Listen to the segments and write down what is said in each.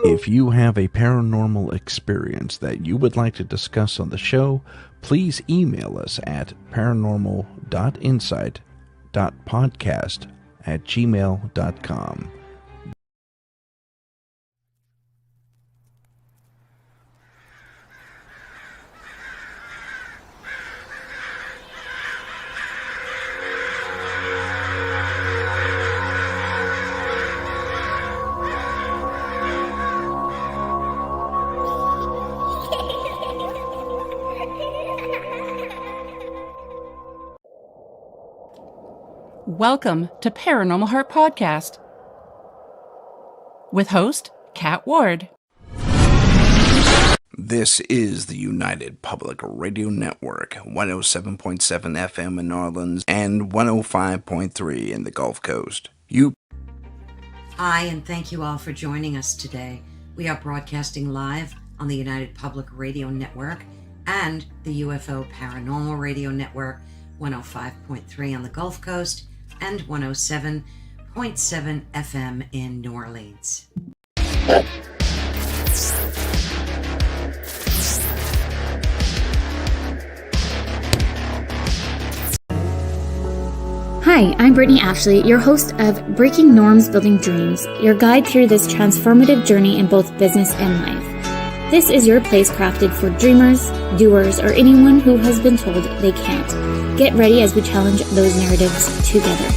If you have a paranormal experience that you would like to discuss on the show, please email us at paranormal.insight.podcast@gmail.com. Welcome to Paranormal Heart Podcast with host Kat Ward. This is the United Public Radio Network, 107.7 FM in New Orleans and 105.3 in the Gulf Coast. Hi, and thank you all for joining us today. We are broadcasting live on the United Public Radio Network and the UFO Paranormal Radio Network, 105.3 on the Gulf Coast and 107.7 FM in New Orleans. Hi, I'm Brittany Ashley, your host of Breaking Norms Building Dreams, your guide through this transformative journey in both business and life. This is your place crafted for dreamers, doers, or anyone who has been told they can't. Get ready as we challenge those narratives together.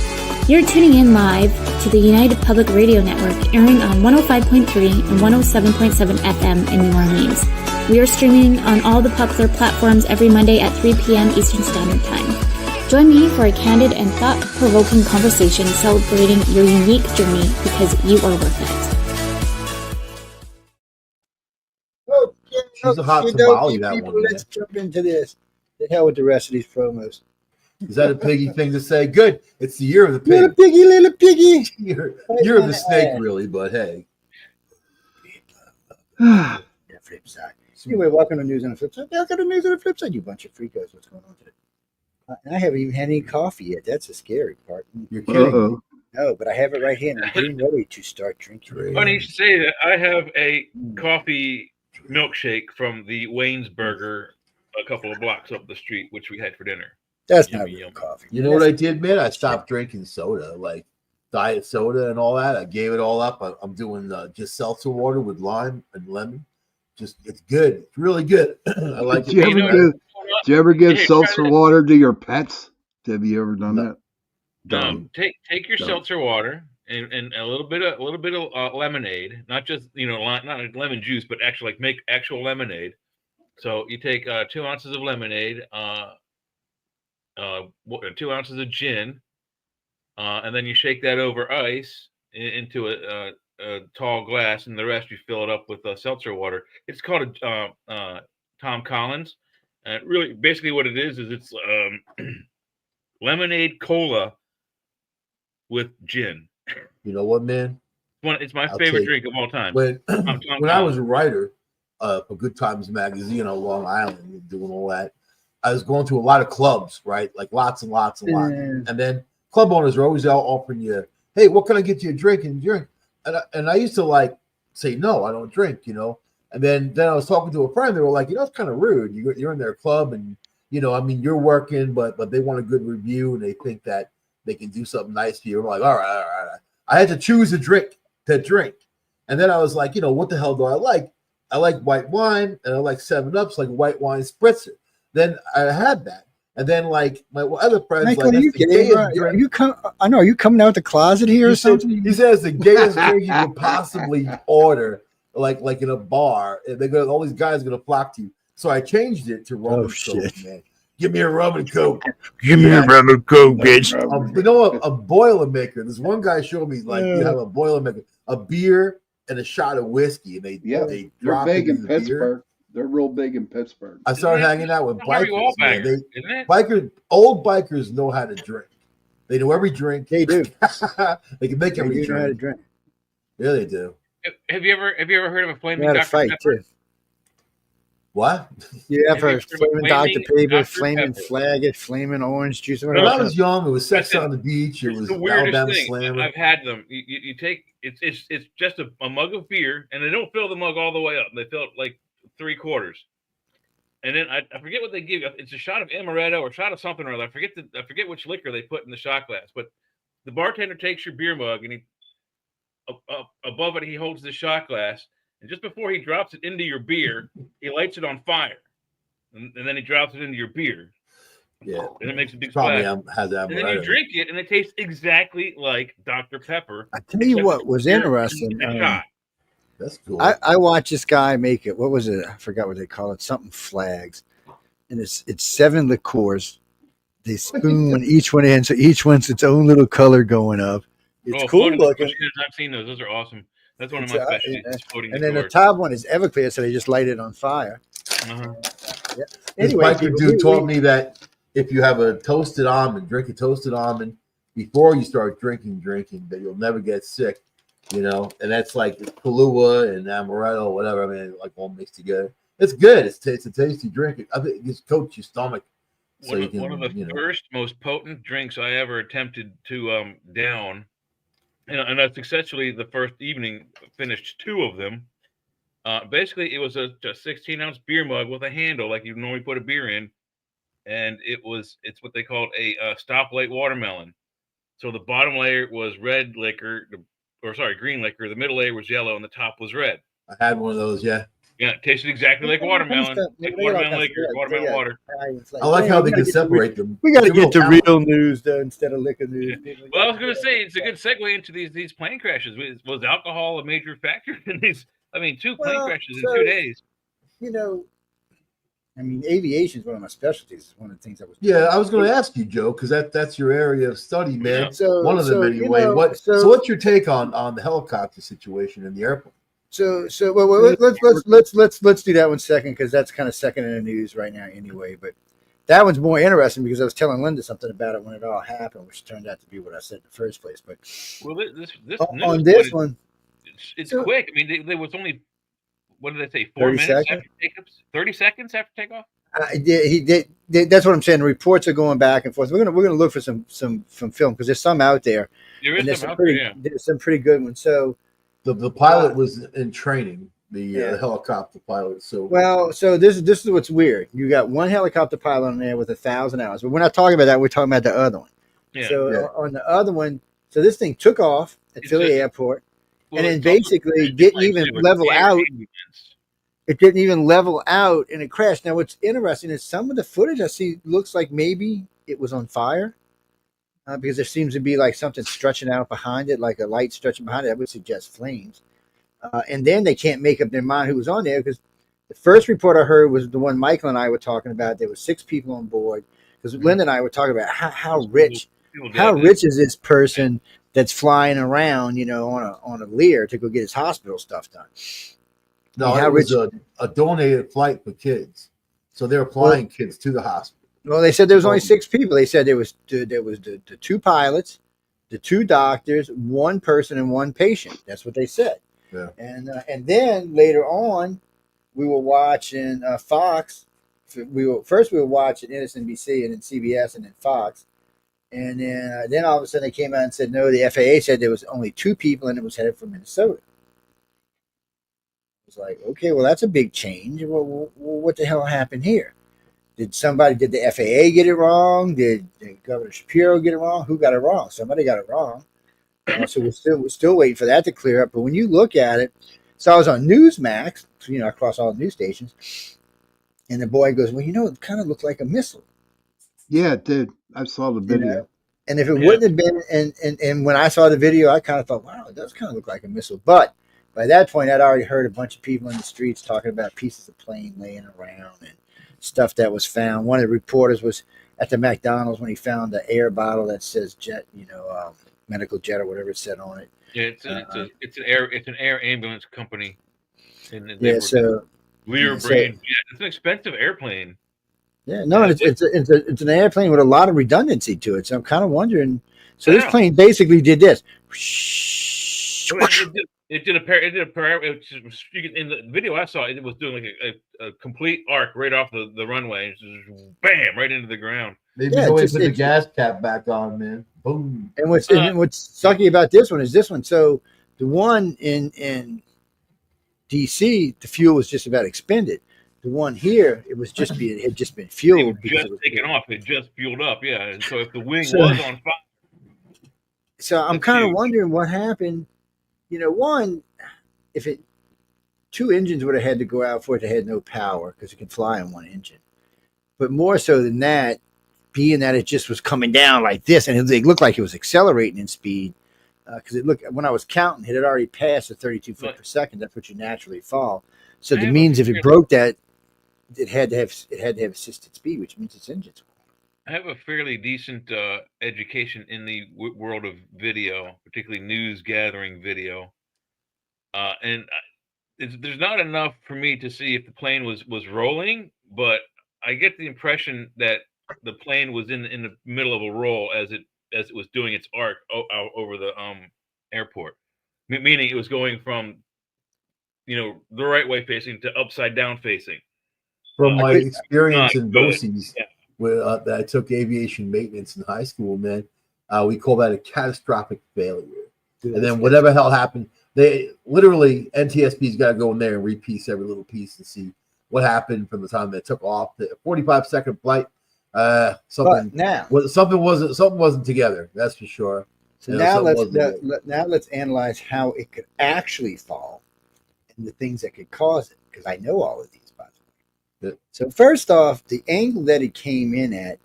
You're tuning in live to the United Public Radio Network, airing on 105.3 and 107.7 FM in New Orleans. We are streaming on all the popular platforms every Monday at 3 p.m. Eastern Standard Time. Join me for a candid and thought-provoking conversation celebrating your unique journey because you are worth it. She's a hot tamale, that people, one. let's jump into this. The hell with the rest of these promos. Is that a piggy thing to say? Good. It's the year of the pig. Little piggy, little piggy. Year of the snake, really, but hey. The flip side. Anyway, welcome to News on the Flip Side. Welcome to News on the Flip Side, you bunch of freakos. What's going on today? I haven't even had any coffee yet. That's the scary part. You're kidding. No, but I have it right here, and I'm getting ready to start drinking. Funny you should say that. I have a coffee milkshake from the Wayne's Burger a couple of blocks up the street, which we had for dinner. That's not real coffee. You know what I did, man? I stopped drinking soda, like diet soda and all that. I gave it all up. I'm doing just seltzer water with lime and lemon. Just, it's good. It's really good. I like it. Do you ever give seltzer water to your pets? Have you ever done that? Take your seltzer water and a little bit of lemonade, not just not like lemon juice, but actually make actual lemonade. So you take 2 ounces of lemonade, 2 ounces of gin, and then you shake that over ice into a tall glass, and the rest you fill it up with seltzer water. It's called Tom Collins. Really, basically what it is it's lemonade cola with gin. You know what, man? It's my favorite drink of all time. When I was a writer for Good Times Magazine on Long Island, doing all that, I was going to a lot of clubs, right? Like lots and lots and lots. And then club owners are always out offering you, hey, what can I get you a drink and drink? And I used to say, no, I don't drink, And then I was talking to a friend. They were like, it's kind of rude. You're in their club and, you're working, but they want a good review and they think that they can do something nice for you. I'm like, all right. I had to choose a drink to drink. And then I was like, what the hell do I like? I like white wine and I like 7-Ups, like white wine spritzer. Then I had that. And then my other friends, Michael, are you coming out the closet here or something? He says the gayest drink you could possibly order, like in a bar. And all these guys are gonna flock to you. So I changed it to rum and coke, man. Give me a rum and coke. Give me a rum and coke, bitch. A Boilermaker. This one guy showed me you have a Boilermaker, a beer and a shot of whiskey, and they they're big in Pittsburgh. They're real big in Pittsburgh. I started hanging out with bikers. Old bikers know how to drink. They know every drink. They do. They can make every drink. Know how to drink. Yeah, they do. Have you ever heard of a flaming Dr. Pepper? Too. What? Yeah, Have you for flaming Dr. Pepper, flaming Pepper? Flaggett, flaming orange juice. When I was young, it was Sex on the Beach. It It's was the weirdest Alabama thing. Slammer. I've had them. You take it's just a mug of beer, and they don't fill the mug all the way up. They fill it like 3/4. And then I forget what they give you. It's a shot of amaretto or a shot of something or other. I forget which liquor they put in the shot glass. But the bartender takes your beer mug and he above it he holds the shot glass, and just before he drops it into your beer, he lights it on fire, and then he drops it into your beer. Yeah, and it makes a big probably splash. has that. And then you drink it, and it tastes exactly like Dr. Pepper. I tell you what was interesting. That's cool. I watched this guy make it. What was it? I forgot what they call it. Something flags, and it's 7 liqueurs. They spoon each one in, so each one's its own little color going up. It's cool looking. I've seen those. Those are awesome. That's one of my specialties. And then the top one is Everclear, so they just light it on fire. Uh-huh. Yeah. This biker dude told me that if you have a toasted almond, drink a toasted almond before you start drinking, that you'll never get sick. You know, and that's like Kahlua and amaretto or whatever. I mean, like all mixed together. It's good. It's a tasty drink. I think it just coats your stomach. So one of the first most potent drinks I ever attempted to down, and I successfully the first evening finished 2 of them. Basically, it was a 16-ounce beer mug with a handle like you normally put a beer in, and it's what they called a stoplight watermelon. So the bottom layer was red liquor, green liquor. The middle layer was yellow, and the top was red. I had one of those. Yeah. Yeah, it tasted exactly like watermelon. Like watermelon liquor, watermelon water. I like how they can separate them. We got to get to real news though, instead of liquor news. Yeah. Well, I was going to say it's a good segue into these plane crashes. Was alcohol a major factor in these? I mean, 2 plane crashes in 2 days. You know, I mean, aviation is one of my specialties. It's one of the things I was. Yeah, I was going to ask you, Joe, because that's your area of study, man. Yeah. So, one of them anyway. So what's your take on the helicopter situation in the airport? So well, let's do that one second, because that's kind of second in the news right now anyway. But that one's more interesting because I was telling Linda something about it when it all happened, which turned out to be what I said in the first place. But on this one, it's quick. I mean, there was only, what did they say, 4 minutes after takeoff? 30 seconds after takeoff. He did. That's what I'm saying. The reports are going back and forth. We're gonna look for some film, because there's some out there. There is some out there. Yeah. There's some pretty good ones. So. The pilot was in training, the helicopter pilot. So this is what's weird. You got one helicopter pilot on there with 1,000 hours, but we're not talking about that. We're talking about the other one. Yeah. On the other one, so this thing took off at Philly Airport, and then basically didn't even level out. It didn't even level out, and it crashed. Now, what's interesting is some of the footage I see looks like maybe it was on fire. Because there seems to be like something stretching out behind it, like a light stretching behind it. That would suggest flames. And then they can't make up their mind who was on there, because the first report I heard was the one Michael and I were talking about. There were 6 people on board, because Linda and I were talking about how rich is this person that's flying around, on a Lear to go get his hospital stuff done. No, it was a donated flight for kids, so they're flying kids to the hospital. Well, they said there was only 6 people. They said there was the 2 pilots, the 2 doctors, 1 person, and 1 patient. That's what they said. Yeah. And then later on, we were watching Fox. We were watching MSNBC, and then CBS, and then Fox. And then all of a sudden they came out and said, no, the FAA said there was only 2 people, and it was headed for Minnesota. It was like, okay, well, that's a big change. Well, what the hell happened here? Did the FAA get it wrong? Did Governor Shapiro get it wrong? Who got it wrong? Somebody got it wrong. So we're still waiting for that to clear up. But when you look at it, so I was on Newsmax, across all the news stations, and the boy goes, well, it kind of looked like a missile. Yeah, it did. I saw the video. And if it wouldn't have been, and when I saw the video, I kind of thought, wow, it does kind of look like a missile. But by that point, I'd already heard a bunch of people in the streets talking about pieces of plane laying around and stuff that was found. One of the reporters was at the McDonald's when he found the air bottle that says jet, medical jet or whatever it said on it. Yeah, it's an air ambulance company. So Lear Brain. Yeah, it's an expensive airplane. Yeah, no, it's an airplane with a lot of redundancy to it. So I'm kind of wondering. So this plane basically did this. It did a pair. It did a pair. In the video I saw, it was doing like a complete arc right off the runway, just bam, right into the ground. Maybe no way to put the gas cap back on, man. Boom. And what's sucky about this one is this one. So the one in DC, the fuel was just about expended. The one here, it had just been fueled. It was just taken off. It just fueled up, yeah. And so if the wing was on fire, so I'm kind of wondering what happened. One, if two engines would have had to go out for it to have no power because it can fly on one engine. But more so than that, being that it just was coming down like this, and it looked like it was accelerating in speed, because it looked, when I was counting, it had already passed the 32 foot per second. That's what you naturally fall. So that means if it broke that, it had to have assisted speed, which means its engines. I have a fairly decent education in the world of video, particularly news gathering video, and there's not enough for me to see if the plane was rolling, but I get the impression that the plane was in the middle of a roll as it was doing its arc over the airport, meaning it was going from the right way facing to upside down facing. From my experience in BOCES, where I took aviation maintenance in high school, man, we call that a catastrophic failure. And then whatever hell happened, they literally NTSB's got to go in there and repiece every little piece and see what happened from the time they took off. The 45-second flight, something wasn't together. That's for sure. So now let's analyze how it could actually fall and the things that could cause it, because I know all of these. So first off, the angle that it came in at,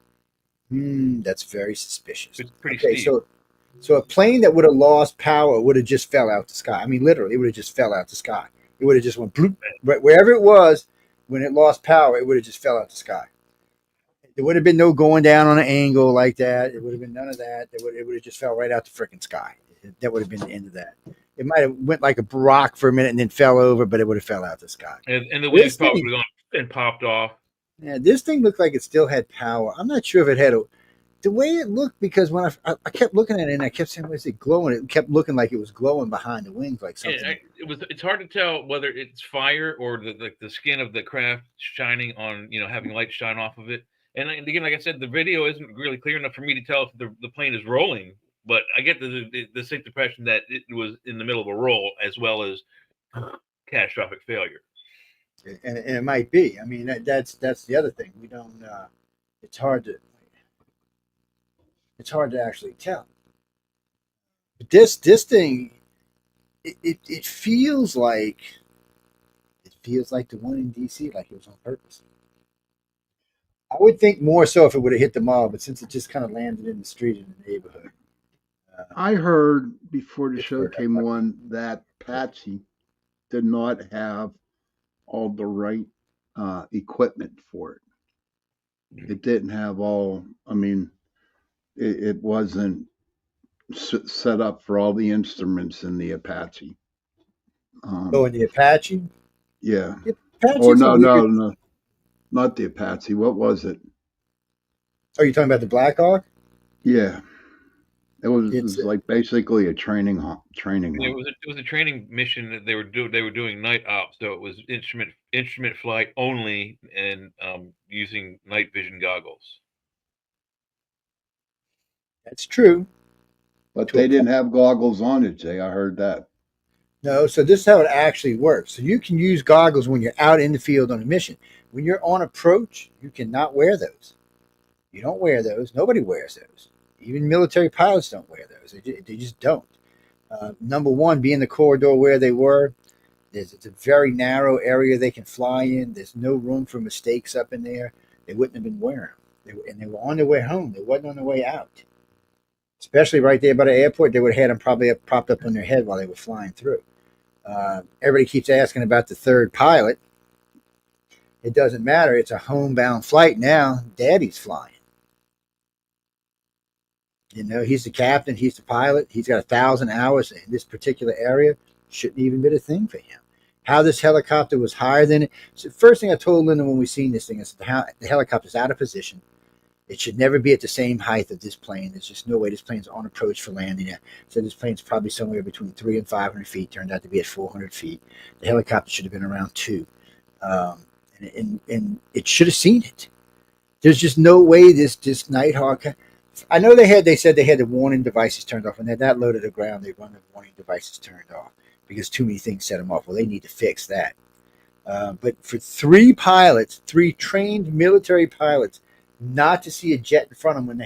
that's very suspicious. It's pretty steep. So a plane that would have lost power would have just fell out the sky. I mean, literally, it would have just fell out the sky. It would have just went bloop. Wherever it was, when it lost power, it would have just fell out the sky. There would have been no going down on an angle like that. It would have been none of that. It would have just fell right out the freaking sky. That would have been the end of that. It might have went like a rock for a minute and then fell over, but it would have fell out the sky. And the wings probably would have gone and popped off. Yeah, this thing looked like it still had power. I'm not sure if it had the way it looked, because when I kept looking at it and I kept saying, "Was it glowing?" It kept looking like it was glowing behind the wings, like something. It's hard to tell whether it's fire or the skin of the craft shining on, having light shine off of it. And again, like I said, the video isn't really clear enough for me to tell if the plane is rolling. But I get the distinct impression that it was in the middle of a roll as well as catastrophic failure. And it might be. I mean, that's the other thing. We don't. It's hard to actually tell. But this thing, it feels like the one in DC, like it was on purpose. I would think more so if it would have hit the mall, but since it just kind of landed in the street in the neighborhood. I heard before the show came on that Patsy did not have all the right equipment for it. It didn't have all. I mean, it wasn't set up for all the instruments in the Apache. In the Apache? Yeah. No, not the Apache. What was it? Are you talking about the Black Hawk? Yeah. It was like basically a training. It was a training mission that they were doing night ops, so it was instrument flight only, and using night vision goggles. That's true. But they didn't have goggles on it, Jay. I heard that. No, so this is how it actually works. So you can use goggles when you're out in the field on a mission. When you're on approach, you cannot wear those. You don't wear those. Nobody wears those. Even military pilots don't wear those. They just don't. Number one, being the corridor where they were, it's a very narrow area they can fly in. There's no room for mistakes up in there. They wouldn't have been wearing them. They were on their way home. They wasn't on their way out. Especially right there by the airport, they would have had them probably propped up on their head while they were flying through. Everybody keeps asking about the third pilot. It doesn't matter. It's a homebound flight now. Daddy's flying. He's the captain. He's the pilot. He's got 1,000 hours in this particular area. Shouldn't even been a thing for him. How this helicopter was higher than it. So the first thing I told Linda when we seen this thing is the helicopter's out of position. It should never be at the same height of this plane. There's just no way this plane's on approach for landing it. So this plane's probably somewhere between 300 and 500 feet. Turned out to be at 400 feet. The helicopter should have been around 2. And it should have seen it. There's just no way this Nighthawk. I know they said they had the warning devices turned off, and they're not low to the ground. They run the warning devices turned off because too many things set them off. Well, they need to fix that. But for 3 trained military pilots, not to see a jet in front of them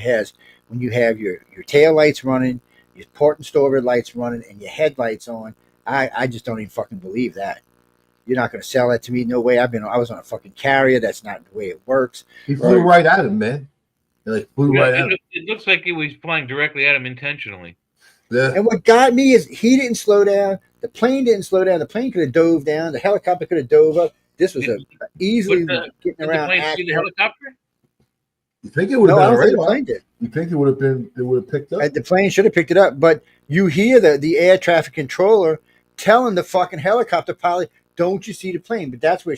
when you have your tail lights running, your port and starboard lights running, and your headlights on, I just don't even fucking believe that. You're not going to sell that to me. No way. I was on a fucking carrier. That's not the way it works. He flew right at him, man. Flew right at him. It looks like he was flying directly at him intentionally. Yeah. And what got me is he didn't slow down. The plane didn't slow down. The plane could have dove down. The helicopter could have dove up. This was easily getting around. Did the plane see the helicopter? You think it would have been I don't right? think the plane did. You think it would have picked up? The plane should have picked it up, but you hear the air traffic controller telling the fucking helicopter pilot, "Don't you see the plane?" But that's where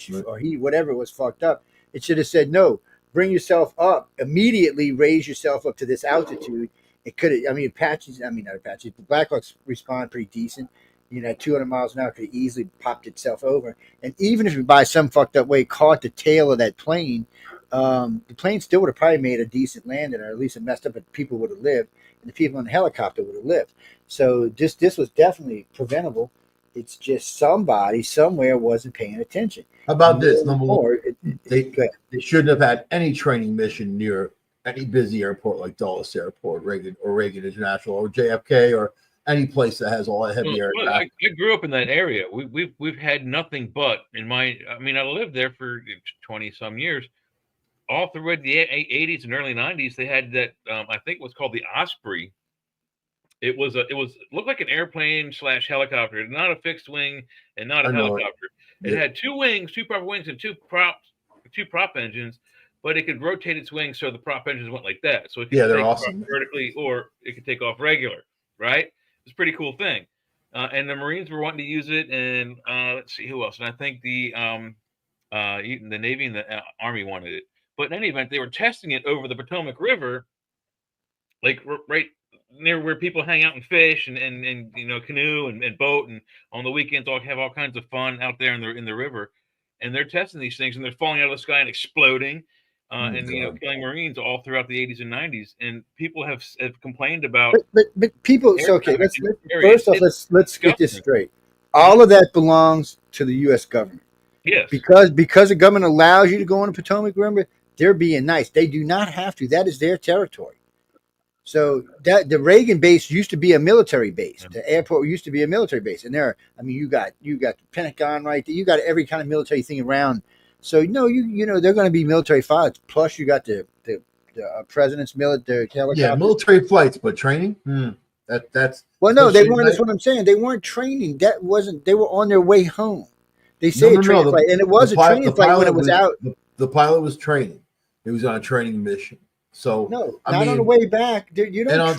whatever was fucked up. It should have said, "No, bring yourself up immediately. Raise yourself up to this altitude." It could have. The Blackhawks respond pretty decent. At 200 miles an hour, could have easily popped itself over. And even if it by some fucked up way caught the tail of that plane, the plane still would have probably made a decent landing, or at least it messed up, but people would have lived, and the people in the helicopter would have lived. So this was definitely preventable. It's just somebody somewhere wasn't paying attention. How about this? Number one, they shouldn't have had any training mission near any busy airport like Dulles Airport, Reagan International, or JFK, or any place that has all that heavy aircraft. I grew up in that area. We've had nothing but I lived there for 20 some years. All through the 80s and early 90s, they had that I think it was called the Osprey. It looked like an airplane / helicopter, not a fixed wing and not a helicopter. It had 2 wings, 2 proper wings, and 2 prop engines, but it could rotate its wings so the prop engines went like that. So it could they're take awesome off vertically, or it could take off regular. Right? It's a pretty cool thing. And the Marines were wanting to use it, and let's see who else. And I think the Navy and the Army wanted it. But in any event, they were testing it over the Potomac River, like right near where people hang out and fish and canoe and boat, and on the weekends have all kinds of fun out there in the river. And they're testing these things, and they're falling out of the sky and exploding, killing Marines all throughout the 80s and 90s. And people have complained about. But people. So okay, let's get this straight. All of that belongs to the U.S. government. Yes. Because the government allows you to go on the Potomac River, they're being nice. They do not have to. That is their territory. So that the Reagan base used to be a military base. The airport used to be a military base, and you got the Pentagon right there. You got every kind of military thing around. So they're going to be military flights. Plus, you got the president's military helicopter. Yeah, military flights, but training. That's well, no, they weren't. That's what I'm saying. They weren't training. That wasn't. They were on their way home. They say a training flight, and it was a training flight when it was out. The pilot was training. He was on a training mission. So no, on the way back. You don't.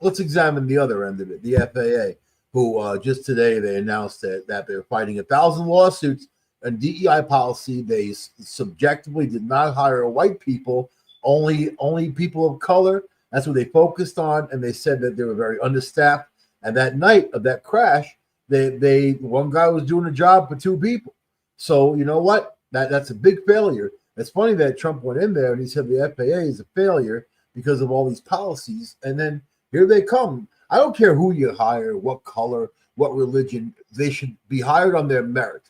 Let's examine the other end of it. The FAA, who just today they announced that they're fighting 1,000 lawsuits and DEI policy. They subjectively did not hire white people, only people of color. That's what they focused on, and they said that they were very understaffed. And that night of that crash, one guy was doing a job for 2 people. So you know what? That's a big failure. It's funny that Trump went in there and he said the FAA is a failure because of all these policies. And then here they come. I don't care who you hire, what color, what religion. They should be hired on their merit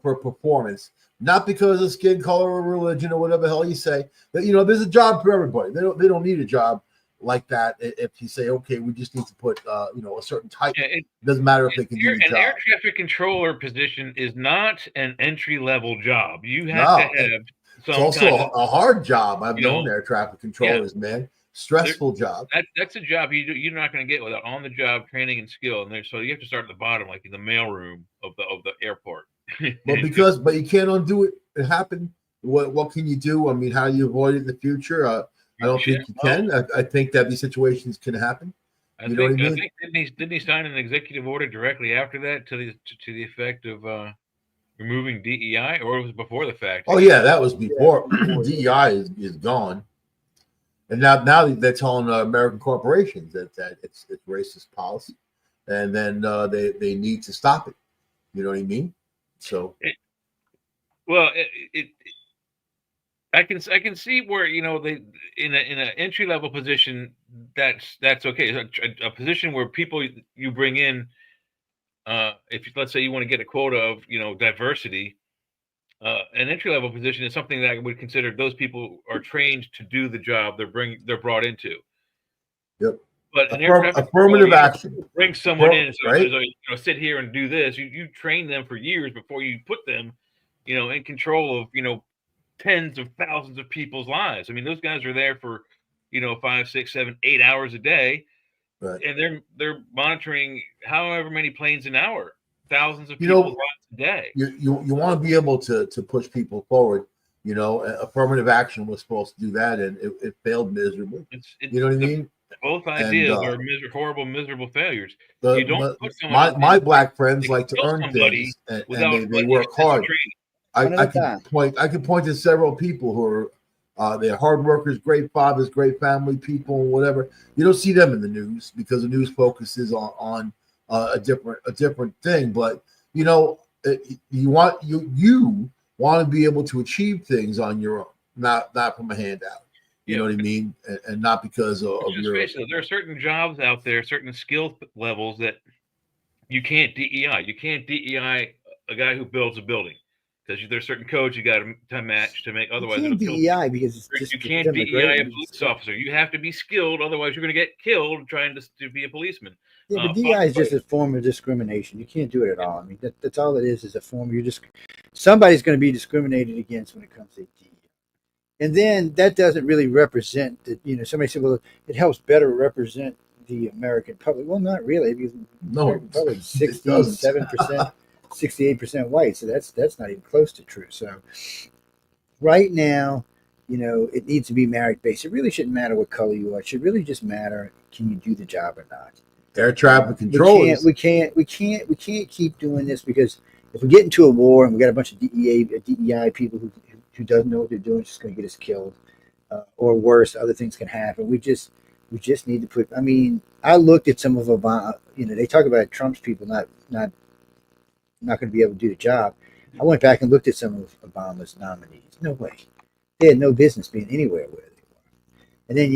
for performance, not because of skin color or religion or whatever the hell you say. That there's a job for everybody. They don't need a job like that. If you say, okay, we just need to put a certain type. It doesn't matter if they can do the job. An air traffic controller position is not an entry level job. You have to have. It's also a hard job. I've known air traffic controllers, man. Stressful job. That's a job you're not going to get without on the job training and skill. And so you have to start at the bottom, like in the mailroom of the airport. But you can't undo it. It happened. What can you do? I mean, how do you avoid it in the future? I don't think you can. I think that these situations can happen. I think didn't he sign an executive order directly after that to the effect of removing DEI, or was it before the fact? Oh yeah, that was before. DEI is gone, and now they're telling American corporations that it's racist policy, and then they need to stop it. You know what I mean? So, I can see where they in an entry level position that's okay. A position where people you bring in, if let's say you want to get a quota of diversity, an entry level position is something that I would consider those people are trained to do the job they're brought into. Yep. But an affirmative action. Bring someone in, so right? Sit here and do this. You train them for years before you put them, in control of tens of thousands of people's lives. I mean, those guys are there for 5, 6, 7, 8 hours a day, right? And they're monitoring however many planes an hour, thousands of people's lives a day. You want to be able to push people forward. Affirmative action was supposed to do that, and it failed miserably. You know what I mean? Both ideas are horrible, miserable failures. You don't put my black friends like to earn things, and they work hard. I can point to several people who are they're hard workers, great fathers, great family people, and whatever. You don't see them in the news because the news focuses on a different thing. But you want to be able to achieve things on your own, not from a handout. You know what I mean, and not because of your. There are certain jobs out there, certain skill levels that you can't DEI. You can't DEI a guy who builds a building. Because there's certain codes you got to match to make. Otherwise, you can't DEI because it's just you can't DEI a police officer. You have to be skilled. Otherwise, you're going to get killed trying to be a policeman. Yeah, but DEI is just a form of discrimination. You can't do it at all. I mean, that's all it is a form. Somebody's going to be discriminated against when it comes to DEI. And then that doesn't really represent that. Somebody said, well, it helps better represent the American public. Well, not really. Because probably 67%. 68% white, so that's not even close to true. So right now, it needs to be merit based. It really shouldn't matter what color you are. It should really just matter, can you do the job or not? Air traffic controllers. We can't keep doing this, because if we get into a war and we got a bunch of DEI people who doesn't know what they're doing, it's just going to get us killed, or worse, other things can happen. We just need to put. I mean, I looked at some of Obama. They talk about Trump's people not going to be able to do the job. I went back and looked at some of Obama's nominees. No way. They had no business being anywhere where they were. And then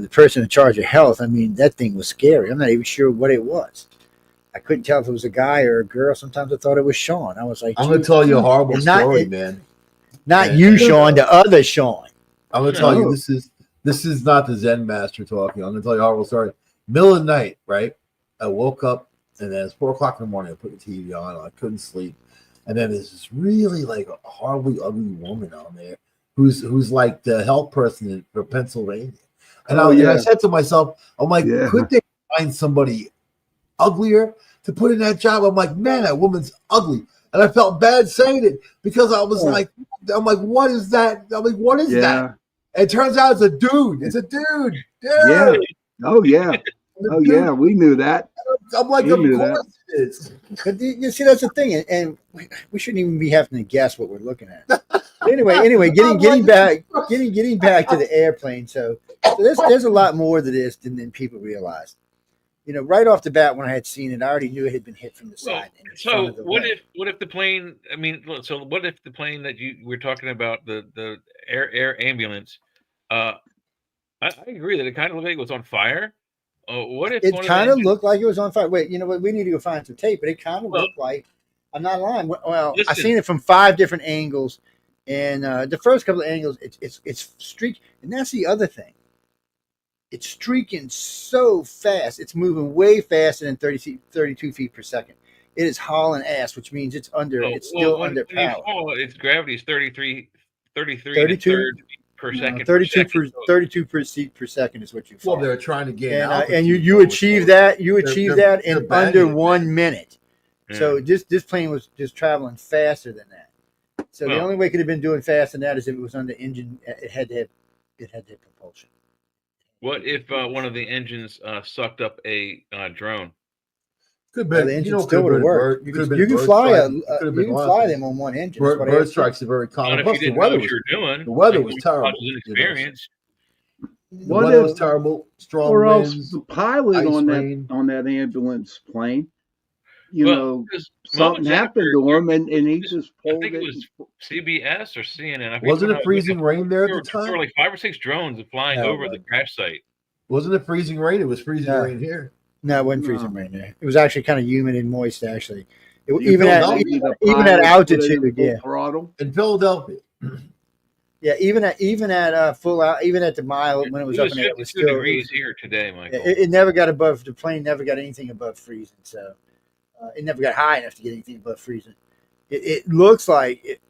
the person in charge of health, I mean, that thing was scary. I'm not even sure what it was. I couldn't tell if it was a guy or a girl. Sometimes I thought it was Shawn. I was like, I'm going to tell you a horrible story, man. Not you, Shawn, the other Shawn. I'm going to tell you, this is not the Zen master talking. I'm going to tell you a horrible story. Middle of the night, right? I woke up, and then it's 4:00 in the morning. I put the TV on. I couldn't sleep. And then there's this really like a horribly ugly woman on there who's like the health person for Pennsylvania. And I said to myself, I'm like, could they find somebody uglier to put in that job? I'm like, man, that woman's ugly. And I felt bad saying it because I was like, I'm like, what is that? I'm like, what is that? And it turns out it's a dude. It's a dude. Yeah. Oh, yeah. Oh, yeah. We knew that. I'm like, of course it is. But you see, that's the thing, and we shouldn't even be having to guess what we're looking at. But anyway, getting back to the airplane. So there's a lot more to this than people realize. Right off the bat, when I had seen it, I already knew it had been hit from the side. So what if the plane? I mean, so what if the plane that you were talking about, the air ambulance? I agree that it kind of looked like it was on fire. What if it kind of looked like it was on fire? Wait, you know what? We need to go find some tape, but it kind of looked like. I'm not lying. Well, I've seen it from 5 different angles, and the first couple of angles, it's streak, and that's the other thing. It's streaking so fast. It's moving way faster than 32 feet per second. It is hauling ass, which means it's under. It's still under power. Its gravity is 32 per second. 32 feet per second is what you fall. Well, they're trying to get and you achieve that. You achieve that in under 1 minute. Yeah. So this plane was just traveling faster than that. So the only way it could have been doing faster than that is if it was on the engine. It had to have propulsion. What if one of the engines sucked up a drone? Could The have been, engine still would have worked. You can fly them on one engine. Bird strikes are very common. Not if you didn't know what you're doing. The weather was terrible. Inexperienced. The weather was terrible. Strong or else winds. the pilot on rain. that ambulance plane, something happened to him, and he just pulled it. I think it was CBS or CNN. Wasn't it freezing rain there at the time? There were like 5 or 6 drones flying over the crash site. Wasn't it freezing rain? It was freezing rain here. No, it wasn't freezing rain there. It was actually kind of humid and moist, actually. Even at altitude, yeah. In Philadelphia. Yeah, even at full out, even at the mile when it was up in there, it was still degrees here today, Michael. It never got above, the plane never got anything above freezing, so it never got high enough to get anything above freezing. It looks like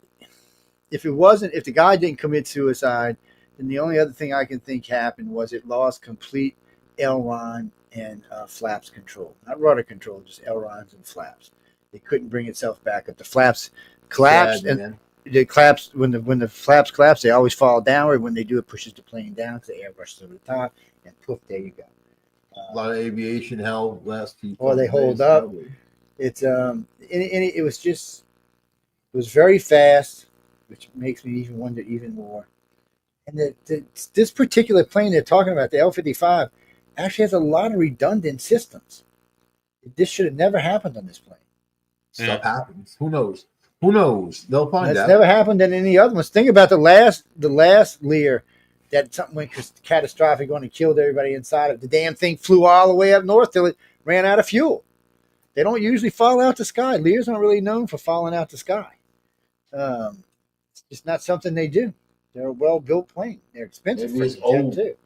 if the guy didn't commit suicide, then the only other thing I can think happened was it lost complete aileron and flaps control, not rudder control, just ailerons and flaps. It couldn't bring itself back up. The flaps collapsed, and they collapse when the flaps collapse. They always fall downward. When they do, it pushes the plane down because the air rushes over the top, and poof, there you go. A lot of aviation hell last few. Or they hold up. Probably. It's it was very fast, which makes me even wonder even more. And this particular plane they're talking about, the L-55, actually has a lot of redundant systems. This should have never happened on this plane. Stuff happens. Who knows? Who knows? They'll find out. It's never happened in any other ones. Think about the last Lear that something went catastrophic on and killed everybody inside of it. The damn thing flew all the way up north till it ran out of fuel. They don't usually fall out the sky. Lears aren't really known for falling out the sky. It's just not something they do. They're a well-built plane. They're expensive for the jet too.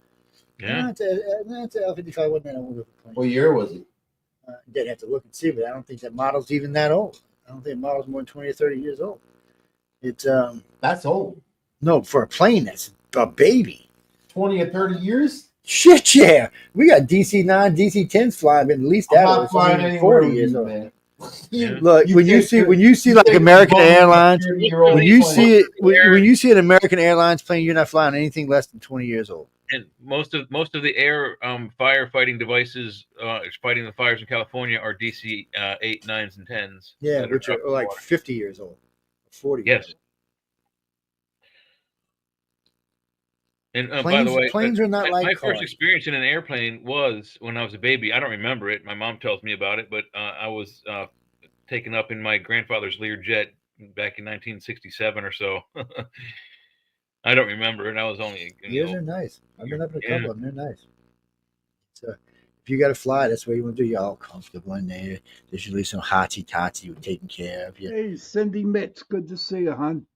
Yeah. Not the L-55 wasn't that old of a plane. What year was it? Didn't have to look and see, but I don't think that model's even that old. I don't think the model's more than 20 or 30 years old. It's that's old. No, for a plane, that's a baby. 20 or 30 years? Shit, yeah. We got DC-9, DC-10s flying, but at least that was 40 years old. Man. Look, when you see like American Airlines, when you see an American Airlines plane, you're not flying anything less than 20 years old. And most of the air firefighting devices fighting the fires in California are DC 8, 9s, and 10s. Yeah, which are like 50 years old, 40. Yes. Years old. And by the way, planes are not like my cars. first experience in an airplane was when I was a baby. I don't remember it. My mom tells me about it, but I was taken up in my grandfather's Lear jet back in 1967 or so. I don't remember, and I was only. Lears are nice. I've been up in a couple of them. They're nice. So if you got to fly, that's what you want to do. You're all comfortable in there. There's usually some hotsy-totsy taking care of you. Hey, Cindy Mitz, good to see you, hon.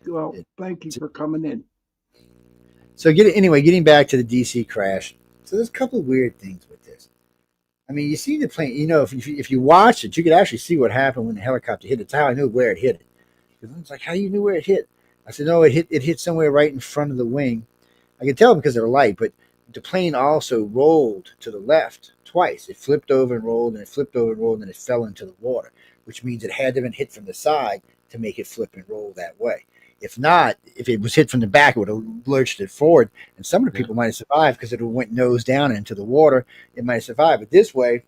Well, thank you for coming in. So getting back to the DC crash. So there's a couple of weird things with this. I mean, you see the plane. If you watch it, you could actually see what happened when the helicopter hit it. That's how I knew where it hit it. Because it's like, how do you know where it hit? I said, no, it hit somewhere right in front of the wing. I could tell because of the light, but the plane also rolled to the left twice. It flipped over and rolled, and it flipped over and rolled, and it fell into the water, which means it had to have been hit from the side to make it flip and roll that way. If not, if it was hit from the back, it would have lurched it forward, and some of the people might have survived because it went nose down into the water. It might have survived. But this way,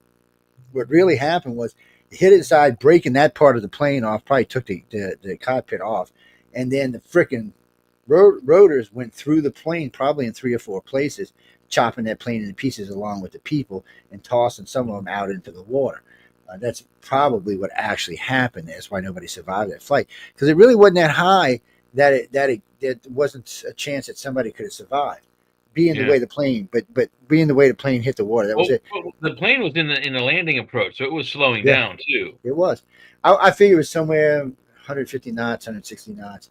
what really happened was it hit its side, breaking that part of the plane off, probably took the cockpit off, and then the frickin' rotors went through the plane, probably in 3 or 4 places, chopping that plane into pieces along with the people and tossing some of them out into the water. That's probably what actually happened. That's why nobody survived that flight, because it really wasn't that high that it wasn't a chance that somebody could have survived. Being the way the plane, but being the way the plane hit the water, that was it. Well, the plane was in the landing approach, so it was slowing down too. It was. I figure it was somewhere 150 knots, 160 knots.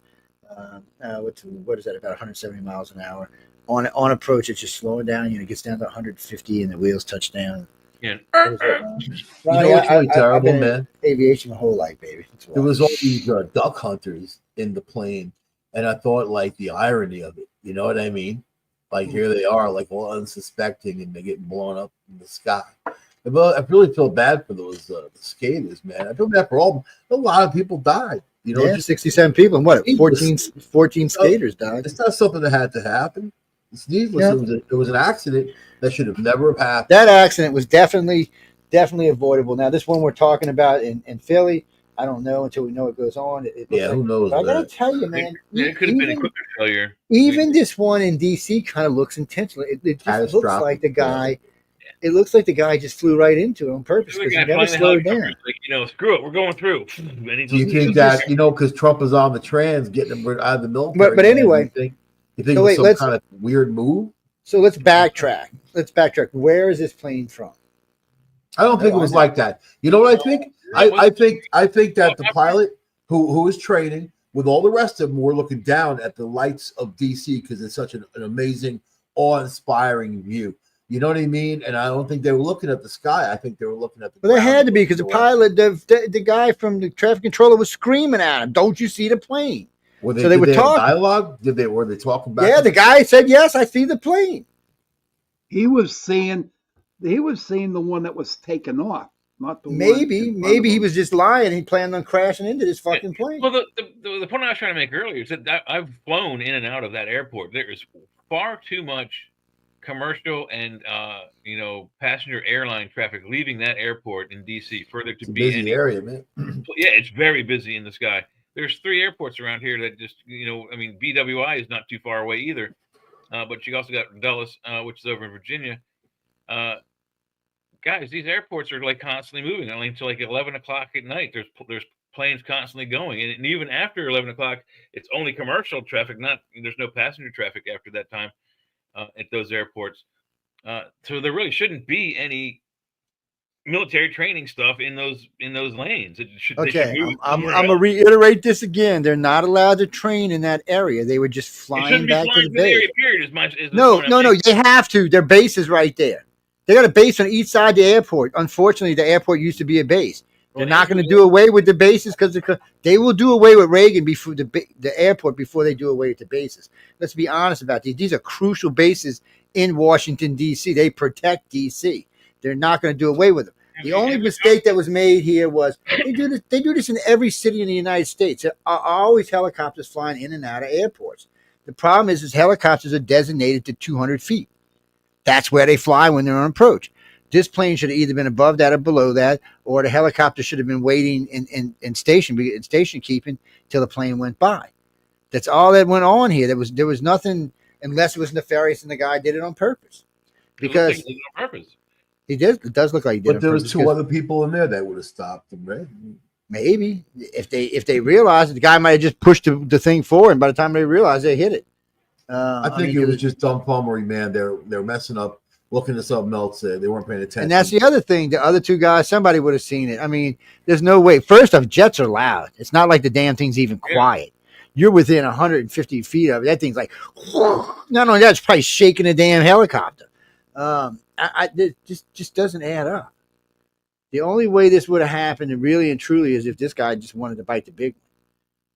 What is that? About 170 miles an hour. On approach, it's just slowing down. It gets down to 150, and the wheels touch down. Yeah. Really terrible, man. Aviation my whole life, baby. There was all these duck hunters in the plane, and I thought, like, the irony of it. You know what I mean? Like, here they are, like, all unsuspecting, and they're getting blown up in the sky. But I really feel bad for those skaters, man. I feel bad for all. A lot of people died. Just 67 people, and what? 14 skaters died. It's not something that had to happen. It's needless. Yeah. It was an accident that should have never happened. That accident was definitely definitely avoidable. Now, this one we're talking about in Philly, I don't know until we know what goes on. Who knows? But I gotta tell you, man, It could have been equipment failure. Even this one in DC kind of looks intentional. It just looks like the guy. It looks like the guy just flew right into it on purpose because he never slowed down. Like, screw it, we're going through. Do you think that because Trump is on the trans, getting him out of the military? But anyway, you think it was some kind of weird move? So let's backtrack. Where is this plane from? I don't think it was like that. You know what I think? I think that the pilot who was training with all the rest of them were looking down at the lights of DC because it's such an amazing, awe-inspiring view. You know what I mean? And I don't think they were looking at the sky. I think they were looking at the ground. They had to be because the pilot, the guy from the traffic controller was screaming at him, "Don't you see the plane?" Were they talking dialogue? Were they talking about? Yeah, the guy said, "Yes, I see the plane." He was saying the one that was taken off, not the maybe he was just lying. He planned on crashing into this fucking plane. Well, the point I was trying to make earlier is that I've flown in and out of that airport. There is far too much commercial and passenger airline traffic leaving that airport in DC for there to be busy area, man. Yeah, it's very busy in the sky. There's 3 airports around here that just BWI is not too far away either, but you also got Dulles, which is over in Virginia. Guys, these airports are like constantly moving. Only until like 11 o'clock at night, there's planes constantly going, and even after 11 o'clock, it's only commercial traffic. There's no passenger traffic after that time. At those airports, so there really shouldn't be any military training stuff in those lanes. I'm gonna reiterate this again. They're not allowed to train in that area. They were just flying back to the base. No. They have to. Their base is right there. They got a base on each side of the airport. Unfortunately, the airport used to be a base. They're not going to do away with the bases because they will do away with Reagan before the airport before they do away with the bases. Let's be honest about these. These are crucial bases in Washington, D.C. They protect D.C. They're not going to do away with them. The only mistake that was made here was they do this in every city in the United States. There are always helicopters flying in and out of airports. The problem is helicopters are designated to 200 feet. That's where they fly when they're on approach. This plane should have either been above that or below that, or the helicopter should have been waiting in station keeping till the plane went by. That's all that went on here. There was nothing unless it was nefarious and the guy did it on purpose. Because he did it on purpose. He did. It does look like he did. But there was 2 other people in there that would have stopped him, right? Maybe if they realized the guy might have just pushed the thing forward, and by the time they realized, they hit it. I think it was just dumbfumbery, man. They're messing up. Looking at something else, they weren't paying attention. And that's the other thing. The other 2 guys, somebody would have seen it. I mean, there's no way. First off, jets are loud. It's not like the damn thing's even quiet. You're within 150 feet of it. That thing's like, not only that, it's probably shaking a damn helicopter. It just doesn't add up. The only way this would have happened, and really and truly, is if this guy just wanted to bite the big one.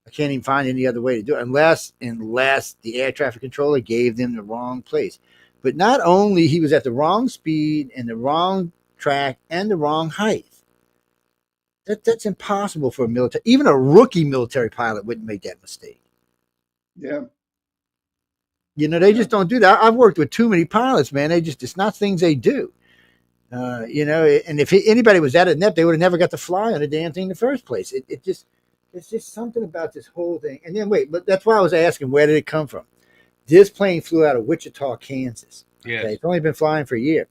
I can't even find any other way to do it unless the air traffic controller gave them the wrong place. But not only he was at the wrong speed and the wrong track and the wrong height. That's impossible for a military. Even a rookie military pilot wouldn't make that mistake. Yeah. They just don't do that. I've worked with too many pilots, man. It's not things they do. And if anybody was that inept, they would have never got to fly on the damn thing in the first place. It's just something about this whole thing. And then but that's why I was asking, where did it come from? This plane flew out of Wichita, Kansas. Yes. Okay? It's only been flying for a year.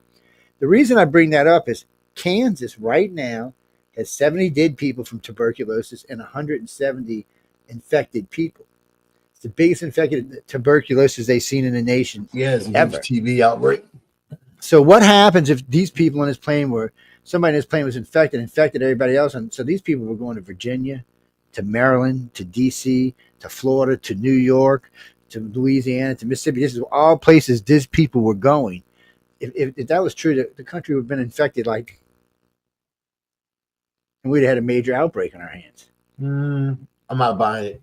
The reason I bring that up is Kansas right now has 70 dead people from tuberculosis and 170 infected people. It's the biggest infected tuberculosis they've seen in the nation. Yeah, it's a huge TB outbreak. So what happens if these people in this plane somebody in this plane was infected everybody else? And so these people were going to Virginia, to Maryland, to DC, to Florida, to New York, to Louisiana, to Mississippi. This is all places these people were going. If that was true, the country would have been infected and we'd have had a major outbreak on our hands. I'm not buying it.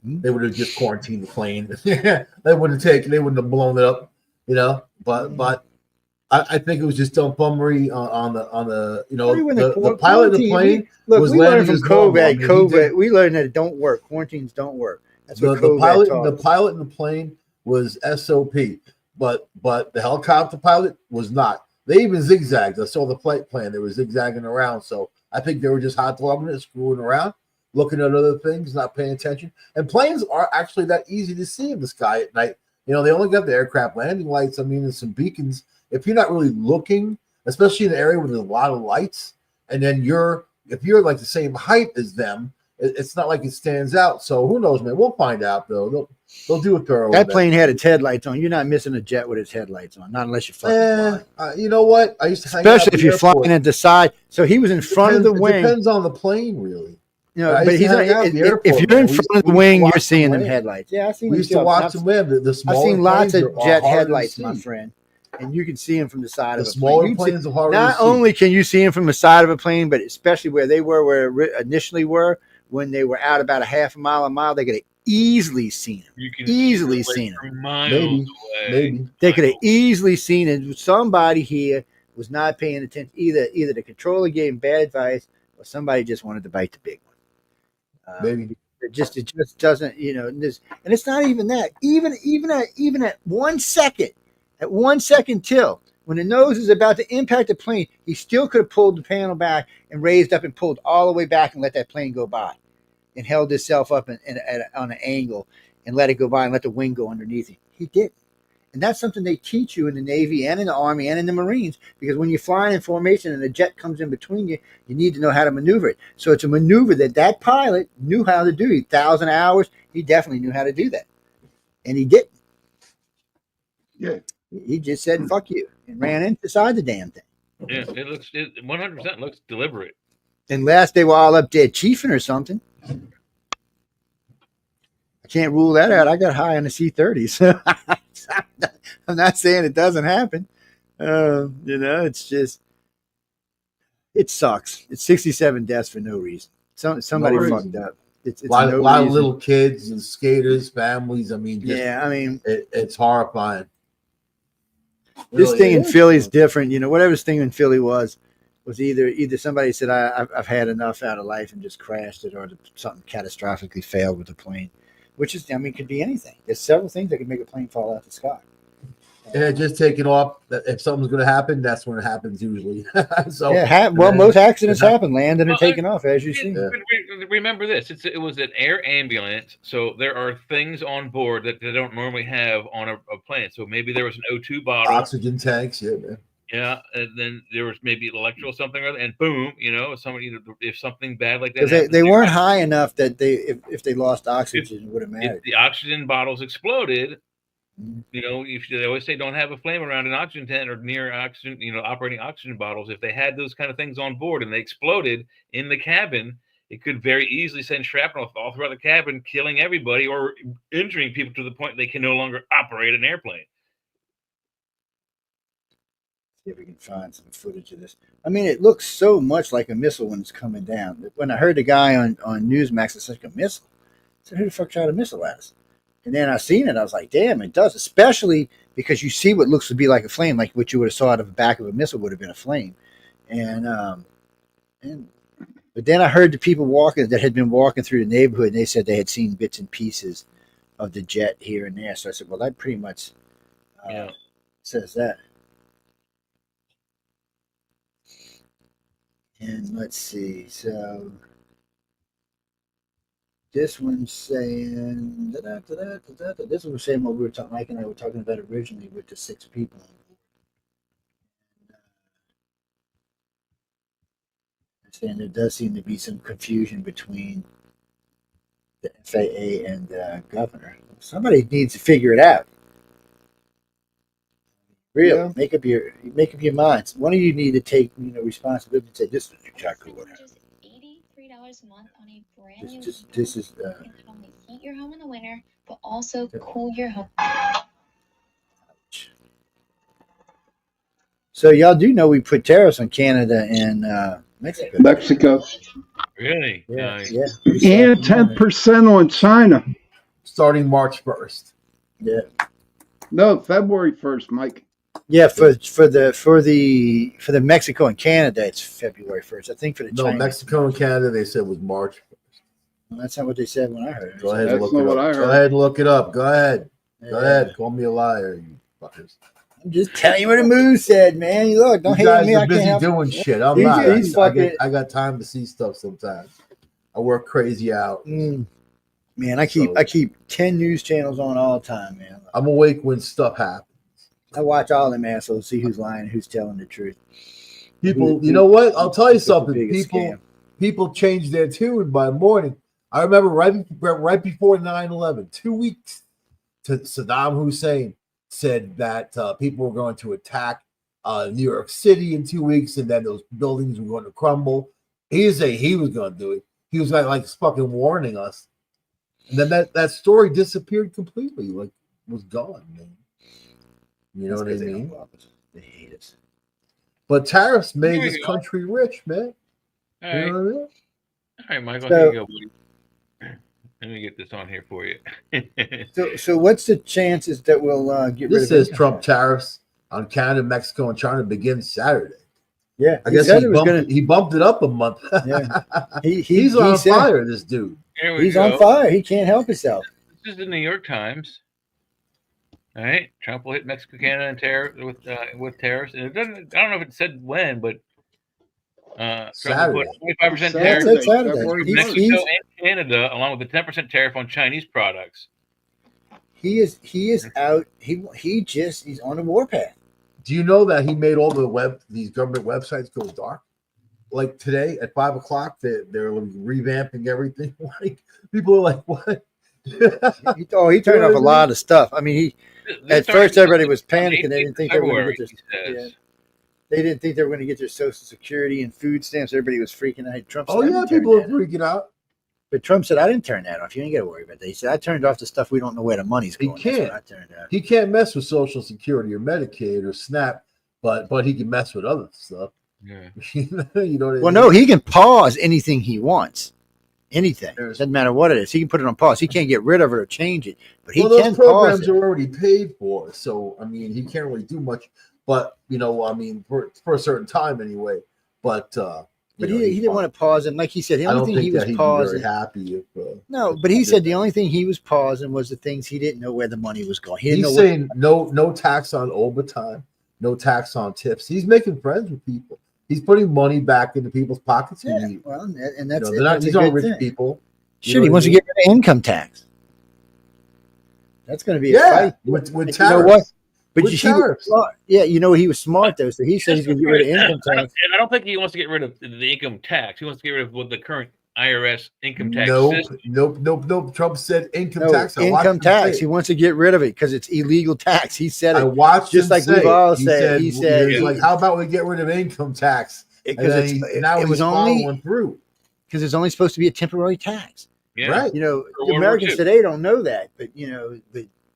They would have just quarantined the plane. They wouldn't have blown it up, But I think it was just dumbfumbery on the pilot of the plane. Look, we learned from COVID. We learned that it don't work. Quarantines don't work. That's what the pilot in the plane was SOP, but the helicopter pilot was not. They even zigzagged. I saw the flight plan. They were zigzagging around. So I think they were just hot dogging it, screwing around, looking at other things, not paying attention. And planes are actually that easy to see in the sky at night. You know, they only got the aircraft landing lights. I mean, there's some beacons. If you're not really looking, especially in an area where there's a lot of lights, and then if you're like the same height as them, it's not like it stands out. So who knows, man? We'll find out, though. They'll do a thorough. That plane had its headlights on. You're not missing a jet with its headlights on, not unless you're fucking flying. You know what? I used to hang especially out if you're flying at the side. So he was in front of the wing. It depends on the plane, really. You know, but he's if you're in front of the wing, you're seeing them headlights. Yeah, I seen. We used to watch them land. I've seen lots of jet headlights, my friend, and you can see them from the side of a plane. Smaller planes are harder to see. Not only can you see them from the side of a plane, but especially where they were, initially were, when they were out about a half a mile, they could have easily seen them. You can easily seen them. Maybe they could have easily seen it. Somebody here was not paying attention. Either the controller gave him bad advice, or somebody just wanted to bite the big one. Maybe it just doesn't, you know. And it's not even that. Even at 1 second, at 1 second till when the nose is about to impact the plane, he still could have pulled the panel back and raised up and pulled all the way back and let that plane go by, and held himself up on an angle and let it go by and let the wing go underneath him. He did. And that's something they teach you in the Navy and in the Army and in the Marines, because when you're flying in formation and a jet comes in between you, you need to know how to maneuver it. So it's a maneuver that pilot knew how to do. 1,000 hours, he definitely knew how to do that. And he didn't. Yeah. He just said, fuck you, and ran inside the damn thing. Yeah, it 100% looks deliberate. And last they were all up dead chiefing or something. I can't rule that out. I got high on the C-30s. I'm not saying it doesn't happen. You know, it's just, it sucks. It's 67 deaths for no reason. Somebody fucked up. It's a lot of little kids and skaters, families. I mean, it's horrifying. This thing in Philly is different. You know, whatever this thing in Philly was either somebody said I've had enough out of life and just crashed it, or something catastrophically failed with the plane. Which is, I mean, could be anything. There's several things that could make a plane fall out the sky. And just taking off. If something's going to happen, that's when it happens usually. So most accidents happen landing and taking off, as you see. Remember this: it was an air ambulance, so there are things on board that they don't normally have on a plane. So maybe there was an O2 bottle, oxygen tanks, man. Yeah, and then there was maybe electrical something, and boom, you know, if something bad like that, they weren't high enough that if they lost oxygen, it would have mattered. If the oxygen bottles exploded, you know, they always say don't have a flame around an oxygen tent or near oxygen, you know, operating oxygen bottles. If they had those kind of things on board and they exploded in the cabin, it could very easily send shrapnel all throughout the cabin, killing everybody or injuring people to the point they can no longer operate an airplane. See if we can find some footage of this. I mean, it looks so much like a missile when it's coming down. When I heard the guy on Newsmax, it's like a missile. I said, who the fuck shot a missile at us? And then I seen it. I was like, damn, it does. Especially because you see what looks to be like a flame, like what you would have saw out of the back of a missile would have been a flame. But then I heard the people that had been walking through the neighborhood, and they said they had seen bits and pieces of the jet here and there. So I said, well, that pretty much says that. And let's see, so this one's saying, this one was saying what we were talking, Mike and I were talking about originally with the 6 people. Saying there does seem to be some confusion between the FAA and the governor. Somebody needs to figure it out. Really, make up your minds. One of you need to take responsibility and say this is exactly what happened. $83 a month on a brand new. This is. You can not only heat your home in the winter, but also cool your home. So y'all do know we put tariffs on Canada and Mexico. Mexico. Really? Yeah. Nice. Yeah. And 10% on China. Starting March 1st. Yeah. No, February 1st, Mike. Yeah, for the Mexico and Canada, it's February 1st. I think for the China. Mexico and Canada, they said was March 1st. Well, that's not what they said when I heard it. Go ahead and look it up. Go ahead and look it up. Go ahead. Go ahead. Call me a liar, you fuckers. I'm just telling you what the moon said, man. You look, don't You hate me. guys I are busy can't help. doing shit. I'm He's- not. he's fucking- I got time to see stuff sometimes. I work crazy out. Man, I keep 10 news channels on all the time, man. I'm awake when stuff happens. I watch all them assholes, see who's lying, who's telling the truth. People, you know what? I'll tell you who's the something. biggest scam? People change their tune by morning. I remember right before 9/11, 2 weeks to Saddam Hussein said that people were going to attack New York City in 2 weeks, and then those buildings were going to crumble. He didn't say he was going to do it. He was like fucking warning us, and then that story disappeared completely, like was gone, man. You know what I mean? They hate us. But tariffs made Here we this go. country rich, man. All You right. know what I mean? All right, Michael, So- here you go, buddy. Let me get this on here for you. So what's the chances that we'll get rid of This says income Trump tax? tariffs on Canada, Mexico, and China begin Saturday. Yeah, I guess said he it was gonna. bumped it up a month. Yeah. He's he on said- fire, this dude. Here we He's go. on fire. He can't help himself. This is the New York Times. All right, Trump will hit Mexico, Canada, and with tariffs. And it doesn't. I don't know if it said when, but Trump will Saturday. put 25% Yeah, tariff it's on Saturday. February He's- first. Mexico and Canada, along with a 10% tariff on Chinese products. He is out. He's on a warpath. Do you know that he made all these government websites go dark? Like today at 5 o'clock, they're revamping everything. Like people are like, what? He turned off a lot of stuff. I mean, This at first started everybody was on panicking. They 18th didn't think they were going to February, get he their says. they didn't think they were going to get their Social Security and food stamps. Everybody was freaking out. Trump said, Oh "I yeah, didn't turn people are that off." freaking out. But Trump said, "I didn't turn that off. You ain't got to worry about that." He said, "I turned off the stuff we don't know where the money's He going." That's can't. what I turned off. He can't mess with Social Security or Medicaid or SNAP, but he can mess with other stuff. Yeah. You know what I mean? Well, no, he can pause anything he wants. Anything. There's- Doesn't matter what it is. He can put it on pause. He can't get rid of it or change it, but he well, can those programs pause it. are already paid for, so I mean, he can't really do much. But I mean, for a certain time anyway. But But he didn't want to pause it. Like he said, the I only don't thing think he was that he'd pausing. be very happy if. No, but he said the only thing he was pausing was the things he didn't know where the money was going. He didn't He's know saying no tax on overtime, no tax on tips. He's making friends with people. He's putting money back into people's pockets. Yeah, He- well, and you that's, know, they're not, that's these a aren't good rich thing. people. You Shit, know he what wants I to mean? get rid of income tax. That's going to be a Yeah, fight. with And tariffs. you know what? But With you see, he was tariffs. smart. Yeah, you know he was smart though. So he said he's going to get rid of income tax. And I don't think he wants to get rid of the income tax. He wants to get rid of what the current IRS income tax Nope, system. nope. Trump said income No, tax. I watched income him tax. say He it. wants to get rid of it because it's illegal tax. He said I it watched just him like say we've it. all He said. He said he was like, "How about we get rid of income tax?" And because then it was he's only following through. because it's only supposed to be a temporary tax. Yeah. Right. You know, For the World War Americans II. today don't know that, but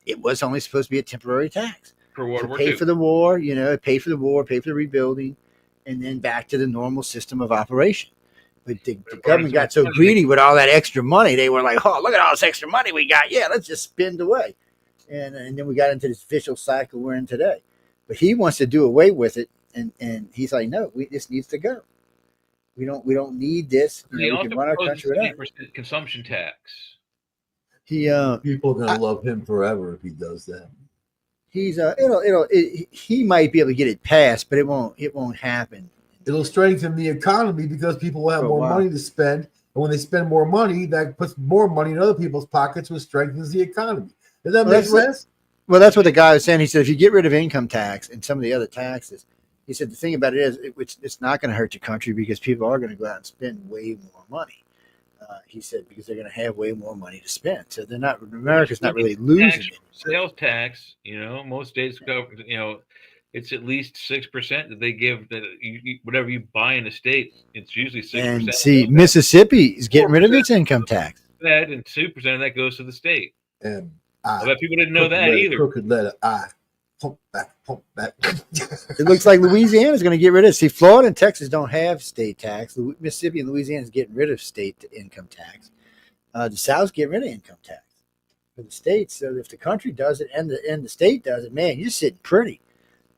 it was only supposed to be a temporary tax. For World To War pay II. for the war, pay for the war, pay for the rebuilding, and then back to the normal system of operation. But the government got so greedy with all that extra money, they were like, "Oh, look at all this extra money we got! Yeah, let's just spend away." And then we got into this vicious cycle we're in today. But he wants to do away with it, and he's like, "No, this needs to go. We don't need this. He We also can run our proposed country a without." 8% consumption tax. He People are gonna love him forever if he does that. he might be able to get it passed, but it won't happen. It'll strengthen the economy because people will have For a more while. money to spend, and when they spend more money, that puts more money in other people's pockets, which strengthens the economy. Does that Well, make that's what- sense? Well, that's what the guy was saying. He said if you get rid of income tax and some of the other taxes, he said the thing about it is it's not going to hurt your country because people are going to go out and spend way more money. He said because they're going to have way more money to spend, so they're not. America's not really losing Tax, it. sales tax, most states go, it's at least 6% that they give that whatever you buy in the state, it's usually 6%. And see, Mississippi is getting rid of its income tax. That and 2% of that goes to the state. And I bet people didn't know that either. Crooked letter I. Pump back. It looks like Louisiana is going to get rid of it. See, Florida and Texas don't have state tax. Mississippi and Louisiana is getting rid of state income tax. The South's getting rid of income tax for the states. So if the country does it and the state does it, man, you're sitting pretty.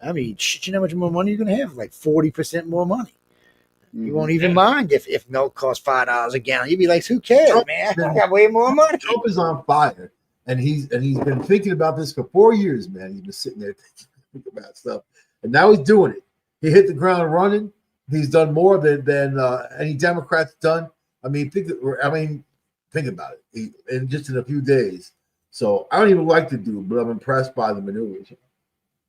I mean, you know how much more money you're going to have? Like 40% more money. You won't even mind if milk costs $5 a gallon. You'd be like, who cares, man? I got way more money. Trump is on fire, and he's been thinking about this for 4 years, man. He's been sitting there thinking Think about stuff. And now he's doing it. He hit the ground running. He's done more than any Democrat's done. I mean, think about it. In a few days. So I don't even like the dude, but I'm impressed by the maneuvers.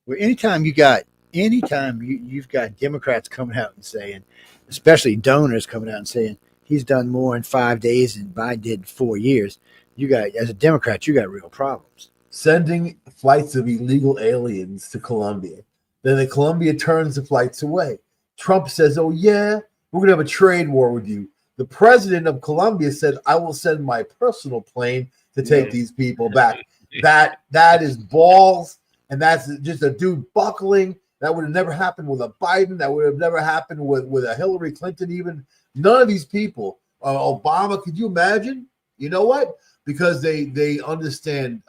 Well, anytime you've got Democrats coming out and saying, especially donors coming out and saying he's done more in 5 days than Biden did in 4 years, as a Democrat, you got real problems. Sending flights of illegal aliens to Colombia. Then the Colombia turns the flights away. Trump says, "Oh yeah, we're gonna have a trade war with you." The president of Colombia said, "I will send my personal plane to take these people back." That is balls, and that's just a dude buckling. That would have never happened with a Biden. That would have never happened with a Hillary Clinton. Even none of these people. Obama, could you imagine? You know what? Because they understand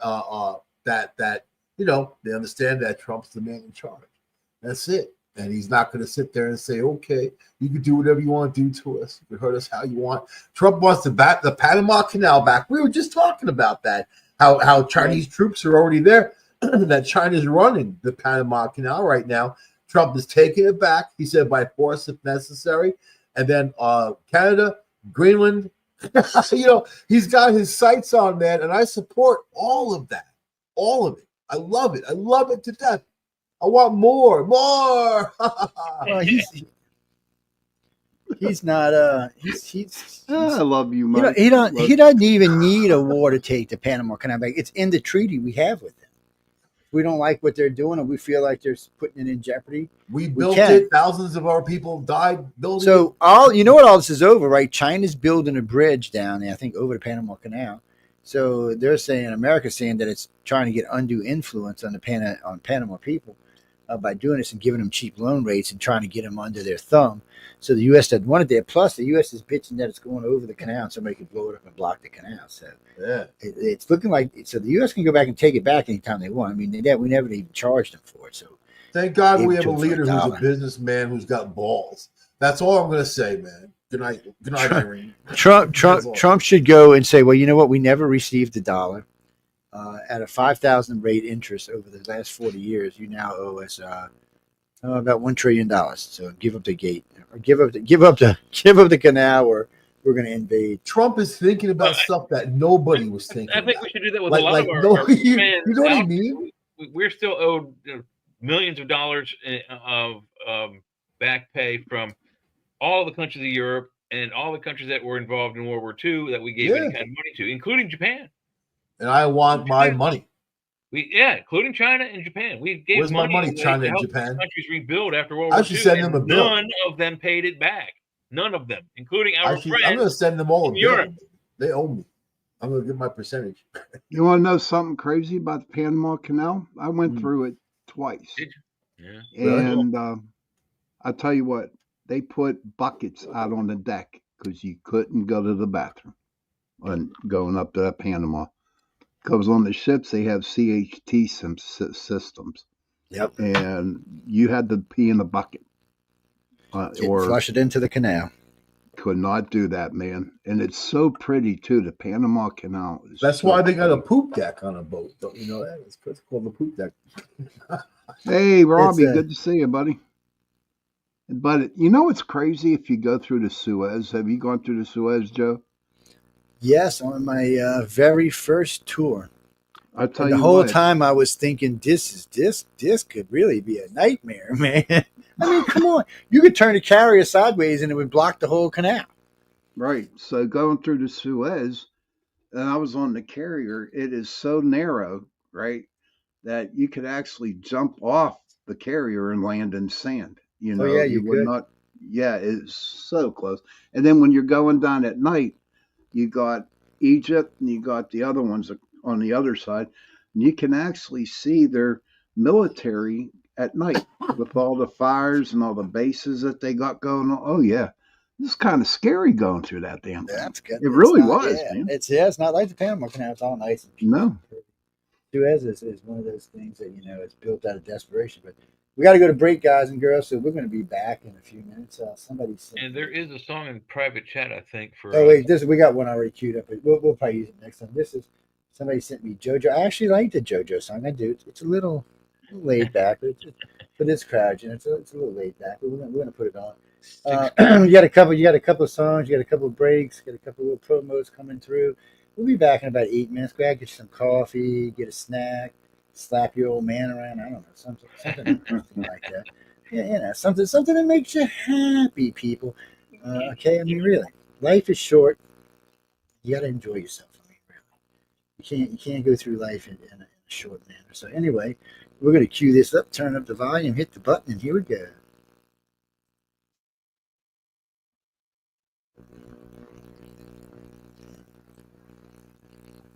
that they understand that Trump's the man in charge. That's it. And he's not going to sit there and say, "Okay, you can do whatever you want to do to us. You can hurt us how you want." Trump wants the Panama Canal back. We were just talking about that. How Chinese troops are already there. That China's running the Panama Canal right now. Trump is taking it back. He said by force if necessary. And then Canada, Greenland. He's got his sights on that, and I support all of that. All of it. I love it. I love it to death. I want more. Well, he's not. I love you, Mike. He doesn't even need a war to take the Panama Canal back. It's in the treaty we have with them. If we don't like what they're doing, or we feel like they're putting it in jeopardy, we built it. Thousands of our people died building it. So all this is over, right? China's building a bridge down there, I think, over the Panama Canal. So they're saying, America's saying that it's trying to get undue influence on Panama people by doing this and giving them cheap loan rates and trying to get them under their thumb. So the U.S. doesn't want it there. Plus, the U.S. is bitching that it's going over the canal, and somebody can blow it up and block the canal. So it's looking like the U.S. can go back and take it back anytime they want. I mean, we never even charged them for it. So thank God we have a leader who's a businessman who's got balls. That's all I'm going to say, man. Good night, Irene. Trump should go and say, well, you know what? We never received the dollar. At a 5,000 rate interest over the last 40 years, you now owe us about $1 trillion. So give up the gate, or give up the canal, or we're going to invade. Trump is thinking about stuff that nobody was thinking. I think about. We should do that with a lot of our fans. You know what I mean? We're still owed millions of dollars of back pay from all the countries of Europe and all the countries that were involved in World War II that we gave any kind of money to, including Japan. And I want my money. Including China and Japan. We gave Where's my money, China and help Japan? Countries rebuild after World War II. I should send them a bill. None of them paid it back. None of them, including our friends. I'm going to send them all a bill. Europe. They owe me. I'm going to give my percentage. You want to know something crazy about the Panama Canal? I went through it twice. Did you? Yeah. And I'll tell you what, they put buckets out on the deck because you couldn't go to the bathroom when going up to Panama. Because on the ships, they have CHT systems. Yep. And you had to pee in a bucket. Or flush it into the canal. Could not do that, man. And it's so pretty, too. The Panama Canal. That's why they got a poop deck on a boat. Don't you know that? It's called the poop deck. Hey, Robbie, good to see you, buddy. But you know what's crazy if you go through the Suez? Have you gone through the Suez, Joe? Yes, on my very first tour. I tell you, the whole time I was thinking, this could really be a nightmare, man. I mean, come on, you could turn the carrier sideways and it would block the whole canal. Right. So going through the Suez, and I was on the carrier. It is so narrow, right, that you could actually jump off the carrier and land in sand. You know, you would could. not. Yeah, it's so close. And then when you're going down at night, you got Egypt and you got the other ones on the other side. And you can actually see their military at night with all the fires and all the bases that they got going on. Oh, yeah. This is kind of scary going through that damn thing. That's good. It really was, man. It's not like the Panama Canal. It's all nice. No. Suez is one of those things that, it's built out of desperation. But we got to go to break, guys and girls, so we're going to be back in a few minutes. Somebody said, and there is a song in private chat, I think. For we got one already queued up. But we'll probably use it next time. This is somebody sent me JoJo. I actually like the JoJo song. I do. It's a little. laid back, but it's crowd, it's a little laid back. But we're gonna put it on. You got a couple of songs, you got a couple of breaks, got a couple of little promos coming through. We'll be back in about 8 minutes. Go out, get you some coffee, get a snack, slap your old man around. I don't know, something interesting like that. Yeah, something that makes you happy, people. Okay, I mean, really, life is short. You got to enjoy yourself. I mean, really, you can't go through life in a short manner. So anyway, we're going to cue this up, turn up the volume, hit the button, and here we go.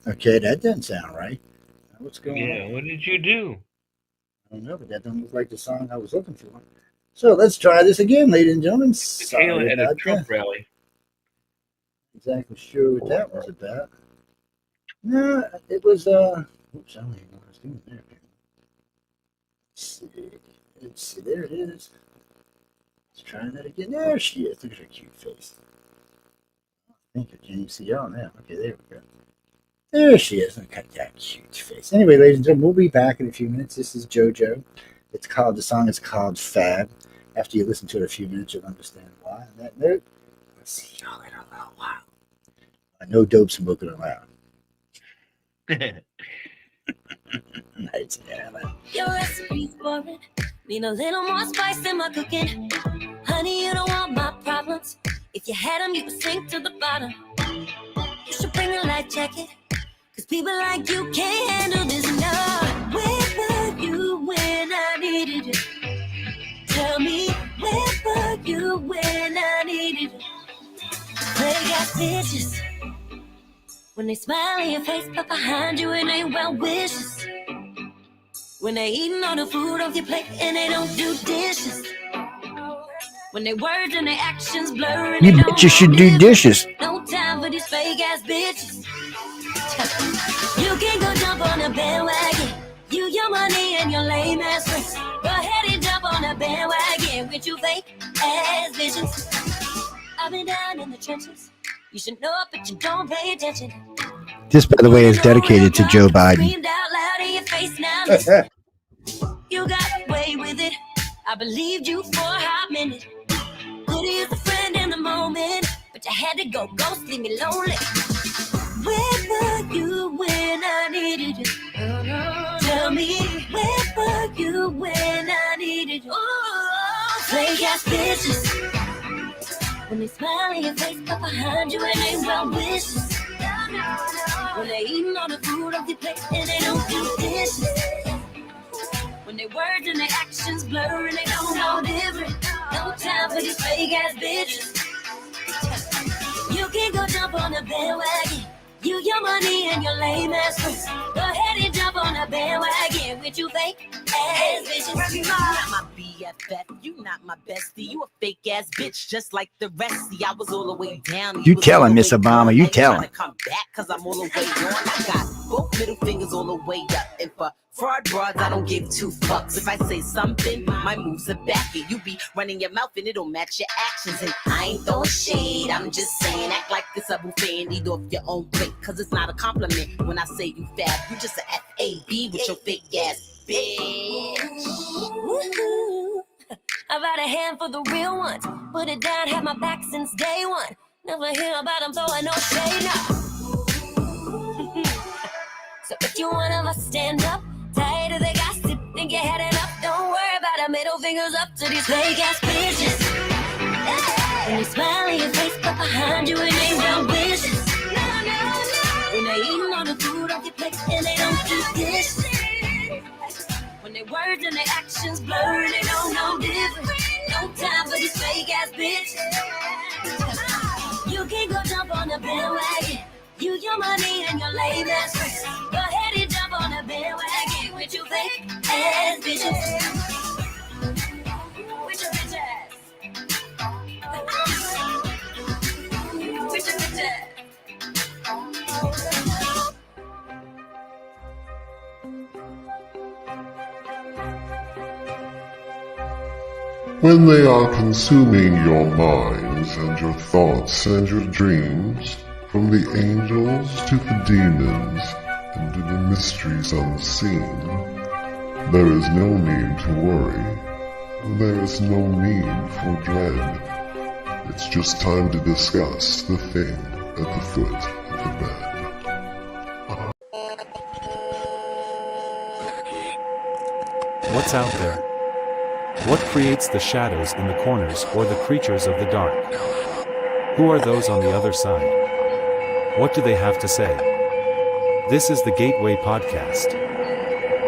Okay, that doesn't sound right. What's going on? Yeah, what did you do? I don't know, but that doesn't look like the song I was looking for. So let's try this again, ladies and gentlemen. Sorry at a Trump rally. Exactly sure what that was about. No, it was oops, I don't even know what I was doing there. Let's see, there it is. Let's try that again. There she is. Look at her cute face. I think I can't even see y'all now. Okay, there we go. There she is. Look at that cute face. Anyway, ladies and gentlemen, we'll be back in a few minutes. This is JoJo. The song is called Fab. After you listen to it a few minutes, you'll understand why. On that note, we'll see y'all in a little while. No dope smoking allowed. Nice. Your recipe's boring. Need a little more spice in my cooking. Honey, you don't want my problems. If you had them, you would sink to the bottom. You should bring a light jacket. Cause people like you can't handle this now. Where were you when I needed you? Tell me, where were you when I needed you? They got bitches. When they smile in your face, but behind you it ain't well wishes. When they eating all the food off your plate and they don't do dishes. When they words and their actions blur and you bitches should do dishes. No time for these fake ass bitches. You can go jump on a bandwagon. You, your money, and your lame ass friends. Go ahead and jump on a bandwagon with you fake ass visions. I've been down in the trenches. You should know it, but you don't pay attention. This, by the way, is dedicated to Joe Biden. Screamed out loud in your face now. You got away with it. I believed you for a hot minute. Good as a friend in the moment, but you had to go ghost, leave me lonely. Where were you when I needed you? Tell me, where were you when I needed you? Fake ass bitches. When they smile in your face, but behind you it ain't well wishes. When they eating all the food off your plate and they don't do dishes. When their words and their actions blur and they don't know different. No time for these fake ass bitches. You can go jump on a bandwagon. You, your money, and your lame ass friends. Go ahead and jump on a bandwagon with you fake ass bitches. You not my BFF, you not my bestie. You a fake ass bitch, just like the rest. See, I was all the way down. You tellin', Miss Obama, you tellin'. Come back, cause I'm all the way on. I got both middle fingers all the way up. And for fraud broads, I don't give two fucks. If I say something, my moves are back. And you be running your mouth and it'll match your actions. And I ain't throwing shade, I'm just saying, act like it's a buffet and eat off your own plate. Cause it's not a compliment when I say you fab. You just a F-A-B with your fake ass bitch. Woo-hoo. I've had a hand for the real ones. Put it down, had my back since day one. Never hear about them throwing no shade now. So if you one of us stand up, tired of the gossip, think you're had enough. Don't worry about the middle fingers up to these fake ass bitches. When they smile in your face, but behind you it ain't well wishes. When they eating all the food off your plate and they don't do dishes. When their words and their actions blur and they don't know different. No time for these fake ass bitches. You can go jump on the bandwagon. You, your money, and your lame ass friends. Go ahead and jump on the bandwagon with you fake ass bitches. With your bitch ass. With your bitch ass. When they are consuming your minds and your thoughts and your dreams, from the angels to the demons and to the mysteries unseen, There is no need to worry. There is no need for dread. It's just time to discuss the thing at the foot of the bed. What's out there? What creates the shadows in the corners or the creatures of the dark? Who are those on the other side? What do they have to say? This is the Gateway Podcast.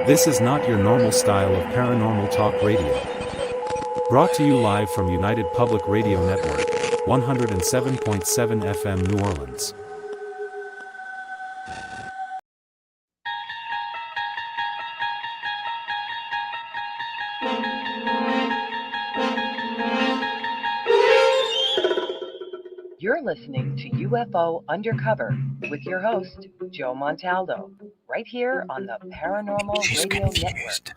This is not your normal style of paranormal talk radio. Brought to you live from United Public Radio Network, 107.7 FM New Orleans. You're listening to UFO Undercover with your host, Joe Montaldo, right here on the Paranormal Radio Network.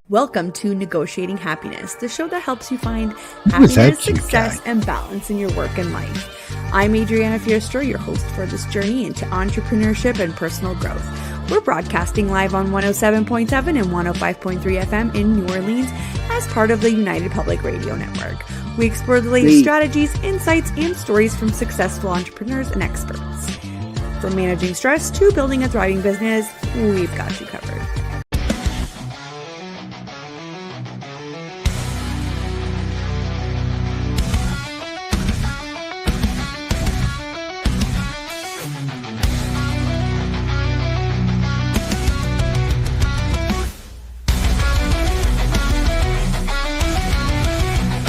Welcome to Negotiating Happiness, the show that helps you find happiness, success, and balance in your work and life. I'm Adriana Fiestra, your host for this journey into entrepreneurship and personal growth. We're broadcasting live on 107.7 and 105.3 FM in New Orleans as part of the United Public Radio Network. We explore the latest strategies, insights, and stories from successful entrepreneurs and experts. From managing stress to building a thriving business, we've got you covered.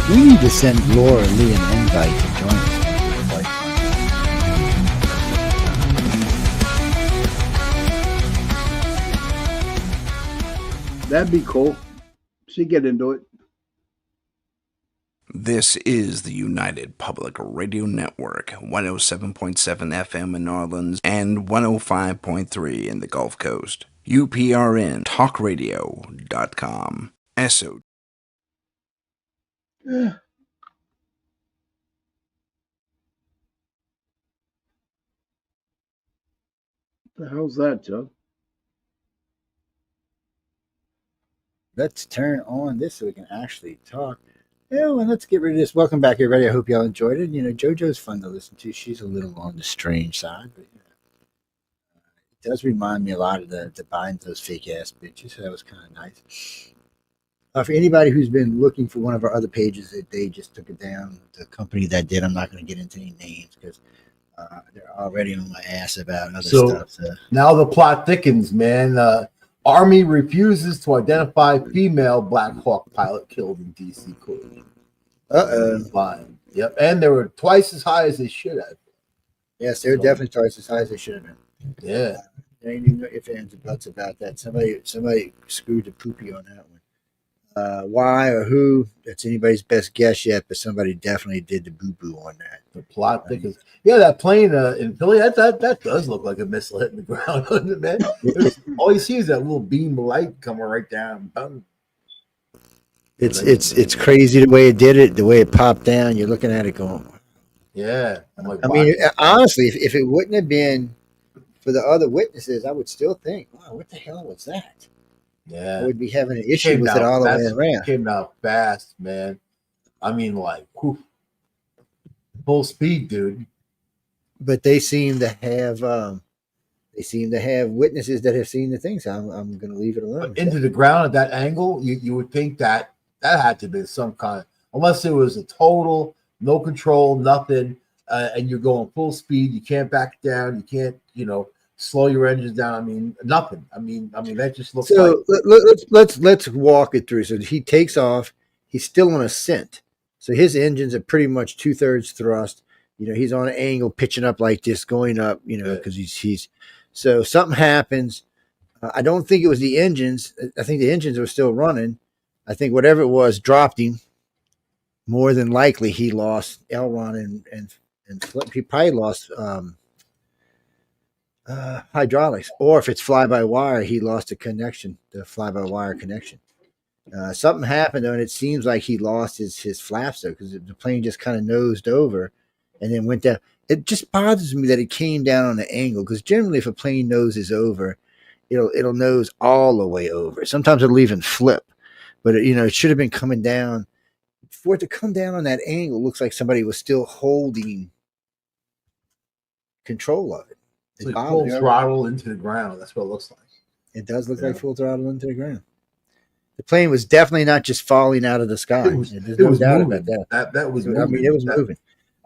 We need to send Laura Lee an invite to join us. That'd be cool. She get into it. This is the United Public Radio Network, 107.7 FM in New Orleans and 105.3 in the Gulf Coast. UPRN talkradio.com. SO. Yeah. The hell's that, Joe? Let's turn on this so we can actually talk. Yeah, and let's get rid of this. Welcome back, everybody. I hope y'all enjoyed it. You know, JoJo's fun to listen to. She's a little on the strange side, but you know, it does remind me a lot of the buying those fake ass bitches. So that was kind of nice. For anybody who's been looking for one of our other pages that they just took it down, the company that did, I'm not going to get into any names because they're already on my ass about other stuff. So now the plot thickens, man. Army refuses to identify female Black Hawk pilot killed in DC Court. Fine. Yep, and they were twice as high as they should have. Yes, they're definitely twice as high as they should have been. Yeah. There ain't even no ifs, ands, or buts about that. Somebody screwed the poopy on that one. Why or who? That's anybody's best guess yet, but somebody definitely did the boo-boo on that. The plot thickens. Yeah, that plane in Philly, that does look like a missile hitting the ground, doesn't it, man? All you see is that little beam of light coming right down. It's crazy the way it did it, the way it popped down. You're looking at it going, yeah. I'm like, I mean, honestly, if it wouldn't have been for the other witnesses, I would still think, wow, what the hell was that? Yeah, I would be having an issue with it all the way around. Came out fast, man. I mean, like, whew, full speed, dude. But they seem to have witnesses that have seen the things. I'm going to leave it alone. But into the ground at that angle, you would think that had to be some kind of, unless it was a total no control, nothing, and you're going full speed. You can't back down. You can't, slow your engines down. I mean, nothing. I mean, that just looks so like. let's walk it through. So he takes off. He's still on ascent. So his engines are pretty much 2/3 thrust. He's on an angle, pitching up like this, going up. Because he's so something happens. I don't think it was the engines. I think the engines were still running. I think whatever it was dropped him. More than likely, he lost aileron and flip. He probably lost hydraulics, or if it's fly-by-wire, he lost the fly-by-wire connection. Something happened, though, and it seems like he lost his flaps, though, because the plane just kind of nosed over and then went down. It just bothers me that it came down on an angle, because generally if a plane noses over, it'll nose all the way over. Sometimes it'll even flip, but it should have been coming down. For it to come down on that angle, looks like somebody was still holding control of it. It's like full throttle into the ground. That's what it looks like. It does look like full throttle into the ground. The plane was definitely not just falling out of the sky. There's no doubt about that. That was moving. I mean, it was moving.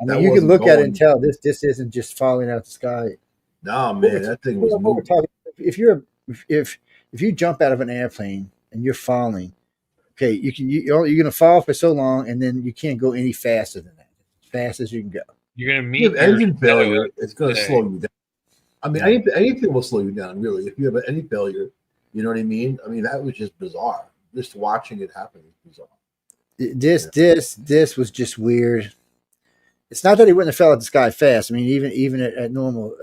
I mean, you can look at it and tell this isn't just falling out the sky. No, man, that thing was moving. If you jump out of an airplane and you're falling, okay, you're going to fall for so long, and then you can't go any faster than that. As fast as you can go. You're going to meet if you have engine failure. It's going to slow you down. I mean, anything will slow you down, really. If you have any failure, you know what I mean? I mean, that was just bizarre. Just watching it happen is bizarre. This was just weird. It's not that he wouldn't have fell out the sky fast. I mean, even at normal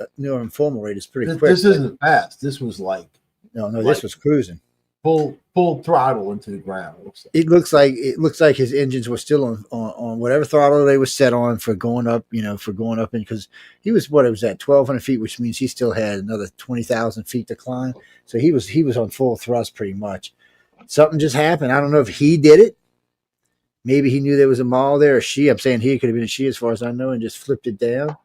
formal rate, it's pretty quick. This isn't fast. This was like this was cruising. Full throttle into the ground. It looks like his engines were still on whatever throttle they were set on for going up. Because he was at 1,200 feet, which means he still had another 20,000 feet to climb. So he was on full thrust pretty much. Something just happened. I don't know if he did it. Maybe he knew there was a mall there, or she. I'm saying he, it could have been a she, as far as I know, and just flipped it down.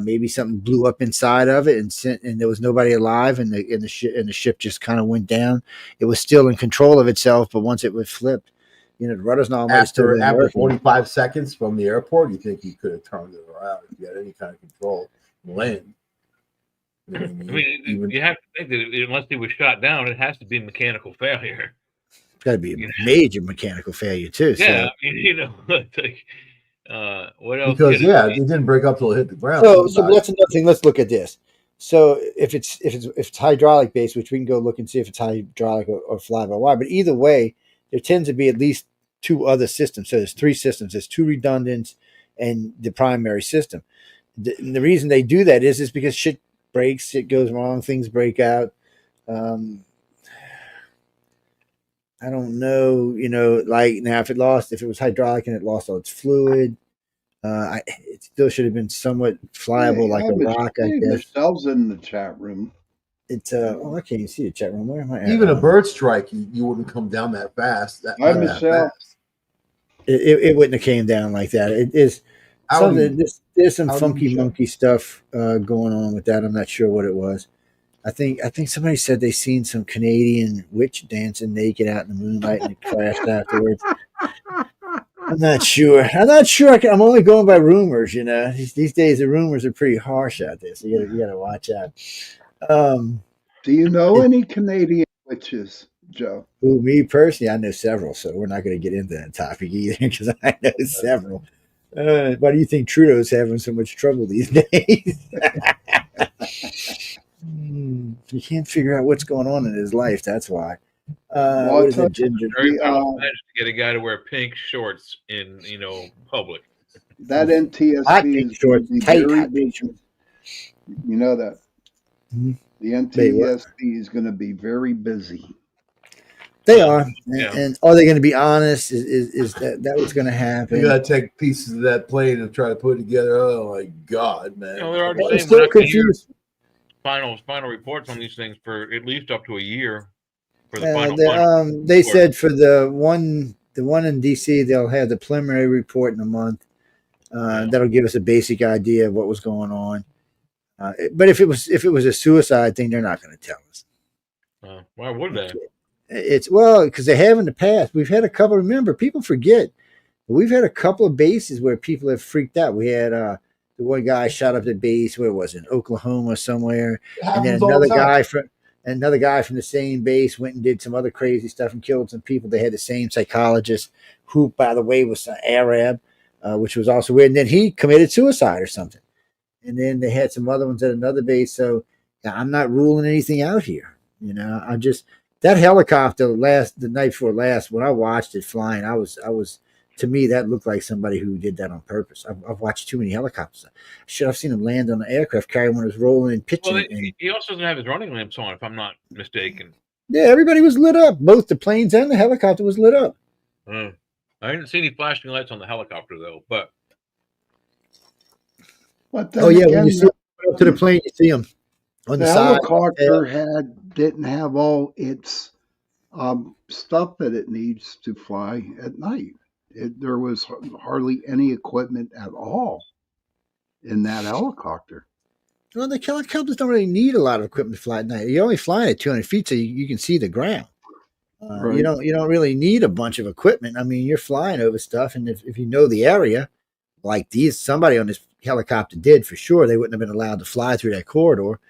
Maybe something blew up inside of it, and there was nobody alive, and the ship just kind of went down. It was still in control of itself, but once it was flipped, the rudder's not after 45 seconds from the airport. You think he could have turned it around if he had any kind of control and land? I mean, you have to think that unless he was shot down, it has to be mechanical failure. It's got to be a major mechanical failure too. Yeah, so. I mean, what else? Because it didn't break up till it hit the ground. So that's another thing. Let's look at this. So if it's hydraulic based, which we can go look and see if it's hydraulic or fly-by-wire, but either way, there tends to be at least two other systems. So there's three systems. There's two redundants and the primary system. The reason they do that is because shit breaks, shit goes wrong, things break out. I don't know, like now if it was hydraulic and it lost all its fluid, it still should have been somewhat flyable like a rock, I guess. Michelle's in the chat room. It's I can't even see the chat room. Where am I at? Even a bird strike, you wouldn't come down that fast. Hi, Michelle. It wouldn't have came down like that. It is something. There's some funky monkey stuff going on with that. I'm not sure what it was. I think somebody said they seen some Canadian witch dancing naked out in the moonlight and it crashed afterwards. I'm not sure. I'm only going by rumors. These days the rumors are pretty harsh out there, so you gotta watch out. Do you know any Canadian witches, Joe? Who, me personally, I know several, so we're not going to get into that topic either because I know several. Why do you think Trudeau's having so much trouble these days? You can't figure out what's going on in his life. That's why. What is it, Ginger? Very to get a guy to wear pink shorts in public. That NTSB is shorts, tight you know that. Mm-hmm. The NTSB is going to be very busy. They are, and are they going to be honest? Is that what's going to happen? You got to take pieces of that plane and try to put it together. Oh my God, man! They're already saying we're not going to hear final reports on these things for at least up to a year. For the final they said for the one in DC, they'll have the preliminary report in a month. That'll give us a basic idea of what was going on. But if it was a suicide thing, they're not going to tell us. Why would they? It's because they have in the past. We've had a couple. Remember, people forget. We've had a couple of bases where people have freaked out. We had the one guy shot up the base. Where was it? In Oklahoma somewhere. And then happens all the time. another guy from the same base went and did some other crazy stuff and killed some people. They had the same psychologist, who, by the way, was an Arab, which was also weird. And then he committed suicide or something. And then they had some other ones at another base. So I'm not ruling anything out here. You know, I just, that helicopter the night before last, when I watched it flying, I was, to me, that looked like somebody who did that on purpose. I've watched too many helicopters. Should have seen him land on the aircraft carrier when it was rolling and pitching. Well, he also doesn't have his running lamps on, if I'm not mistaken. Yeah, everybody was lit up. Both the planes and the helicopter was lit up. I didn't see any flashing lights on the helicopter, though. But oh yeah, when you see up to the plane, you see them on the side. Helicopter didn't have all its stuff that it needs to fly at night. There was hardly any equipment at all in that helicopter. Well, the helicopters don't really need a lot of equipment to fly at night. You're only flying at 200 feet, so you can see the ground. Right. You don't really need a bunch of equipment. I mean, you're flying over stuff, and if you know the area, like somebody on this helicopter did for sure, they wouldn't have been allowed to fly through that corridor.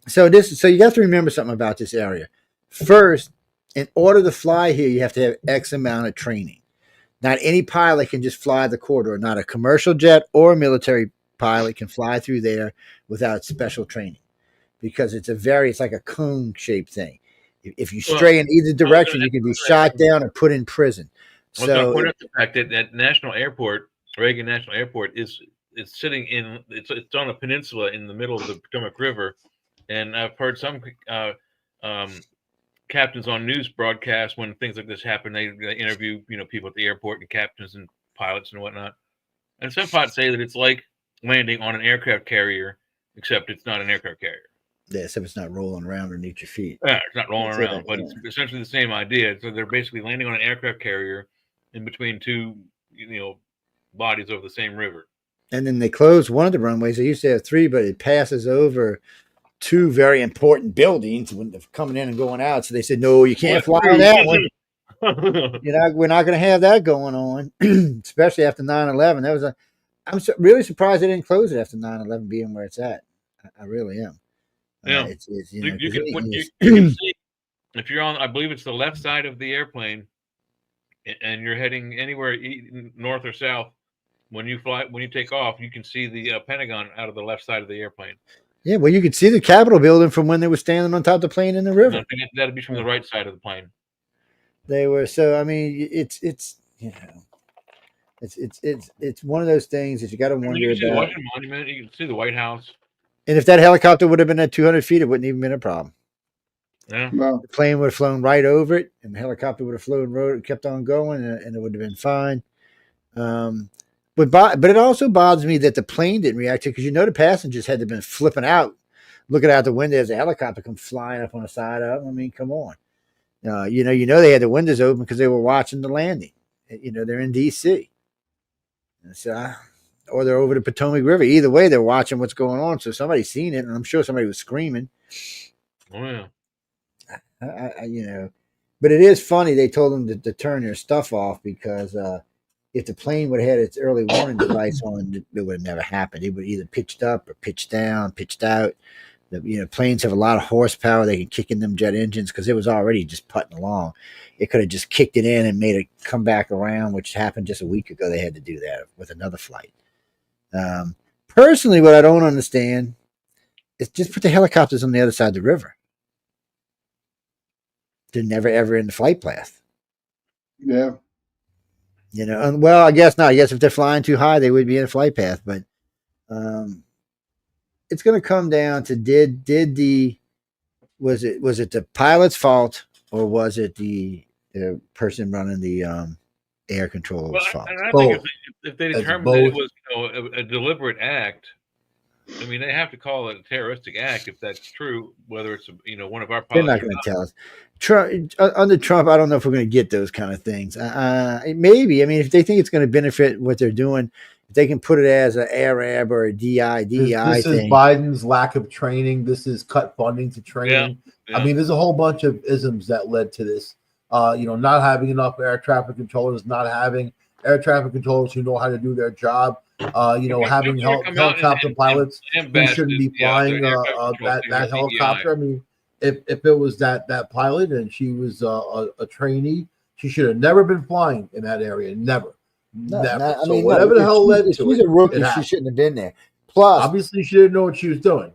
So you have to remember something about this area. First, in order to fly here, you have to have X amount of training. Not any pilot can just fly the corridor. Not a commercial jet or a military pilot can fly through there without special training, because it's like a cone shaped thing. If you stray in either direction, you can be shot down or put in prison. I was going to point out the fact that Reagan National Airport, is sitting in it's on a peninsula in the middle of the Potomac River, and I've heard some captains on news broadcasts, when things like this happen, they interview people at the airport and captains and pilots and whatnot, and some pilots say that it's like landing on an aircraft carrier, except it's not an aircraft carrier. Yeah, except it's not rolling around underneath your feet. Yeah, it's not rolling around, but it's essentially the same idea. So they're basically landing on an aircraft carrier in between two bodies over the same river. And then they closed one of the runways. They used to have 3, but it passes over 2 very important buildings when they're coming in and going out. So they said, no, you can't fly on that one. We're not going to have that going on, especially after 9/11. I'm really surprised they didn't close it after 9/11, being where it's at. I really am. Yeah, you can see, if you're on, I believe it's the left side of the airplane, and you're heading anywhere north or south. When you take off, you can see the Pentagon out of the left side of the airplane. Yeah, well, you could see the Capitol building from when they were standing on top of the plane in the river. I think that'd be from the right side of the plane. They were, so I mean, it's one of those things that you got to wonder you can see about. The Washington Monument, you can see the White House. And if that helicopter would have been at 200 feet, it wouldn't even been a problem. Yeah, well, the plane would have flown right over it, and the helicopter would have flown kept on going, and it would have been fine. But it also bothers me that the plane didn't react to it, because the passengers had to have been flipping out, looking out the window as the helicopter come flying up on the side of them. I mean, come on. They had the windows open because they were watching the landing. They're in D.C. Or they're over the Potomac River. Either way, they're watching what's going on. So somebody's seen it, and I'm sure somebody was screaming. Oh yeah. But it is funny. They told them to turn their stuff off, because if the plane would have had its early warning device on, it would have never happened. It would either pitched up or pitched down, pitched out. Planes have a lot of horsepower. They can kick in them jet engines, because it was already just putting along. It could have just kicked it in and made it come back around, which happened just a week ago. They had to do that with another flight. Personally, what I don't understand is just put the helicopters on the other side of the river. They're never ever in the flight path. Yeah. Well, I guess not. I guess if they're flying too high, they would be in a flight path. But it's going to come down to was it the pilot's fault, or was it the person running the air controller's fault? I think if they determined that it was a deliberate act, I mean, they have to call it a terroristic act if that's true. Whether it's one of our pilots, they're not going to tell us. Under Trump, I don't know if we're going to get those kind of things. Maybe. I mean, if they think it's going to benefit what they're doing, if they can put it as an Arab or a DEI this thing. Is Biden's lack of training. This is cut funding to training. Yeah. I mean, there's a whole bunch of isms that led to this. Not having enough air traffic controllers, not having air traffic controllers who know how to do their job. Having helicopter pilots who shouldn't be flying that helicopter. I mean, if it was that pilot and she was a trainee, she should have never been flying in that area. Never. Whatever the hell led to it. She's a rookie. She shouldn't have been there. Plus, obviously, she didn't know what she was doing.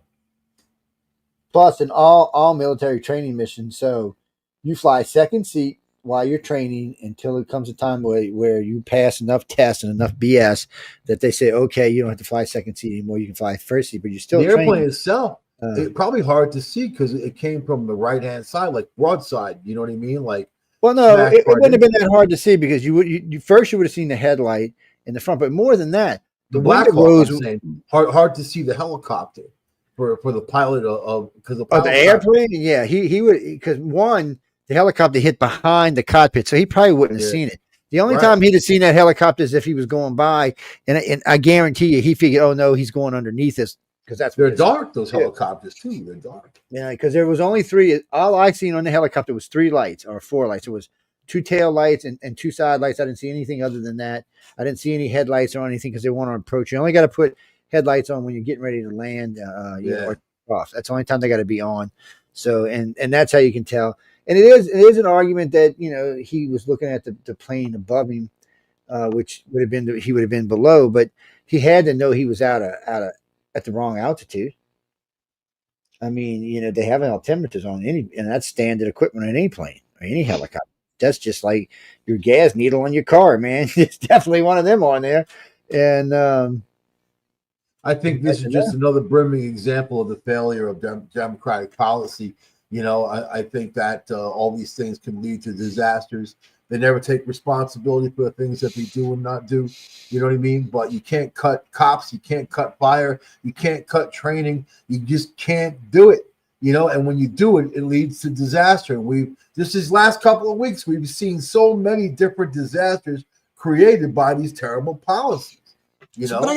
Plus, in all military training missions, so you fly second seat while you're training until it comes a time where you pass enough tests and enough BS that they say, okay, you don't have to fly second seat anymore. You can fly first seat, but you're still the airplane itself. It's probably hard to see because it came from the right hand side, like broadside. You know what I mean? Like, well, no, it wouldn't have been that hard to see because you would have seen the headlight in the front, but more than that, the Black Hawk, hard to see the helicopter for the pilot because the airplane. Yeah, he would, because the helicopter hit behind the cockpit, so he probably wouldn't have seen it. The only time he'd have seen that helicopter is if he was going by, and I guarantee you, he figured, oh no, he's going underneath us because they're dark. Those helicopters too, they're dark. Yeah, because there was only 3. All I seen on the helicopter was 3 lights or 4 lights. It was 2 tail lights and 2 side lights. I didn't see anything other than that. I didn't see any headlights or anything because they weren't on approach. You only got to put headlights on when you're getting ready to land, or off. That's the only time they got to be on. So, and that's how you can tell. And it is an argument that he was looking at the plane above him, which would have been he would have been below, but he had to know he was out of at the wrong altitude. I mean, they have altimeters on and that's standard equipment on any plane or any helicopter. That's just like your gas needle on your car, man. It's definitely one of them on there. And I think this is just another brimming example of the failure of democratic policy. I think that all these things can lead to disasters. They never take responsibility for the things that they do and not do. You know what I mean? But you can't cut cops. You can't cut fire. You can't cut training. You just can't do it. And when you do it, it leads to disaster. And these last couple of weeks, we've seen so many different disasters created by these terrible policies. But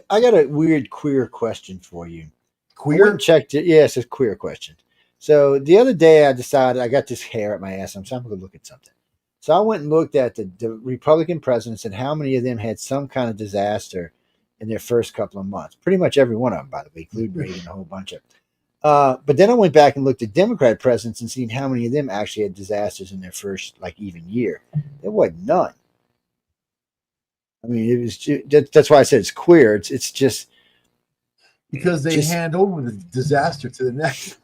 I got a weird queer question for you. Queer? Checked it. Yes, it's a queer question. So the other day I decided I got this hair at my ass. So I'm going to look at something. So I went and looked at the Republican presidents and how many of them had some kind of disaster in their first couple of months. Pretty much every one of them, by the way, including Reagan and a whole bunch of them. But then I went back and looked at Democrat presidents and seen how many of them actually had disasters in their first even year. There wasn't none. I mean, it was that's why I said it's queer. It's just because they hand over the disaster to the next.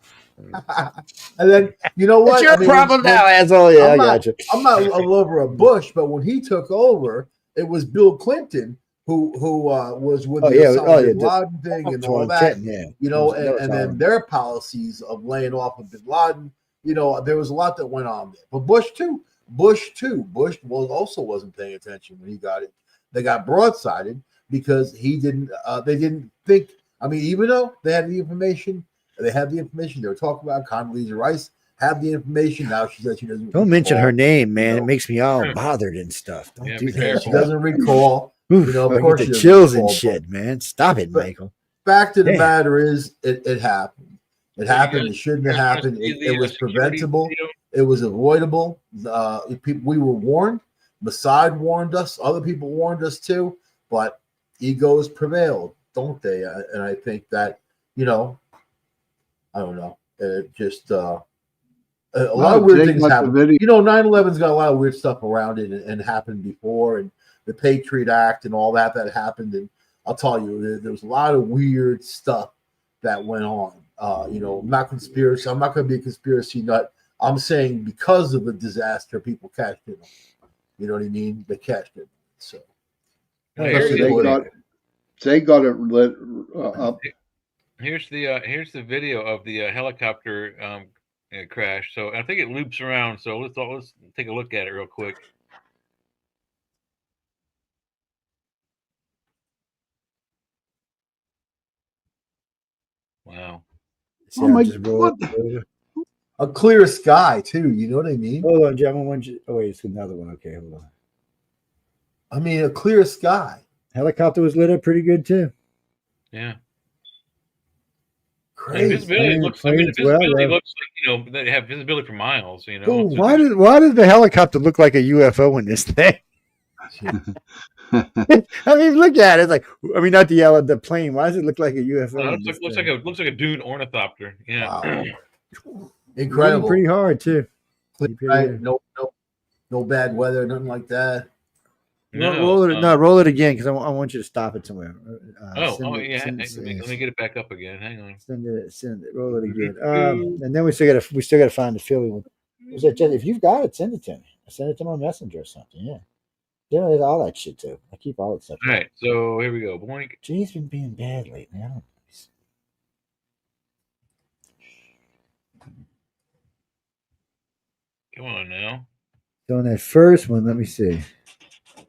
And then you know what? It's your problem now, asshole. Yeah, I got you. I'm not a lover of Bush, but when he took over, it was Bill Clinton who was with the Osama bin Laden thing and all that. And then their policies of laying off of bin Laden. There was a lot that went on there. But Bush too. Bush also wasn't paying attention when he got it. They got broadsided because he didn't. They didn't think. I mean, even though they had the information. They have the information. They were talking about Condoleezza Rice. Have the information. Now she says she doesn't. Don't mention her name, man. It makes me all bothered and stuff. Don't do that. She doesn't recall. Of course, the chills and shit, man. Stop it, Michael. Fact of the matter is, it happened. It happened. It shouldn't have happened. It was preventable. It was avoidable. We were warned. Mossad warned us. Other people warned us too. But egos prevailed, don't they? And I think that I don't know. It just a lot of weird things happen. 9/11's got a lot of weird stuff around it and happened before, and the Patriot Act and all that happened. And I'll tell you, there was a lot of weird stuff that went on. Not conspiracy. I'm not going to be a conspiracy nut. I'm saying because of the disaster, people cashed in. You know what I mean? They cashed in. So they got it lit up. Here's the video of the helicopter crash. So I think it loops around. So let's take a look at it real quick. Wow! Oh my God! A clear sky too. You know what I mean? Hold on, gentlemen. Oh wait, it's another one. Okay, hold on. I mean, a clear sky. Helicopter was lit up pretty good too. Yeah. Crazy. Visibility looks like they have visibility for miles. Why did the helicopter look like a UFO in this thing? I mean, look at it. It's like, I mean, not the plane. Why does it look like a UFO? Looks like a dune ornithopter. Yeah. Wow. Incredible. Pretty hard too. Right? No bad weather, nothing like that. Roll it again because I want you to stop it somewhere. Let me get it back up again. Hang on. Send it. Roll it again. And then we still got to find the Philly one. Was that just, if you've got it, send it to me. Send it to my messenger or something. Yeah. Yeah, there's all that shit too. I keep all that stuff. All right, so here we go. Boink. Jay's been being bad lately. Come on now. So on that first one, let me see.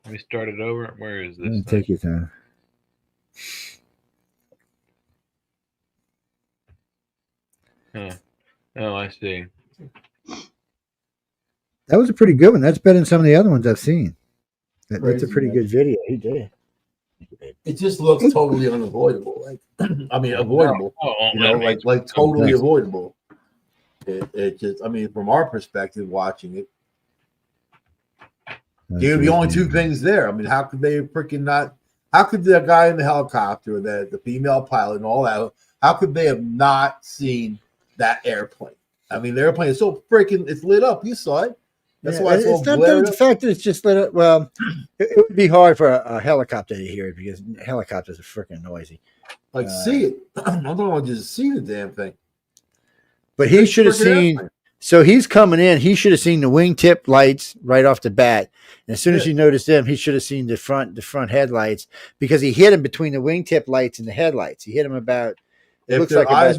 Let me start it over. Where is this? Take your time. Huh. Oh, I see. That was a pretty good one. That's better than some of the other ones I've seen. That's a pretty good video. He did. It just looks totally unavoidable. Avoidable. Like totally avoidable. It just, I mean, from our perspective, watching it, there would be only two things there. I mean, how could they freaking not? How could the guy in the helicopter, the female pilot, and all that? How could they have not seen that airplane? I mean, the airplane is so freaking, it's lit up. You saw it. That's why it's not the fact that it's just lit up. Well, it would be hard for a helicopter to hear it because helicopters are freaking noisy. See it. I don't want to just see the damn thing. But he should have seen. Airplane. So he's coming in. He should have seen the wingtip lights right off the bat. And as soon as he noticed them, he should have seen the front headlights because he hit him between the wingtip lights and the headlights. He hit him about. It looks like about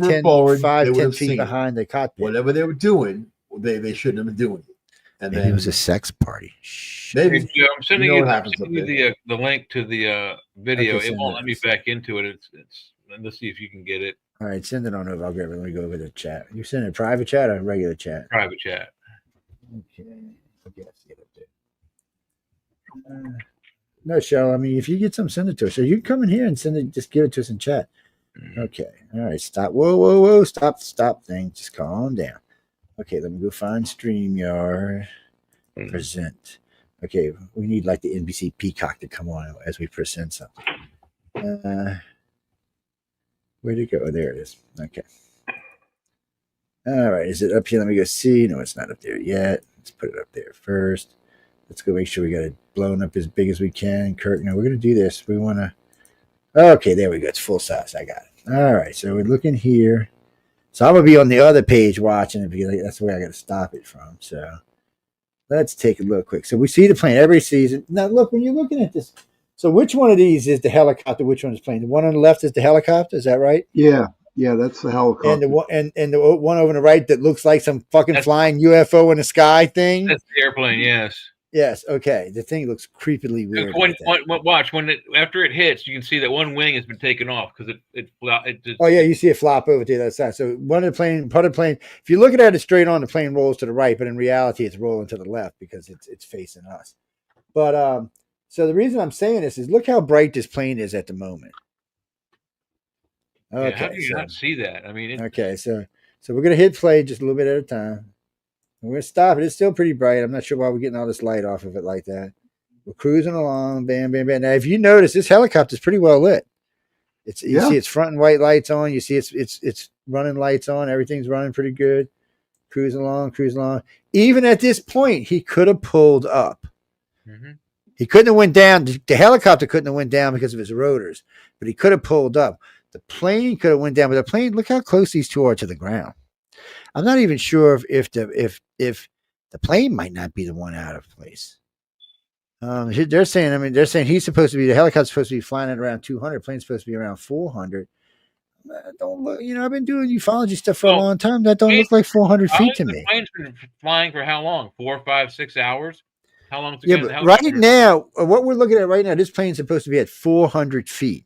10 feet behind the cockpit. Whatever they were doing, they shouldn't have been doing it. And maybe it was a sex party. Maybe I'm sending you the link to the video. It won't let me back into it. It's let's see if you can get it. All right, send it on over. I'll grab it. Let me go over the chat. You send a private chat or a regular chat? Private chat. Okay. Let's get it there. No, Shell. I mean, if you get some, send it to us. So you can come in here and send it. Just give it to us in chat. Okay. All right. Stop. Whoa. Stop thing. Just calm down. Okay. Let me go find StreamYard. Present. Okay. We need like the NBC Peacock to come on as we present something. Where'd it go? Oh, there it is. Okay. All right. Is it up here? Let me go see. No, it's not up there yet. Let's put it up there first. Let's go make sure we got it blown up as big as we can. Kurt, no, we're going to do this. We want to. Okay, there we go. It's full size. I got it. All right. So we're looking here. So I'm going to be on the other page watching it because that's where I got to stop it from. So let's take a look quick. So we see the plane every season. Now, look, when you're looking at this. So which one of these is the helicopter? Which one is plane? The one on the left is the helicopter. Is that right? Yeah, that's the helicopter. And the one over on the right that looks like some fucking flying UFO in the sky thing. That's the airplane. Yes. Yes. Okay. The thing looks creepily weird. Watch after it hits, you can see that one wing has been taken off because it just. Oh yeah, you see it flop over to the other side. So part of the plane. If you're looking at it straight on, the plane rolls to the right, but in reality, it's rolling to the left because it's facing us. But so the reason I'm saying this is look how bright this plane is at the moment. Okay, how do you not see that? I mean, okay, so we're gonna hit play just a little bit at a time. And we're gonna stop it. It's still pretty bright. I'm not sure why we're getting all this light off of it like that. We're cruising along, bam, bam, bam. Now, if you notice, this helicopter is pretty well lit. You see its front and white lights on. You see it's running lights on. Everything's running pretty good. Cruising along. Even at this point, he could have pulled up. Mm-hmm. He couldn't have went down. The helicopter couldn't have went down because of his rotors, but he could have pulled up. The plane could have went down, but the plane, look how close these two are to the ground. I'm not even sure if the plane might not be the one out of place. They're saying he's supposed to be, the helicopter's supposed to be flying at around 200. Plane's supposed to be around 400. Don't look, I've been doing ufology stuff for a long time. That don't look like 400 feet to me. The plane's been flying for how long? 4, 5, 6 hours? How long? But right now, what we're looking at right now, this plane's supposed to be at 400 feet.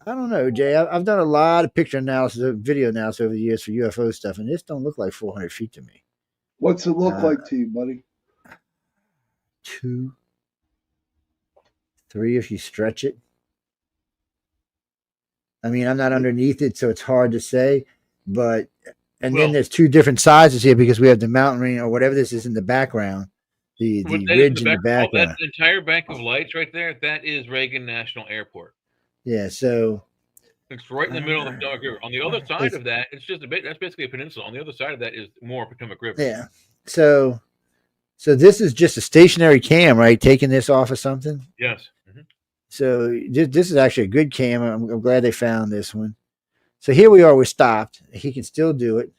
I don't know, Jay. I've done a lot of picture analysis, video analysis over the years for UFO stuff, and this don't look like 400 feet to me. What's it look like to you, buddy? 2, 3 if you stretch it. I mean, I'm not underneath it, so it's hard to say. But then there's 2 different sizes here because we have the mountain range or whatever this is in the background. the What that is ridge in the background. that entire bank of lights right there, that is Reagan National Airport. Yeah, so it's right in the middle of the Potomac River. On the other side of that, it's just that's basically a peninsula. On the other side of that is more Potomac River. Yeah. So this is just a stationary cam, right? Taking this off of something. Yes. So this is actually a good cam. I'm glad they found this one. So here we are. We're stopped. He can still do it.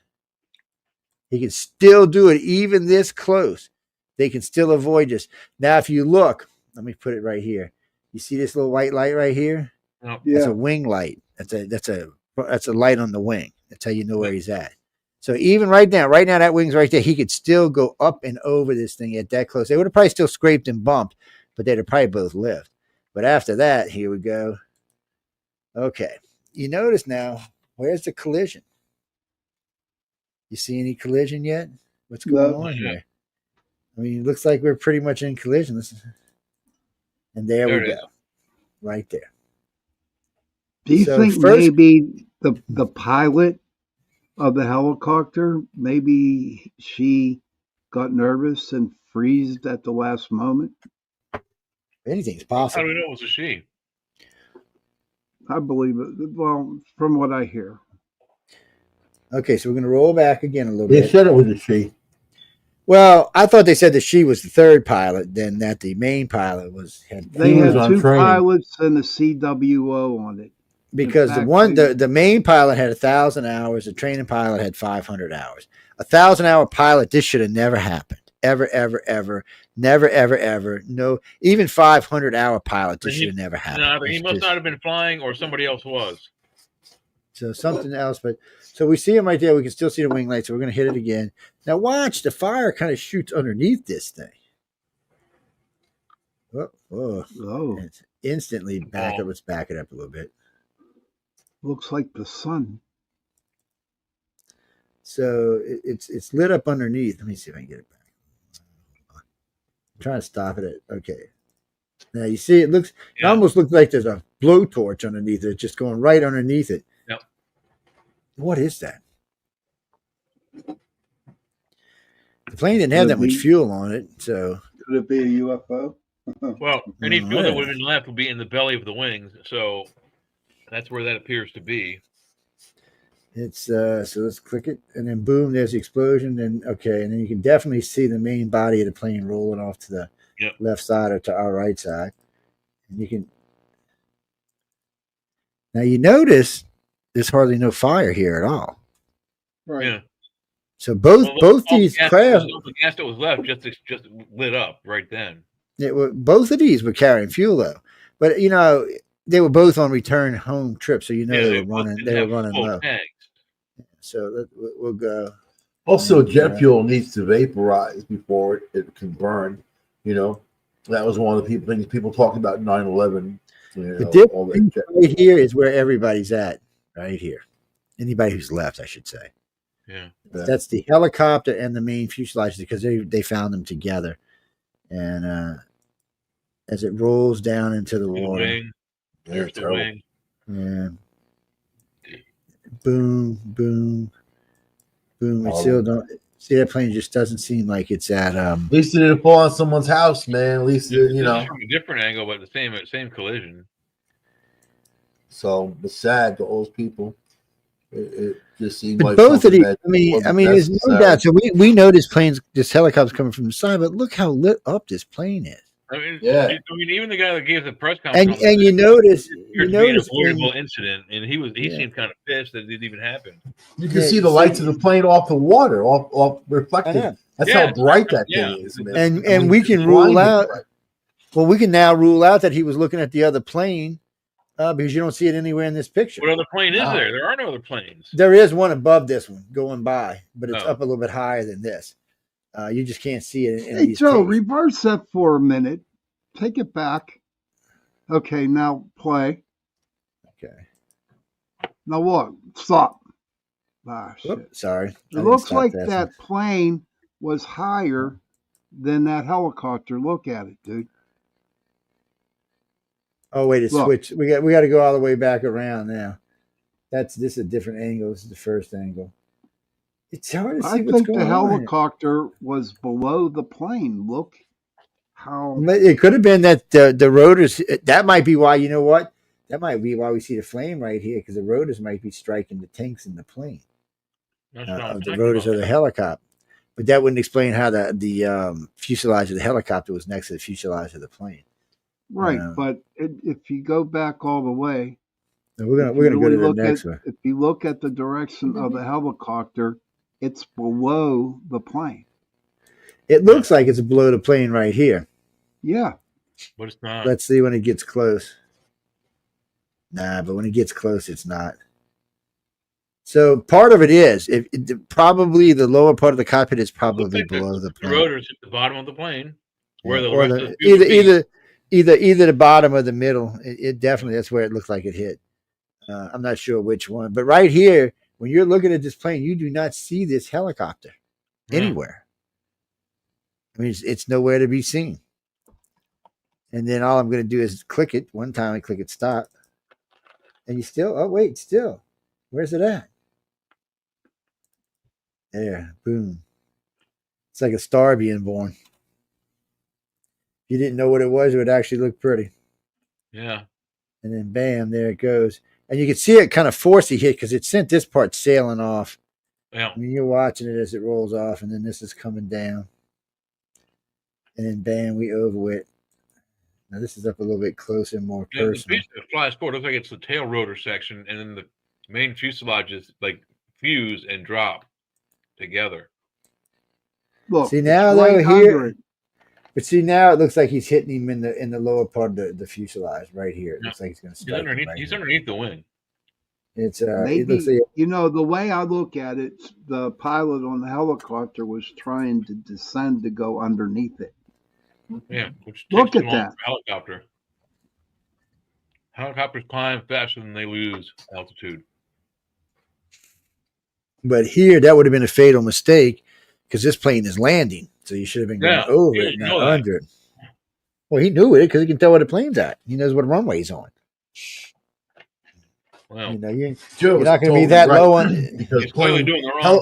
He can still do it even this close. They can still avoid this. Now, if you look, let me put it right here. You see this little white light right here? Oh. That's a wing light. That's a light on the wing. That's how you know where he's at. So even right now that wing's right there. He could still go up and over this thing at that close. They would have probably still scraped and bumped, but they'd have probably both lived. But after that, here we go. Okay. You notice now, where's the collision? You see any collision yet? What's going on here? I mean, it looks like we're pretty much in collision. And there we go. Right there. Do you think maybe the pilot of the helicopter, maybe she got nervous and freezed at the last moment? Anything's possible. How do we know it was a she? I believe it. Well, from what I hear. Okay, so we're going to roll back again a little bit. They said it was a she. Well, I thought they said that she was the third pilot, then that the main pilot had. They had two pilots and a CWO on it. Because the main pilot had 1,000 hours, the training pilot had 500 hours. 1,000-hour pilot, this should have never happened. Ever, ever, ever. Never, ever, ever. No, even 500-hour pilot, this should have never happened. No, he must not have been flying, or somebody else was. So something else, but so we see him right there. We can still see the wing light, so we're going to hit it again. Now watch, the fire kind of shoots underneath this thing. Oh. It's instantly back up. Let's back it up a little bit. Looks like the sun. So it's lit up underneath. Let me see if I can get it back. I'm trying to stop it. Okay. Now you see it almost looks like there's a blowtorch underneath it. It's just going right underneath it. Yep. What is that? The plane didn't have that much fuel on it, so could it be a UFO? Well, any fuel that would have been left would be in the belly of the wings, so that's where that appears to be. It's so let's click it, and then boom, there's the explosion, and then you can definitely see the main body of the plane rolling off to the left side or to our right side. And you can now you notice there's hardly no fire here at all. Right. Yeah. So both these craft, the gas that was left just lit up right then. Both of these were carrying fuel though, but they were both on return home trips, so they were running low. Tanks. So we'll go. Also, jet fuel needs to vaporize before it can burn. That was one of the things people talked about 9/11. The difference right here is where everybody's at. Right here, anybody who's left, I should say. Yeah, that's the helicopter and the main fuselage because they found them together, and as it rolls down into the water, there's the wing. Yeah. Boom, boom, boom. We still don't see that plane. Just doesn't seem like it's at. At least it didn't fall on someone's house, man. At least from a different angle, but the same collision. So it's sad to all those people. It just seemed but like both of these. I mean, there's no doubt. So we know this helicopter's coming from the side, but look how lit up this plane is. I mean, even the guy that gave the press conference, and you notice an avoidable incident, and he seemed kind of pissed that it didn't even happen. You can see the lights of the plane off the water, off reflected. That's how bright that thing is, man. And we can rule out. Well, we can now rule out that he was looking at the other plane because you don't see it anywhere in this picture. What other plane is there? There are no other planes. There is one above this one going by, but it's up a little bit higher than this. You just can't see it. Hey, Joe, reverse that for a minute. Take it back. Okay, now play. Okay. Now what? Stop. Shit. Sorry. It looks like that plane was higher than that helicopter. Look at it, dude. Oh, wait, it's switched. We got to go all the way back around now. This is a different angle. This is the first angle. It's hard to see what's going on. I think the helicopter was below the plane. Look how It could have been that the rotors. That might be why. You know what? That might be why we see the flame right here, because the rotors might be striking the tanks in the plane of the rotors of the helicopter. But that wouldn't explain how the fuselage of the helicopter was next to the fuselage of the plane. right. But if you go back all the way, we're gonna go to the next one. If you look at the direction of the helicopter, it's below the plane. It looks like it's below the plane right here. Yeah, but it's not. Let's see when it gets close. Nah, but when it gets close, it's not. So part of it is probably the lower part of the cockpit is probably below the plane. The rotors at the bottom of the plane, where the or rest of the either the bottom or the middle. It definitely, that's where it looks like it hit. I'm not sure which one, but right here, when you're looking at this plane, you do not see this helicopter anywhere. I mean, it's nowhere to be seen. And then all I'm going to do is click it. One time I click it stop. And you still, where's it at? There, boom. It's like a star being born. If you didn't know what it was, it would actually look pretty. Yeah. And then bam, there it goes. And you can see it kind of force the hit because it sent this part sailing off. Yeah. I mean, you're watching it as it rolls off, and then this is coming down. And then bam, we over it. Now this is up a little bit closer, more personal. The flies forward looks like it's the tail rotor section, and then the main fuselage is like fuse and drop together. Look, see now though here, but see now it looks like he's hitting him in the lower part of the fuselage right here. It looks like he's going to strike him. He's underneath the wing. It's maybe, it looks like, the way I look at it, the pilot on the helicopter was trying to descend to go underneath it. Yeah, which look takes at that helicopter. Helicopters climb faster than they lose altitude. But here, that would have been a fatal mistake because this plane is landing, so you should have been going over it, not under it. Well, he knew it because he can tell where the plane's at. He knows what runway's on. Well, you're not going to be that low on because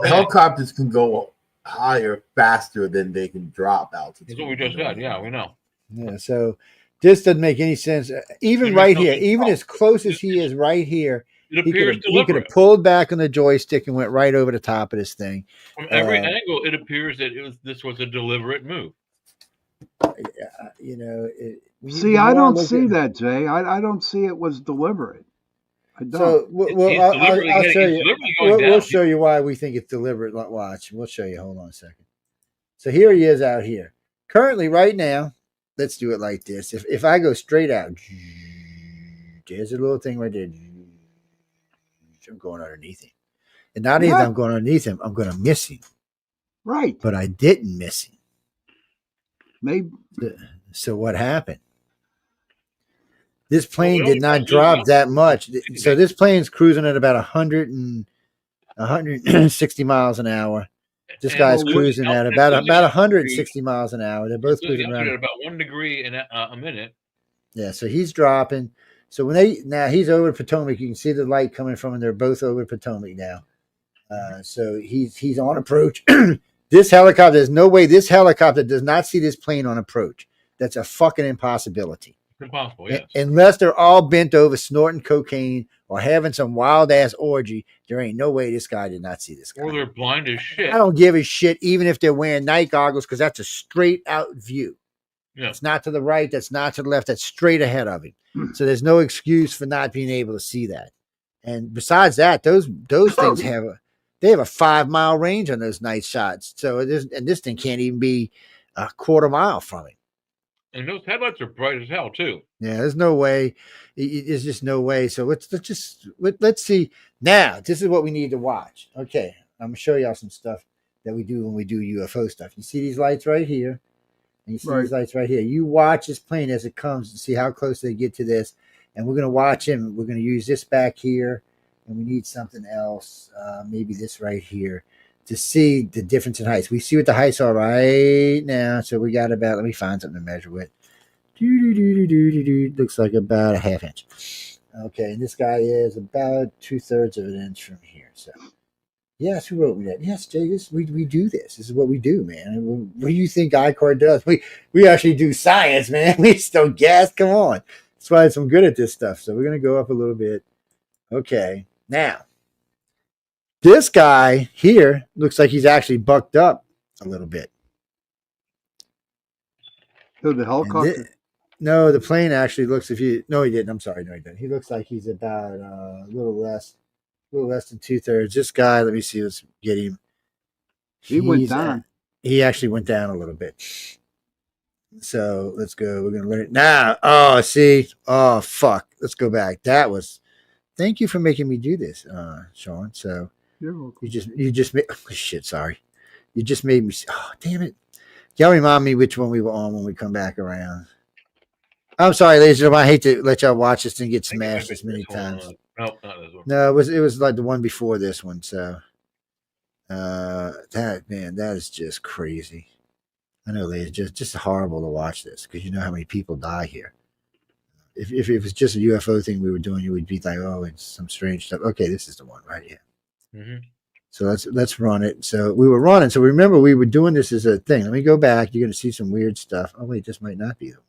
helicopters can go higher faster than they can drop altitude. That's what we just said. Yeah, we know. Yeah, so this doesn't make any sense. Even right here, even as close as he is right here, he could have pulled back on the joystick and went right over the top of this thing. From every angle, it appears that this was a deliberate move. See, I don't see that, Jay. I don't see it was deliberate. I don't. So, I'll show you. We'll show you why we think it's deliberate. Watch. We'll show you. Hold on a second. So here he is out here. Currently, right now, let's do it like this. If I go straight out, there's a little thing right there. I'm going underneath him. And not even I'm going underneath him, I'm going to miss him. Right. But I didn't miss him. Maybe. So what happened? This plane did not drop that much. So this plane's cruising at about 160 miles an hour. This guy's cruising at about 160 miles an hour. They're both cruising around at about 1 degree in a minute. Yeah, so he's dropping. So now he's over Potomac. You can see the light coming from him. They're both over Potomac now. So he's on approach. This helicopter, there's no way this helicopter does not see this plane on approach. That's a fucking impossibility. Impossible, yes. Unless they're all bent over snorting cocaine or having some wild ass orgy, there ain't no way this guy did not see this guy. Or they're blind as shit. I don't give a shit, even if they're wearing night goggles, because that's a straight out view. Yeah. It's not to the right, that's not to the left, that's straight ahead of him. So there's no excuse for not being able to see that. And besides that, those things have a 5-mile range on those night shots. So this thing can't even be a quarter mile from it. And those headlights are bright as hell too. Yeah, there's no way. There's just no way. So let's see. Now, this is what we need to watch. Okay, I'm gonna show y'all some stuff that we do when we do UFO stuff. You see these lights right here, and you see these lights right here. You watch this plane as it comes and see how close they get to this. And we're gonna watch him. We're gonna use this back here, and we need something else, maybe this right here, to see the difference in heights. We see what the heights are right now. So we got about, let me find something to measure with. Looks like about a ½ inch. Okay, and this guy is about 2/3 of an inch from here. So Yes, who wrote me that? Yes, Jay, we do this. This is what we do, man. What do you think iCard does? We actually do science, man. We still gas. Come on. That's why I'm good at this stuff. So we're gonna go up a little bit. Okay. Now, this guy here looks like he's actually bucked up a little bit. So the helicopter. No, the plane actually looks. No, he didn't. I'm sorry, no, he didn't. He looks like he's about a little less than 2/3. This guy, let me see. Let's get him. He went down. He actually went down a little bit. So let's go. We're gonna learn it now. Oh, see. Oh, fuck. Let's go back. That was. Thank you for making me do this, Shawn. So you're welcome. You just made. Oh, shit. Sorry. You just made me. Oh, damn it. Y'all remind me which one we were on when we come back around. I'm sorry, ladies and gentlemen. I hate to let y'all watch this and get smashed this many times. No, not this one. No, it was like the one before this one. So, that is just crazy. I know, ladies, just horrible to watch this because you know how many people die here. If it was just a UFO thing we were doing, you would be like, oh, it's some strange stuff. Okay, this is the one right here. Mm-hmm. So let's run it. So we were running. So remember, we were doing this as a thing. Let me go back. You're going to see some weird stuff. Oh wait, this might not be the one.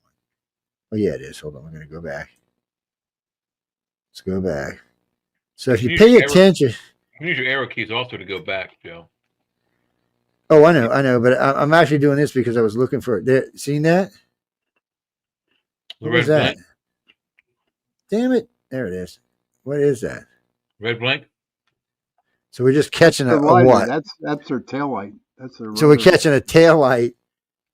Oh yeah, it is. Hold on, we're going to go back. Let's go back. So if you pay attention, you can use your arrow keys also to go back, Joe. Oh, I know, but I'm actually doing this because I was looking for it. Seen that? What was that? Blank? Damn it! There it is. What is that? Red blank. So we're just catching a what? That's their tail light. That's their. So we're catching a tail light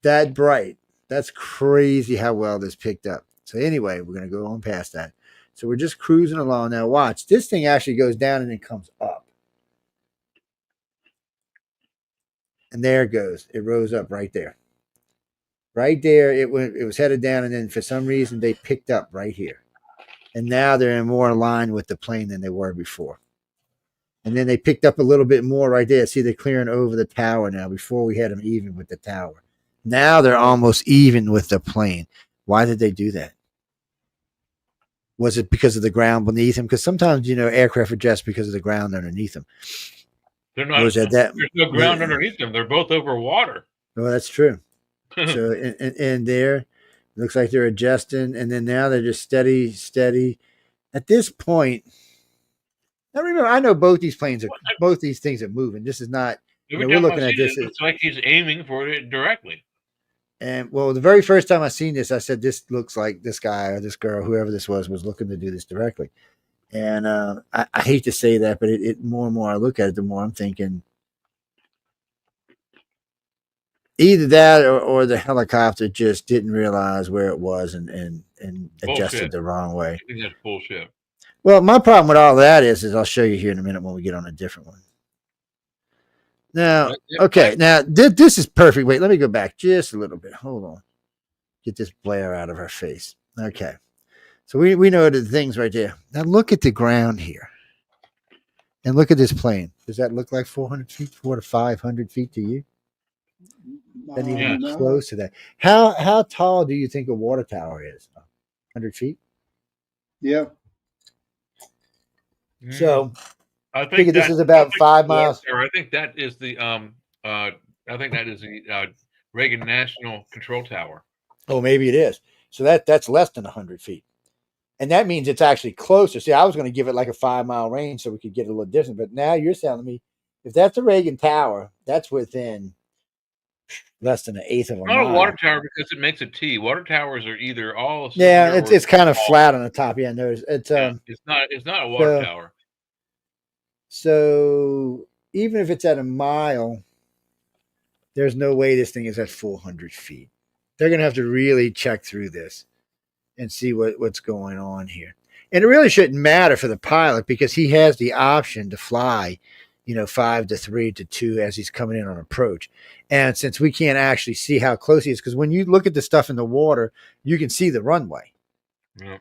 that bright. That's crazy how well this picked up. So anyway, we're gonna go on past that. So we're just cruising along now. Watch, this thing actually goes down and then comes up. And there it goes. It rose up right there. Right there, it was headed down, and then for some reason they picked up right here. And now they're in more line with the plane than they were before. And then they picked up a little bit more right there. See, they're clearing over the tower now. Before we had them even with the tower. Now they're almost even with the plane. Why did they do that? Was it because of the ground beneath them? Because sometimes, aircraft are just because of the ground underneath them. They're not. There's no ground underneath them. They're both over water. Well, that's true. So, and there, it looks like they're adjusting, and then now they're just steady. At this point, now remember, I know both these things are moving. This is not. We're looking at this. It's like he's aiming for it directly. And well, the very first time I seen this, I said, "This looks like this guy or this girl, whoever this was looking to do this directly." And I hate to say that, but it more and more I look at it, the more I'm thinking either that or the helicopter just didn't realize where it was and adjusted the wrong way. I think that's bullshit. Well, my problem with all that is I'll show you here in a minute when we get on a different one. Now, okay, now this is perfect. Wait, let me go back just a little bit. Hold on. Get this blare out of our face. Okay. So we know the things right there. Now look at the ground here. And look at this plane. Does that look like 400 feet, 400 to 500 feet to you? Doesn't even be close to that. How tall do you think a water tower is? 100 feet? Yeah. So I think this is about 5 miles. I think that is the Reagan National Control Tower. Oh, maybe it is. So that's less than 100 feet. And that means it's actually closer. See, I was going to give it like a 5 mile range so we could get a little distance. But now you're telling me if that's a Reagan Tower, that's within less than an eighth of a mile. Not a water tower because it makes a T. Water towers are either all. Yeah, it's kind of flat on the top. Yeah, notice it's not a water tower. So even if it's at a mile, there's no way this thing is at 400 feet. They're going to have to really check through this and see what's going on here. And it really shouldn't matter for the pilot because he has the option to fly, 5 to 3 to 2 as he's coming in on approach. And since we can't actually see how close he is, because when you look at the stuff in the water, you can see the runway. Yeah.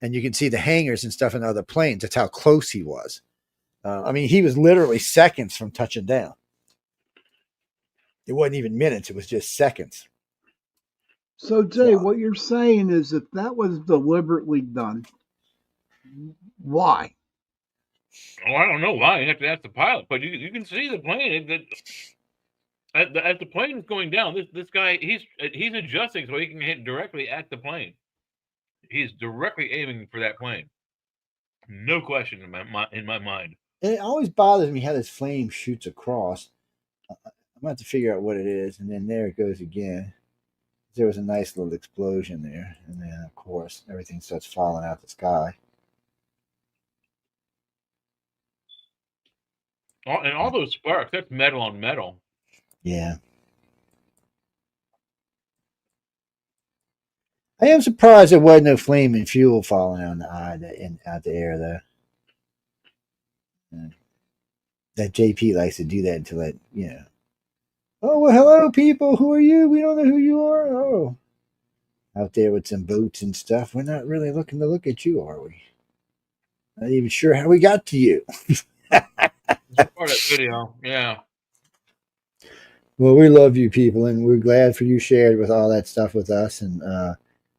And you can see the hangars and stuff in other planes. That's how close he was. He was literally seconds from touching down. It wasn't even minutes. It was just seconds. So, Jay, what you're saying is if that was deliberately done, why? Oh, I don't know why. You have to ask the pilot, but you can see the plane. As the plane is going down, this guy he's adjusting so he can hit directly at the plane. He's directly aiming for that plane. No question in my mind. It always bothers me how this flame shoots across. I'm gonna have to figure out what it is, and then there it goes again. There was a nice little explosion there, and then of course everything starts falling out the sky. All those sparks, that's metal on metal. Yeah. I am surprised there wasn't no flame and fuel falling out the air though. That JP likes to do that until that, Oh well, hello people. Who are you? We don't know who you are. Oh, out there with some boats and stuff. We're not really looking to look at you, are we? Not even sure how we got to you. Part of that video, yeah. Well, we love you people, and we're glad for you shared with all that stuff with us. And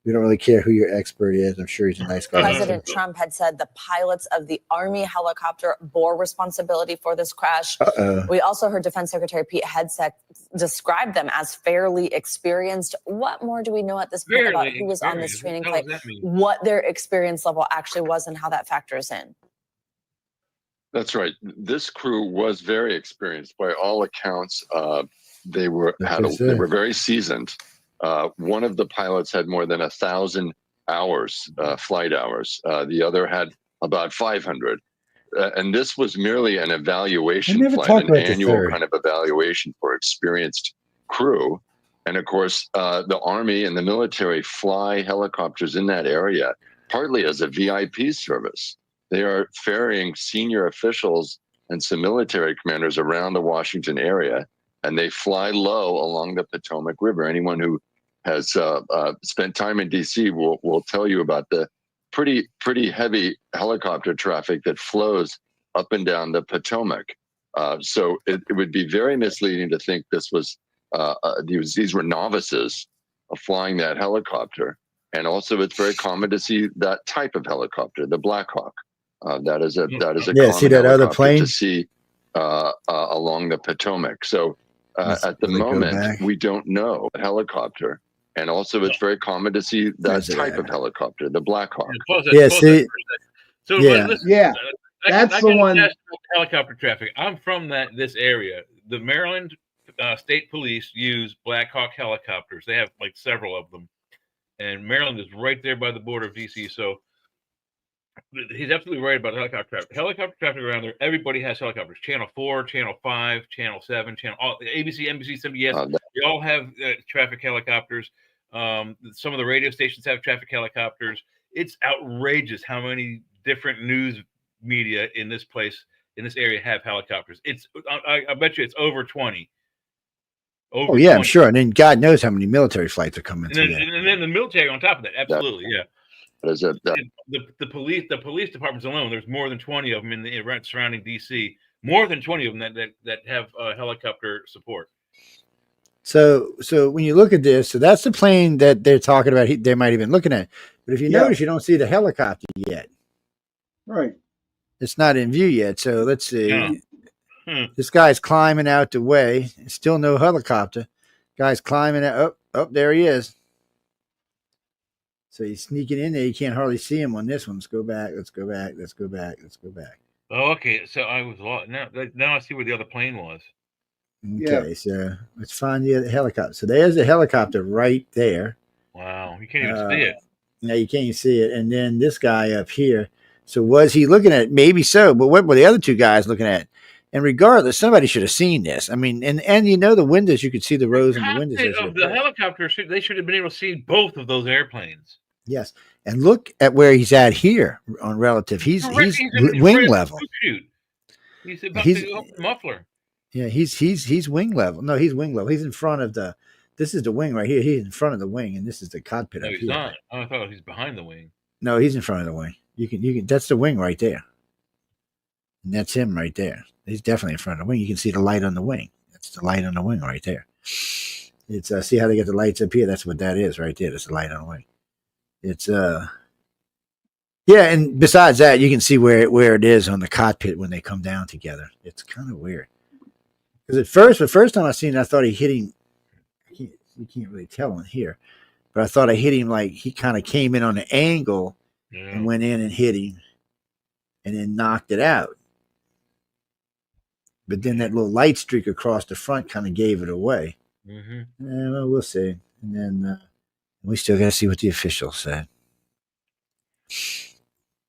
we don't really care who your expert is. I'm sure he's a nice guy. President Trump had said the pilots of the Army helicopter bore responsibility for this crash. We also heard Defense Secretary Pete Hegseth describe them as fairly experienced. What more do we know at this point about who was on this training flight, what their experience level actually was, and how that factors in? That's right. This crew was very experienced by all accounts. They were very seasoned. One of the pilots had more than 1,000 hours, flight hours. The other had about 500. And this was merely an evaluation flight, an annual kind of evaluation for experienced crew. And of course, the Army and the military fly helicopters in that area, partly as a VIP service. They are ferrying senior officials and some military commanders around the Washington area, and they fly low along the Potomac River. Anyone who has spent time in D.C. will tell you about the pretty heavy helicopter traffic that flows up and down the Potomac. So it would be very misleading to think this was these were novices of flying that helicopter. And also, it's very common to see that type of helicopter, the Black Hawk. That is a common see that other plane to see along the Potomac. So at the moment, we don't know a helicopter. And also, it's very common to see that type of helicopter, the Black Hawk. That's the one. Helicopter traffic. I'm from this area. The Maryland State Police use Black Hawk helicopters. They have like several of them, and Maryland is right there by the border of DC. So he's absolutely right about helicopter traffic. Helicopter traffic around there. Everybody has helicopters. Channel 4, Channel 5, Channel 7, ABC, NBC, CBS. They all have traffic helicopters. Some of the radio stations have traffic helicopters. It's outrageous how many different news media in this area have helicopters. I bet you it's over 20. Oh yeah, 20. I'm sure. And then God knows how many military flights are coming through that. And then the military on top of that. Absolutely, yeah. The police departments alone, there's more than 20 of them in the surrounding DC. More than 20 of them that have helicopter support. So when you look at this, so that's the plane that they're talking about. They might have been looking at. But if you notice, you don't see the helicopter yet. Right. It's not in view yet. So let's see. This guy's climbing out the way. Still no helicopter. Guy's climbing out. Oh, there he is. So he's sneaking in there. You can't hardly see him on this one. Let's go back. Let's go back. Let's go back. Let's go back. Oh, okay. So I was lost. Now I see where the other plane was. Okay, so let's find the other helicopter. So there's a helicopter right there. Wow, you can't even see it. No, you can't even see it. And then this guy up here. So was he looking at it? Maybe so. But what were the other two guys looking at? And regardless, somebody should have seen this. I mean, and the windows, you could see the rows in the windows. Of the helicopter, they should have been able to see both of those airplanes. Yes, and look at where he's at here on relative. He's wing level. He's about to go up the muffler. Yeah, he's wing level. No, he's wing level. He's in front of the. This is the wing right here. He's in front of the wing, and this is the cockpit up here. No, he's not. Oh, I thought he's behind the wing. No, he's in front of the wing. You can. That's the wing right there. And that's him right there. He's definitely in front of the wing. You can see the light on the wing. That's the light on the wing right there. It's see how they get the lights up here. That's what that is right there. That's the light on the wing. It's Yeah, and besides that, you can see where it is on the cockpit when they come down together. It's kind of weird. Because the first time I seen it, I thought he hit him. You can't really tell in here, but I thought I hit him like he kind of came in on an angle and went in and hit him, and then knocked it out. But then that little light streak across the front kind of gave it away. Mm-hmm. Well, we'll see. And then we still got to see what the officials said.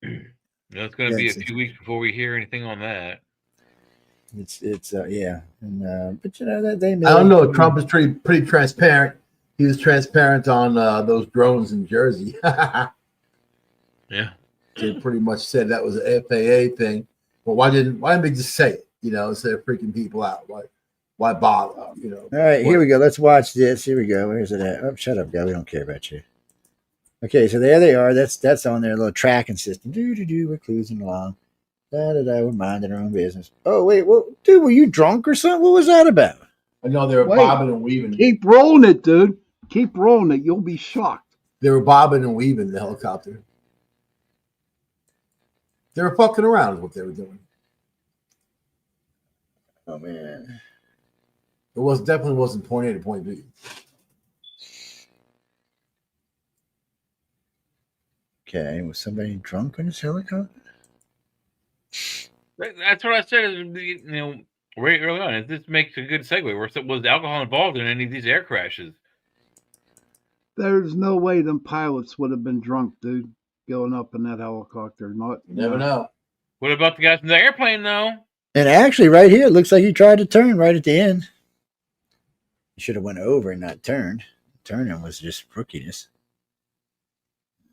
It's going to be a few weeks before we hear anything on that. It's yeah, and but that they. I don't know. Trump is pretty transparent. He was transparent on those drones in Jersey. Yeah, they pretty much said that was an FAA thing. But why didn't they just say it? Instead of freaking people out. Why bother? All right, here we go. Let's watch this. Here we go. Where's it at? Oh, shut up, guy. We don't care about you. Okay, so there they are. That's on their little tracking system. We're cruising along. We're minding our own business. Oh wait, dude, were you drunk or something? What was that about? I know they were bobbing and weaving. Keep rolling it, dude. Keep rolling it. You'll be shocked. They were bobbing and weaving the helicopter. They were fucking around is what they were doing. Oh man. It definitely wasn't point A to point B. Okay, was somebody drunk on this helicopter? That's what I said. Very early on. This makes a good segue. Was alcohol involved in any of these air crashes? There's no way them pilots would have been drunk, dude, going up in that helicopter. Never know. What about the guys in the airplane, though? And actually, right here, it looks like he tried to turn right at the end. He should have went over and not turned. Turning was just rookiness.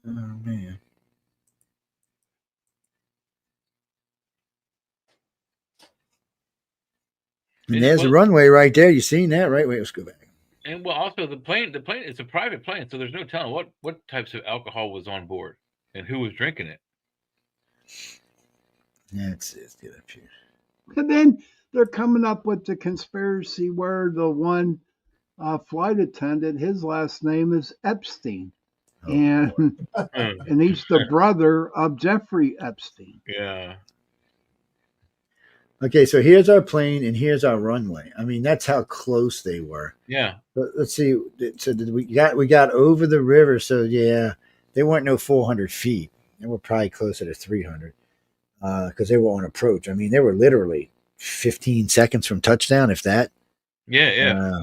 Oh man. And there's a runway right there. You seen that, right? Wait, let's go back. And also the plane it's a private plane, so there's no telling what types of alcohol was on board and who was drinking it. Let's get up here. And then they're coming up with the conspiracy where the one flight attendant, his last name is Epstein. And he's the brother of Jeffrey Epstein. Yeah. Okay, so here's our plane and here's our runway. I mean, that's how close they were. Yeah. But let's see. So we got over the river. So yeah, they weren't no 400 feet. They were probably closer to 300 because they were on approach. I mean, they were literally 15 seconds from touchdown, if that. Yeah.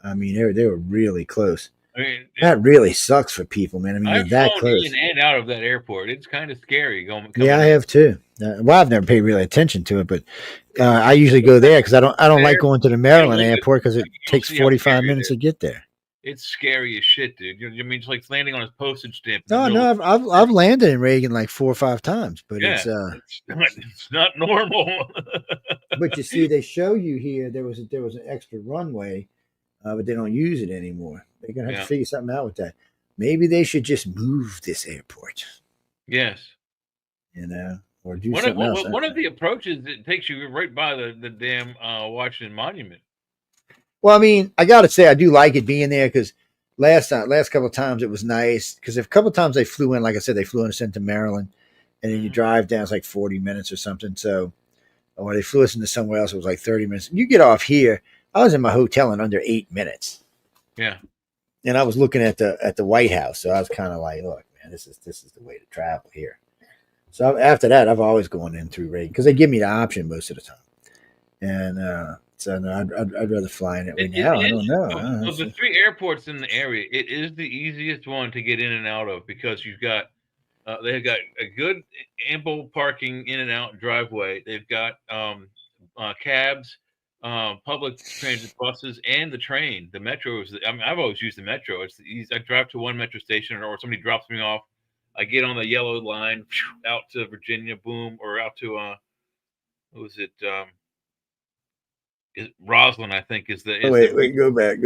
I mean, they were really close. I mean, that really sucks for people, man. I mean, I've they're that flown close. in and out of that airport. It's kind of scary going. Yeah, I have too. Well, I've never paid really attention to it, but I usually go there because I don't like going to the Maryland airport because it takes 45 minutes to get there. It's scary as shit, dude. I mean, it's like landing on a postage stamp. No, I've landed in Reagan like 4 or 5 times, but it's not normal. But you see, they show you here there was an extra runway, but they don't use it anymore. They're gonna have to figure something out with that. Maybe they should just move this airport. Yes. Or do something else. One of the approaches that takes you right by the damn Washington Monument. Well, I mean, I got to say, I do like it being there because last couple of times it was nice because a couple of times they flew in, like I said, they flew us into Maryland, and then you drive down, it's like 40 minutes or something. So, or they flew us into somewhere else, it was like 30 minutes. You get off here, I was in my hotel in under 8 minutes. Yeah. And I was looking at the White House, so I was kind of like, look, man, this is the way to travel here. So after that, I've always gone in through Reagan because they give me the option most of the time, and so no, I'd rather fly in it right now. I don't know. Of the 3 airports in the area, it is the easiest one to get in and out of because you've got they've got a good ample parking in and out driveway. They've got cabs, public transit buses, and the train. The metro is. I mean, I've always used the metro. It's the easy. I drive to one metro station, or somebody drops me off. I get on the yellow line out to Virginia, boom, or out to what was it? Roslyn, I think, is the. Wait, go back.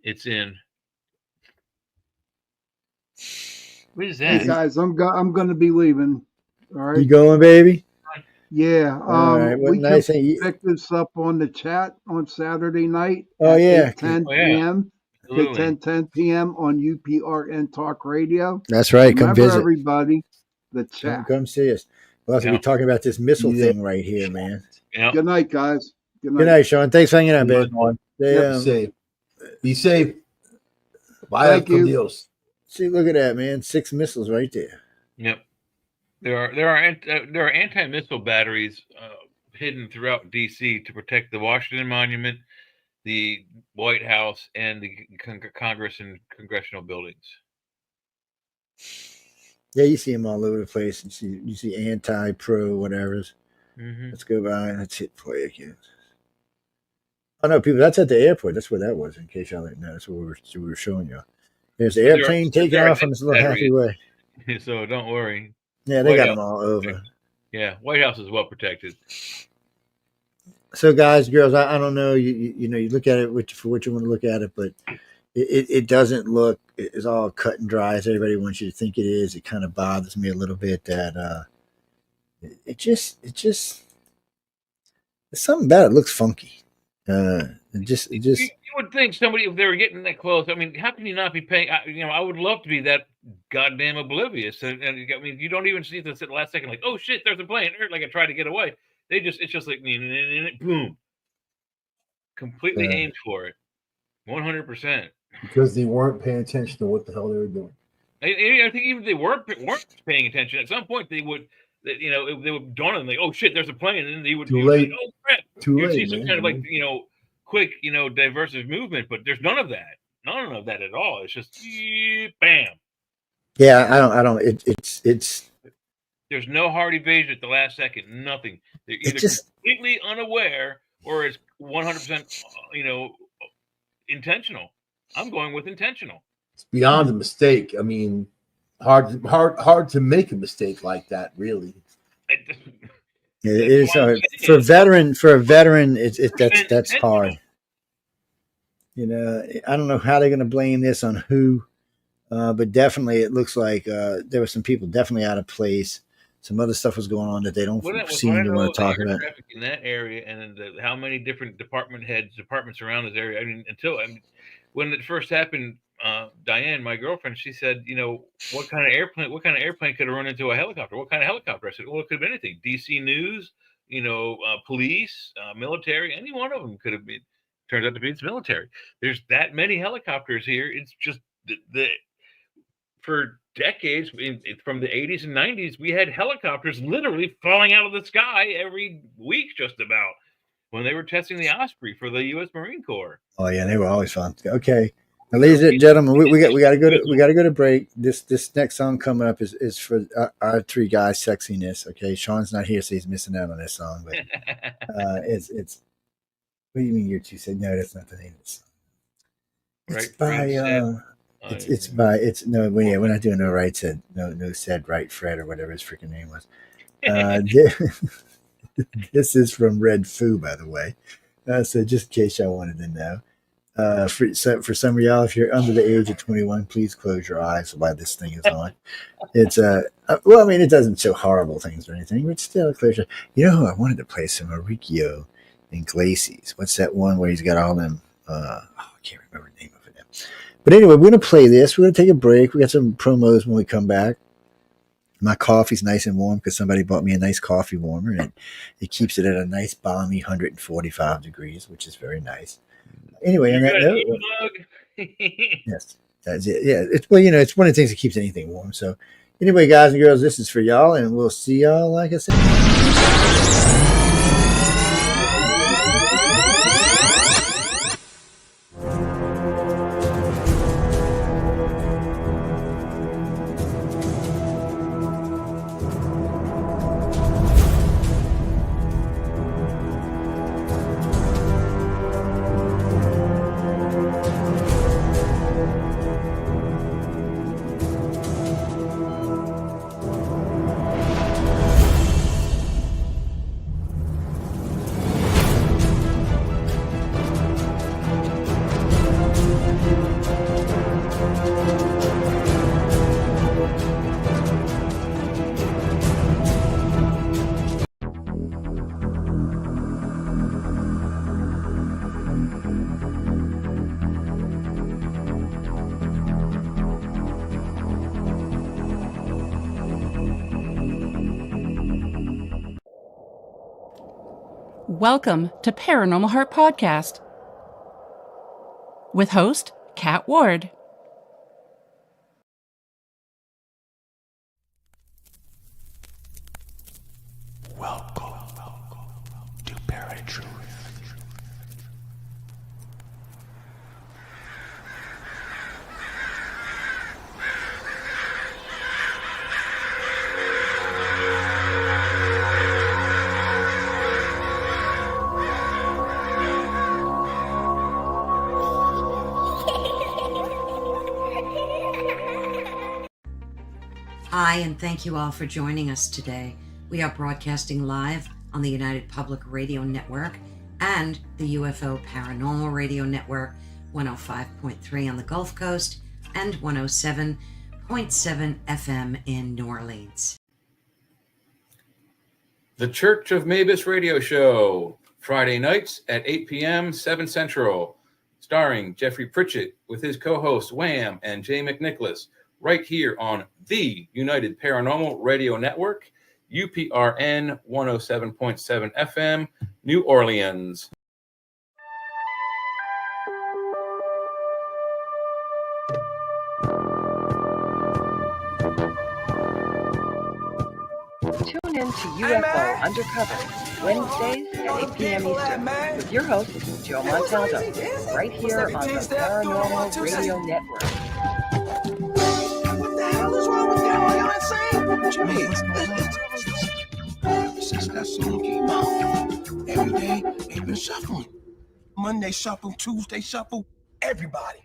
It's in. What is that? Hey guys, I'm going to be leaving. All right. You going, baby? Yeah. Right, we nice can pick this up on the chat on Saturday night. Oh yeah, 10 p.m. Okay, 10 p.m. on UPRN Talk Radio. That's right. Come Remember, visit. everybody, the chat. Come see us. We'll also be talking about this missile thing right here, man. Good night, guys. Good night, Shawn. Thanks for hanging out, babe. Be safe. Be safe. Vaya Thank you. Dios. See, look at that, man. 6 missiles right there. Yep. There are anti-missile batteries hidden throughout D.C. to protect the Washington Monument, the White House, and the Congress and congressional buildings. Yeah, you see them all over the place. You see anti, pro, whatever's. Mm-hmm. Let's go by. Let's hit play again. Oh no, people! That's at the airport. That's where that was. In case y'all didn't know, that's what we were showing you. There's the airplane taking off on this little happy way. So don't worry. Yeah, they got them all over. Yeah, White House is well protected. So, guys, girls, I don't know. You know, you look at it for what you want to look at it, but it doesn't look as all cut and dry as everybody wants you to think it is. It kind of bothers me a little bit that it just there's something about it. It looks funky. You would think somebody, if they were getting that close, I mean, how can you not be paying? I would love to be that goddamn oblivious. And I mean, you don't even see this at the last second, like, oh shit, there's a plane. Like I tried to get away. It's just like, boom. Completely aimed for it. 100%. Because they weren't paying attention to what the hell they were doing. I think even if they weren't paying attention, at some point they would dawn on them like, oh shit, there's a plane, and then they would Too late. Like, oh crap. Too see late, some man. kind of like quick diversive movement, but there's none of that at all. It's just bam. Yeah, I don't. It's. There's no hard evasion at the last second. Nothing. They're either completely unaware or it's 100%, intentional. I'm going with intentional. It's beyond a mistake. I mean, hard to make a mistake like that, really. It is for a veteran. That's hard. You know, I don't know how they're going to blame this on who, but definitely it looks like there were some people definitely out of place. Some other stuff was going on that they don't seem to want to talk about. In that area, and then how many different departments around this area. I mean, when it first happened, Diane, my girlfriend, she said, what kind of airplane could have run into a helicopter? What kind of helicopter? I said, well, it could have been anything. DC News, police, military, any one of them could have been. Turns out to be it's military. There's that many helicopters here. It's just for decades, from the 80s and 90s, we had helicopters literally falling out of the sky every week, just about, when they were testing the Osprey for the U.S. Marine Corps. Oh yeah, they were always fun. Okay, now, ladies and gentlemen, we got to go to break. This next song coming up is for our three guys' sexiness. Okay, Shawn's not here, so he's missing out on this song. But it's. What do you mean you're two said? No, that's not the name of the song. We're not doing no right said no said right Fred or whatever his freaking name was. This is from Red Foo, by the way. So just in case y'all wanted to know. For some of y'all, if you're under the age of 21, please close your eyes while this thing is on. It's well, I mean, it doesn't show horrible things or anything, but still close your. You know who I wanted to play some Enrico Iglesias. What's that one where he's got all them? I can't remember the name of it now. But anyway, we're gonna play this. We're gonna take a break. We got some promos when we come back. My coffee's nice and warm because somebody bought me a nice coffee warmer, and it keeps it at a nice balmy 145 degrees, which is very nice. Anyway, on that note, yes, that's it. Yeah, it's it's one of the things that keeps anything warm. So, anyway, guys and girls, this is for y'all, and we'll see y'all. Like I said. Welcome to Paranormal Heart Podcast with host Kat Ward. Welcome to Paratruth. Hi, and thank you all for joining us today. We are broadcasting live on the United Public Radio Network and the UFO Paranormal Radio Network, 105.3 on the Gulf Coast and 107.7 FM in New Orleans. The Church of Mavis Radio Show, Friday nights at 8 p.m., 7 Central, starring Jeffrey Pritchett with his co-hosts Wham and Jay McNicholas, right here on the United Paranormal Radio Network, UPRN 107.7 FM, New Orleans. Tune in to UFO Undercover, Wednesdays at 8 p.m. Eastern, with your host, Joe Montaldo, right here on the Paranormal Radio Network. What the hell is wrong with you? Are you insane? What you mean? Since that song came out, every day they've been shuffling. Monday shuffle, Tuesday shuffle, everybody.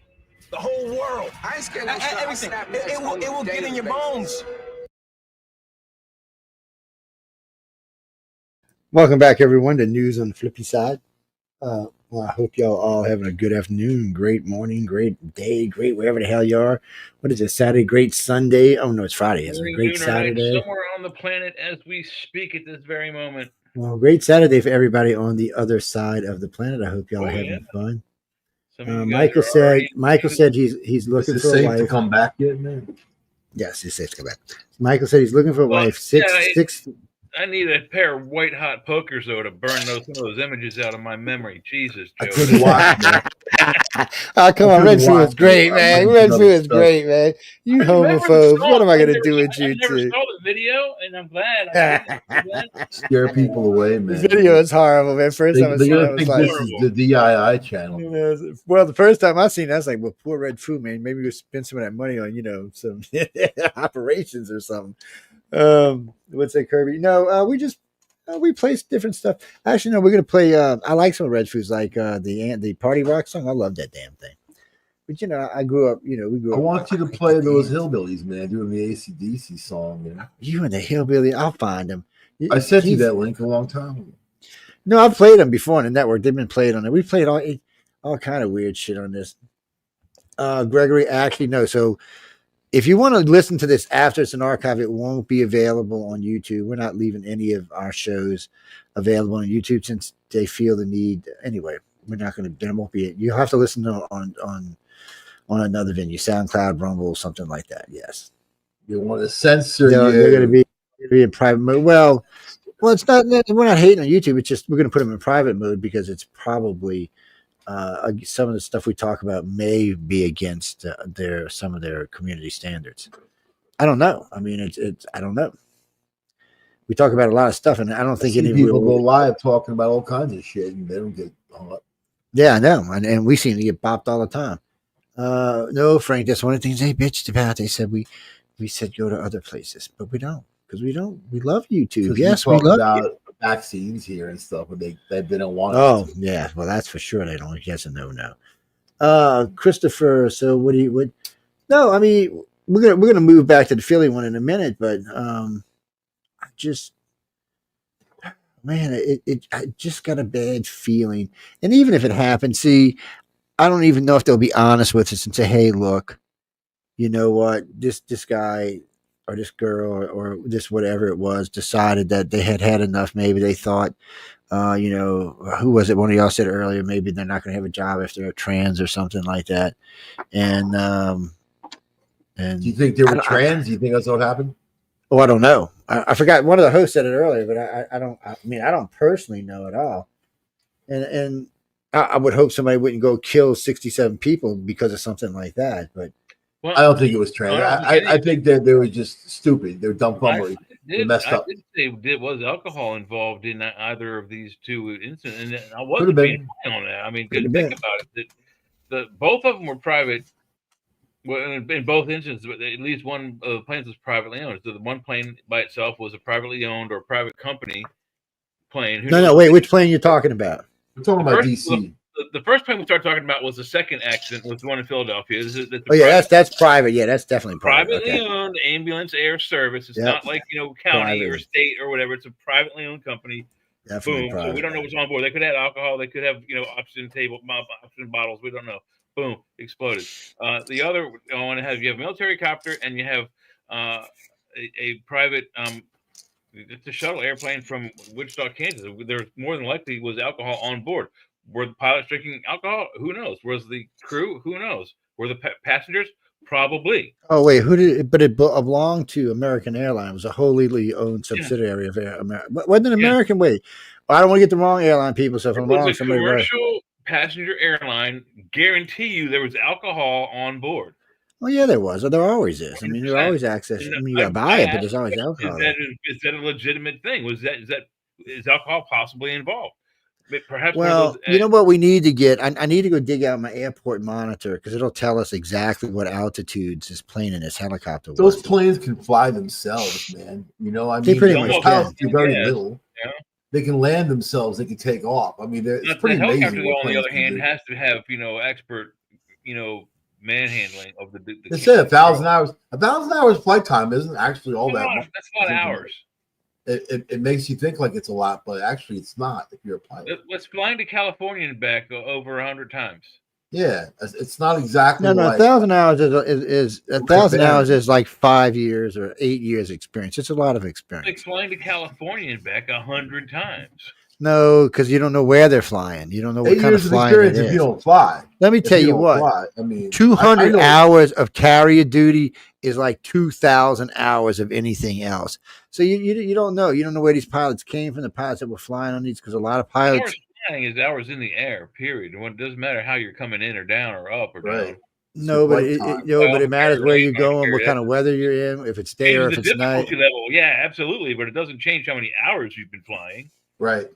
The whole world. I ain't scared of everything. It will get in your bones. Welcome back, everyone, to News on the Flippy Side. Well, I hope y'all all having a good afternoon, great morning, great day, great wherever the hell you are. What is it, Saturday? Great Sunday? Oh, no, it's Friday. It's a great Saturday. Somewhere on the planet as we speak at this very moment. Well, great Saturday for everybody on the other side of the planet. I hope y'all are having fun. Michael said he's looking for a wife to come back yet, man. Yes, it's safe to come back. Michael said he's looking for a wife. Six. I need a pair of white hot pokers though to burn some of those images out of my memory. Jesus, Joe. I couldn't watch, man. Oh, come on, Red Food is great, man. Red Food is great, man. You homophobes. What am I going to do with you two? I never saw the video, and I'm glad. Scare people away, man. The video is horrible, man. First time I seen it, I was like, this is the DII channel. Well, the first time I seen that, I was like, well, poor Red Food, man. Maybe we'll spend some of that money on, some operations or something. What's that, Kirby? No, we play different stuff. Actually, no, we're gonna play. I like some of Red Foods, like the Party Rock song. I love that damn thing. But I grew up. We grew up. I want you to play those hillbillies, man, doing the AC/DC song. You and the hillbilly, I'll find them. I sent you that link a long time ago. No, I've played them before on the network. They've been played on it. We played all kind of weird shit on this. Gregory, actually, no. So if you want to listen to this after it's an archive, it won't be available on YouTube. We're not leaving any of our shows available on YouTube since they feel the need. Anyway, we're not going to. There won't be. You'll have to listen to on another venue, SoundCloud, Rumble, something like that. Yes. You want to censor? They're going to be in private mode. Well, it's not. We're not hating on YouTube. It's just we're going to put them in private mode because it's probably. Some of the stuff we talk about may be against some of their community standards. I don't know. I mean, it's I don't know. We talk about a lot of stuff, and I don't think any people go live talking about all kinds of shit, and they don't get hung up. Yeah, I know, and we seem to get bopped all the time. No, Frank, that's one of the things they bitched about. They said we said go to other places, but we don't because we don't. We love YouTube. Yes, we love about vaccines here and stuff, but they don't want. Oh yeah, well that's for sure. They don't. Yes and no. Christopher. So what do you? No, I mean we're gonna move back to the Philly one in a minute, but I just I just got a bad feeling, and even if it happened, see, I don't even know if they'll be honest with us and say, hey, look, you know what, this guy. Or this girl or this whatever it was decided that they had enough. Maybe they thought, who was it? One of y'all said earlier, maybe they're not going to have a job if they're trans or something like that. And do you think they were trans? Do you think that's what happened? Oh, I don't know. I forgot one of the hosts said it earlier, but I don't. I mean, I don't personally know at all, and I would hope somebody wouldn't go kill 67 people because of something like that. But Well, I don't think it was trained. I think that they were just stupid. They're dumb. They messed up. I did say there was alcohol involved in either of these two incidents, and I Could wasn't have being been. high on that. I mean, Could because have think about it, both of them were private. Well, in both instances, but at least one of the planes was privately owned. So the one plane by itself was a privately owned or private company plane. Who knows? no, wait, which plane you talking about? We're talking about DC. The first plane we started talking about was the second accident, was the one in Philadelphia. Oh yeah, that's private. Yeah, that's definitely private. Privately Okay. owned ambulance air service. It's Yep. not like county or Private. state or whatever. It's a privately owned company. Definitely Boom. private. So we don't know what's on board. They could have alcohol. They could have oxygen bottles. We don't know. Boom, exploded. The other one you have military copter and you have a private. It's a shuttle airplane from Wichita, Kansas. There more than likely was alcohol on board. Were the pilots drinking alcohol? Who knows? Was the crew? Who knows? Were the passengers? Probably. Oh wait, who did it? But it belonged to American Airlines. It was a wholly owned subsidiary of America. Wasn't it American? Wait, I don't want to get the wrong airline people. So if I'm wrong, It was a somebody commercial passenger airline. Guarantee you there was alcohol on board. Well, yeah, there was. There always is. I mean, you always access. I mean, you gotta buy it, but there's always alcohol. Is that a legitimate thing? Is alcohol possibly involved? Perhaps. Well, you know what we need to get? I need to go dig out my airport monitor because it'll tell us exactly what altitudes this plane and this helicopter was. Those planes can fly themselves, man. You know, I mean, They pretty much pilots can. do very little. Yeah. They can land themselves. They can take off. I mean, it's pretty the amazing. helicopter, on the other hand, has to have expert manhandling of the. They said 1,000 hours. 1,000 hours flight time isn't actually all that much. That's a lot of hours. It makes you think like it's a lot, but actually it's not if you're a pilot. Let's flying to California and back over 100 times. Yeah, it's not exactly. No, like, 1,000 hours is 1,000 hours is like 5 years or 8 years experience. It's a lot of experience. Like flying to California and back 100 times. No, because you don't know where they're flying. You don't know what kind of flying it is. If you don't fly. Let me tell you what. Fly, I mean, 200 hours of carrier duty is like 2,000 hours of anything else. So you don't know. You don't know where these pilots came from. The pilots that were flying on these, because a lot of pilots. Hours flying is hours in the air. Period. It doesn't matter how you're coming in or down or up or down. No, but it matters where you're going, what kind of weather you're in, if it's day or if it's night. Level. Yeah, absolutely. But it doesn't change how many hours you've been flying. Right.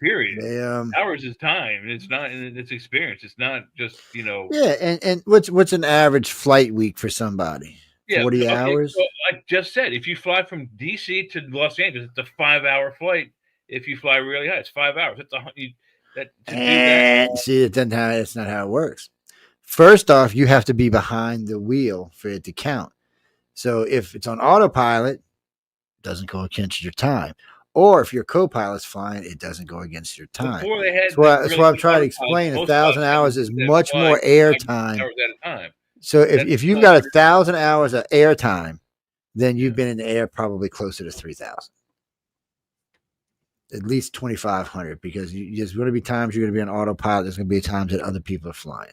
Period. Hours is time. It's not. It's experience. It's not just Yeah, and what's an average flight week for somebody? 40 hours. So I just said, if you fly from DC to Los Angeles, it's a 5-hour flight. If you fly really high, it's 5 hours. See, that's not how it works. First off, you have to be behind the wheel for it to count. So if it's on autopilot, it doesn't go against your time. Or if your co-pilot's flying, it doesn't go against your time. That's what I'm trying to explain. 1,000 hours is much more air time. So if you've got 1,000 hours of air time, then you've been in the air probably closer to 3,000. At least 2,500, because there's going to be times you're going to be on autopilot. There's going to be times that other people are flying.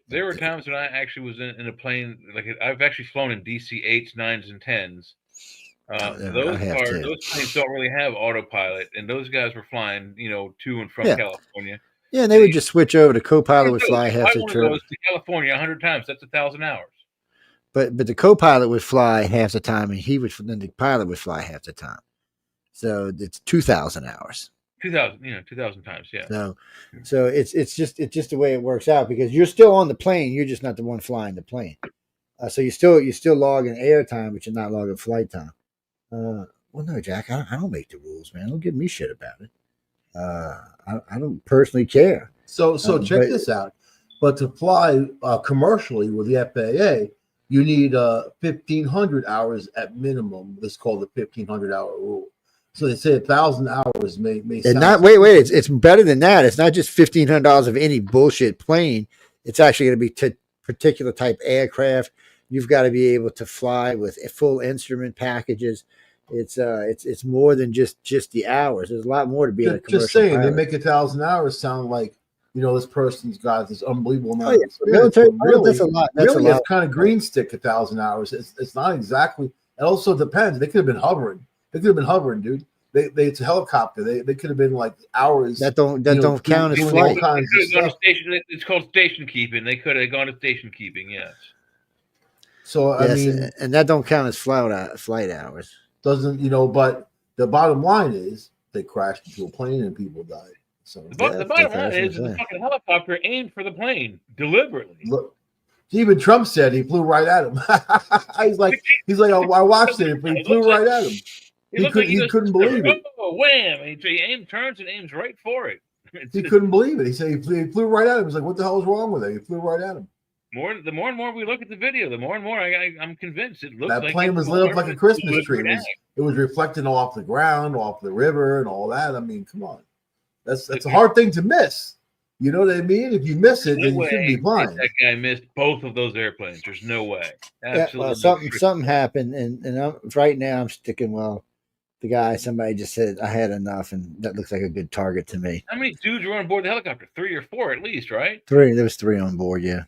There were times when I actually was in a plane. Like I've actually flown in DC-8s, 9s, and 10s. Those planes don't really have autopilot, and those guys were flying, to and from California. Yeah, and they would just switch over. The co-pilot would fly half the trip. Goes to California 100 times. That's 1,000 hours. But the co-pilot would fly half the time, and then the pilot would fly half the time. So it's 2,000 hours. 2,000 times, yeah. So it's just the way it works out, because you're still on the plane. You're just not the one flying the plane. So you still log in air time, but you're not logging flight time. Well, no, Jack, I don't make the rules, man. Don't give me shit about it. I don't personally care. So check this out. But to fly commercially with the FAA, you need 1,500 hours at minimum. This is called the 1,500-hour rule. So they say 1,000 hours may sound. Not wait. It's better than that. It's not just $1,500 of any bullshit plane. It's actually going to be particular type aircraft. You've got to be able to fly with full instrument packages. It's more than just the hours. There's a lot more to be in a commercial. Just saying, pilot. they make 1,000 hours sound like this person's got this unbelievable amount of military. really, That's a lot. That's really, a lot. it's kind of green stick 1,000 hours. It's not exactly. It also depends. They could have been hovering. Dude. It's a helicopter. They could have been like hours. That don't count as flight. It's called station keeping. They could have gone to station keeping. Yes. So yes, I mean, and that don't count as flight hours. Doesn't But the bottom line is they crashed into a plane and people died. So the bottom line is the fucking helicopter aimed for the plane deliberately. Look, even Trump said he flew right at him. he's like, I watched it. He flew right at him. He couldn't believe it. Oh, wham! He turns and aims right for it. He couldn't believe it. He said he flew right at him. He's like, what the hell is wrong with it? He flew right at him. The more and more we look at the video, the more and more I'm convinced it looks like that plane was lit up like a Christmas tree. It was reflecting off the ground, off the river, and all that. I mean, come on, that's a hard thing to miss. You know what I mean? If you miss it, then you shouldn't be flying. That guy missed both of those airplanes. There's no way. Absolutely. Yeah, well, something happened, and right now I'm sticking. Well, the guy, somebody just said I had enough, and that looks like a good target to me. How many dudes were on board the helicopter? 3 or 4 at least, right? 3. There was 3 on board. Yeah.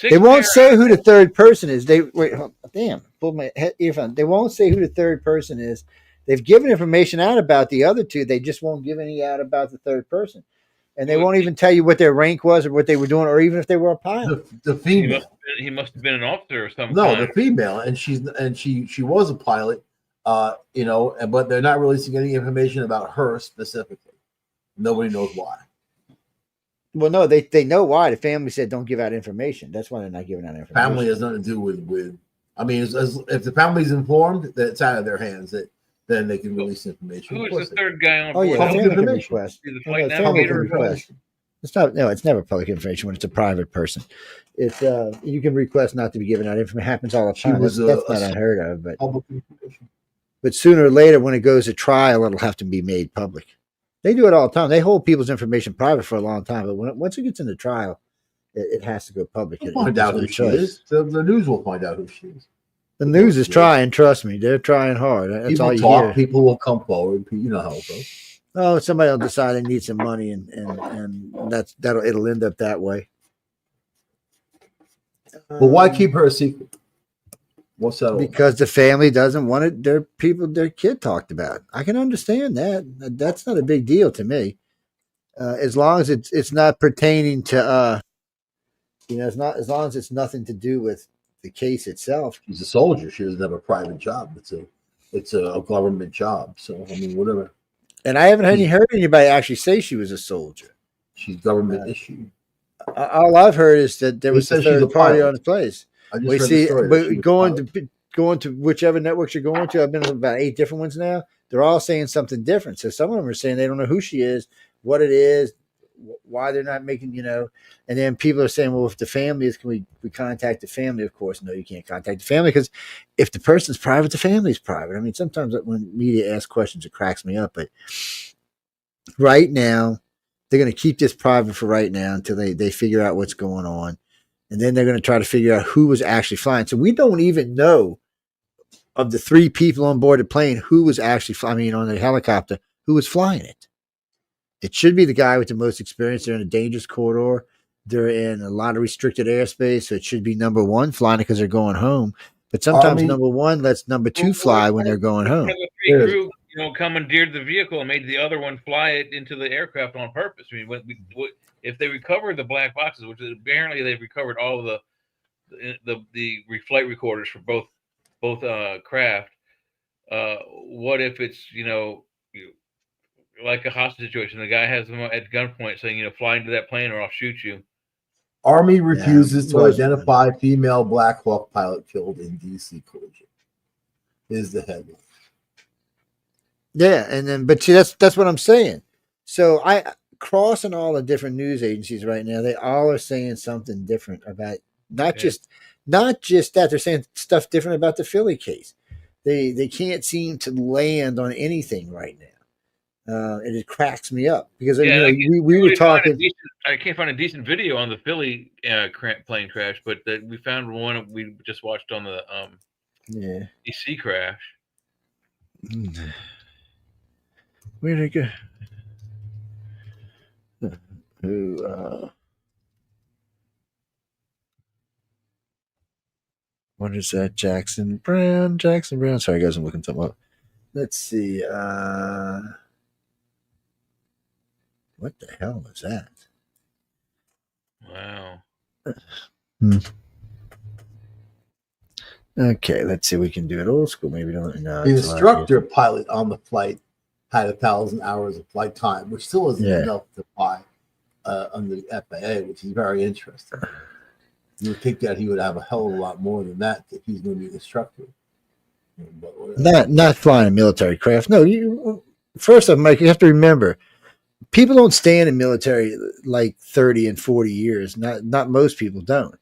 They won't say who the third person is. Pull my earphone. They won't say who the third person is. They've given information out about the other 2. They just won't give any out about the third person. And they won't even tell you what their rank was or what they were doing, or even if they were a pilot. The female. He must have been an officer or something. No, the female, and she was a pilot. But they're not releasing any information about her specifically. Nobody knows why. Well, no, they know why. The family said don't give out information. That's why they're not giving out information. Family has nothing to do with. I mean, if the family's informed, that it's out of their hands. Then they can release information. Who is the third guy on board? Oh, yeah, family can request. It's never public information when it's a private person. It's you can request not to be given out information. It happens all the time. That's not unheard of, but sooner or later, when it goes to trial, it'll have to be made public. They do it all the time. They hold people's information private for a long time, but once it gets into trial, it has to go public. We'll find out who she is. The news will find out who she is. The news is trying. Trust me, they're trying hard. That's people all you talk. hear. People will come forward. You know how it goes. Oh, somebody will decide they need some money, and it'll end up that way. But why keep her a secret? What's that? Because the family doesn't want it. Their kid talked about. I can understand that. That's not a big deal to me, as long as it's not pertaining to as long as it's nothing to do with the case itself. She's a soldier. She doesn't have a private job. It's a government job. So I mean, whatever. And I haven't heard anybody actually say she was a soldier. She's government issued. All I've heard is that there was a third party on the place. We see, but going to whichever networks you're going to, I've been to about 8 different ones now. They're all saying something different. So some of them are saying they don't know who she is, what it is, why they're not making, and then people are saying, well, if the family is, can we contact the family? Of course, no, you can't contact the family, because if the person's private, the family's private. I mean, sometimes when media asks questions, it cracks me up, but right now, they're going to keep this private for right now until they figure out what's going on. And then they're going to try to figure out who was actually flying. So we don't even know, of the 3 people on board the plane, who was actually flying, on the helicopter, who was flying it. It should be the guy with the most experience. They're in a dangerous corridor. They're in a lot of restricted airspace. So it should be number 1 flying it because they're going home. But sometimes number 1 lets number 2 fly when they're going home. The 3 crew, commandeered the vehicle and made the other one fly it into the aircraft on purpose. I mean, if they recovered the black boxes, which apparently they've recovered all of the flight recorders for both craft, what if it's like a hostage situation? The guy has them at gunpoint saying, fly into that plane or I'll shoot you. Army refuses to identify female Black Hawk pilot killed in DC collision. Is the headline. Yeah, and then but see, that's what I'm saying. So I crossing all the different news agencies right now, they all are saying something different about not just that, they're saying stuff different about the Philly case. They can't seem to land on anything right now. And it cracks me up because we were talking. I can't find a decent video on the Philly plane crash, but we found one we just watched on the DC crash. Where'd it go? What is that? Jackson Brown. Sorry, guys, I'm looking something up. Let's see. What the hell is that? Wow. Okay, let's see. We can do it old school. Maybe don't. No, The instructor pilot on the flight had 1,000 hours of flight time, which still isn't enough to fly under the FAA, which is very interesting. You would think that he would have a hell of a lot more than that if he's going to be an instructor. Not flying a military craft. No, you. First off, Mike, you have to remember, people don't stay in the military like 30 and 40 years. Not most people don't.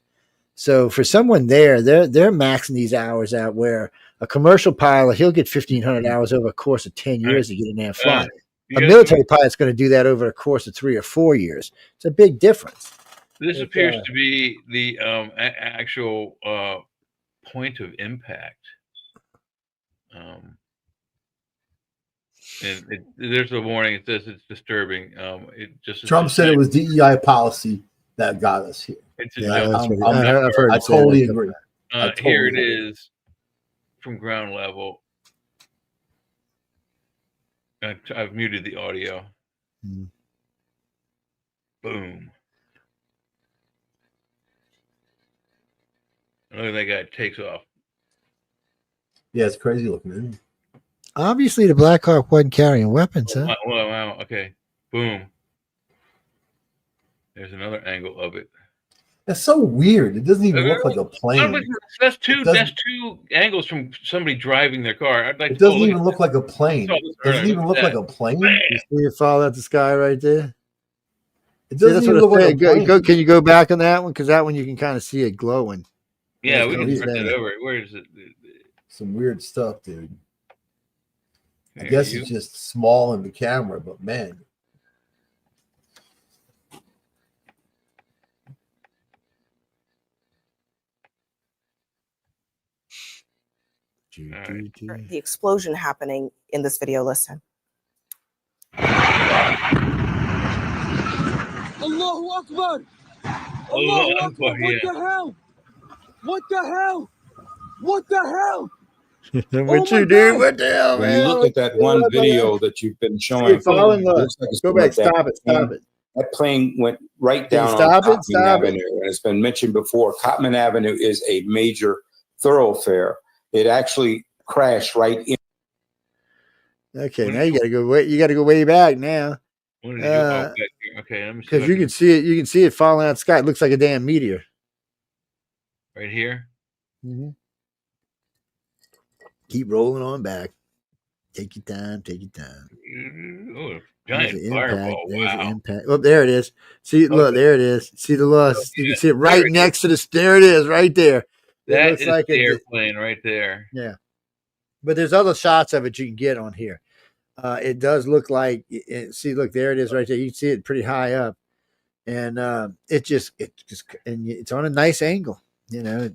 So for someone there, they're maxing these hours out. Where a commercial pilot, he'll get 1,500 hours over a course of 10 years to get in there and fly. A military pilot's going to do that over a course of 3 or 4 years. It's a big difference. This appears to be the actual point of impact. And there's a warning. It says it's disturbing. Trump said it was DEI policy that got us here. It's I totally agree. Here it is from ground level. I've muted the audio. Boom. Look at that guy takes off. Yeah, it's crazy looking, isn't it? Obviously, the Black Hawk wasn't carrying weapons, huh? Wow. Okay. Boom. There's another angle of it. That's so weird. It doesn't even look like a plane. That's two angles from somebody driving their car. It doesn't even look like a plane. It doesn't even look like a plane. You see it fall out the sky right there? It doesn't even look like a plane. Can you go back on that one? Because that one you can kind of see it glowing. Yeah, we can turn it over. Where is it? Some weird stuff, dude. I guess it's just small in the camera, but man. The explosion happening in this video. Listen. Allahu Akbar! Allahu Akbar! What the hell? What the hell? What the hell? What you do? What the hell, when man? you look at that one video that you've been showing, Go back. Stop it. That plane went right down on Cotman Avenue, and it's been mentioned before. Cotman Avenue is a major thoroughfare. It actually crashed right in. Okay, now you got to go. You got to go way back now. Okay, because you can see it. You can see it falling out of the sky. It looks like a damn meteor. Right here. Mm-hmm. Keep rolling on back. Take your time. Oh, giant fireball! There's an impact. Oh, there it is. See, look, there it is. See the loss. You can see it right next to the. There it is, right there. That looks like the airplane right there. Yeah, but there's other shots of it you can get on here. It does look like. See, look, there it is, right there. You can see it pretty high up, and it just, and it's on a nice angle. You know,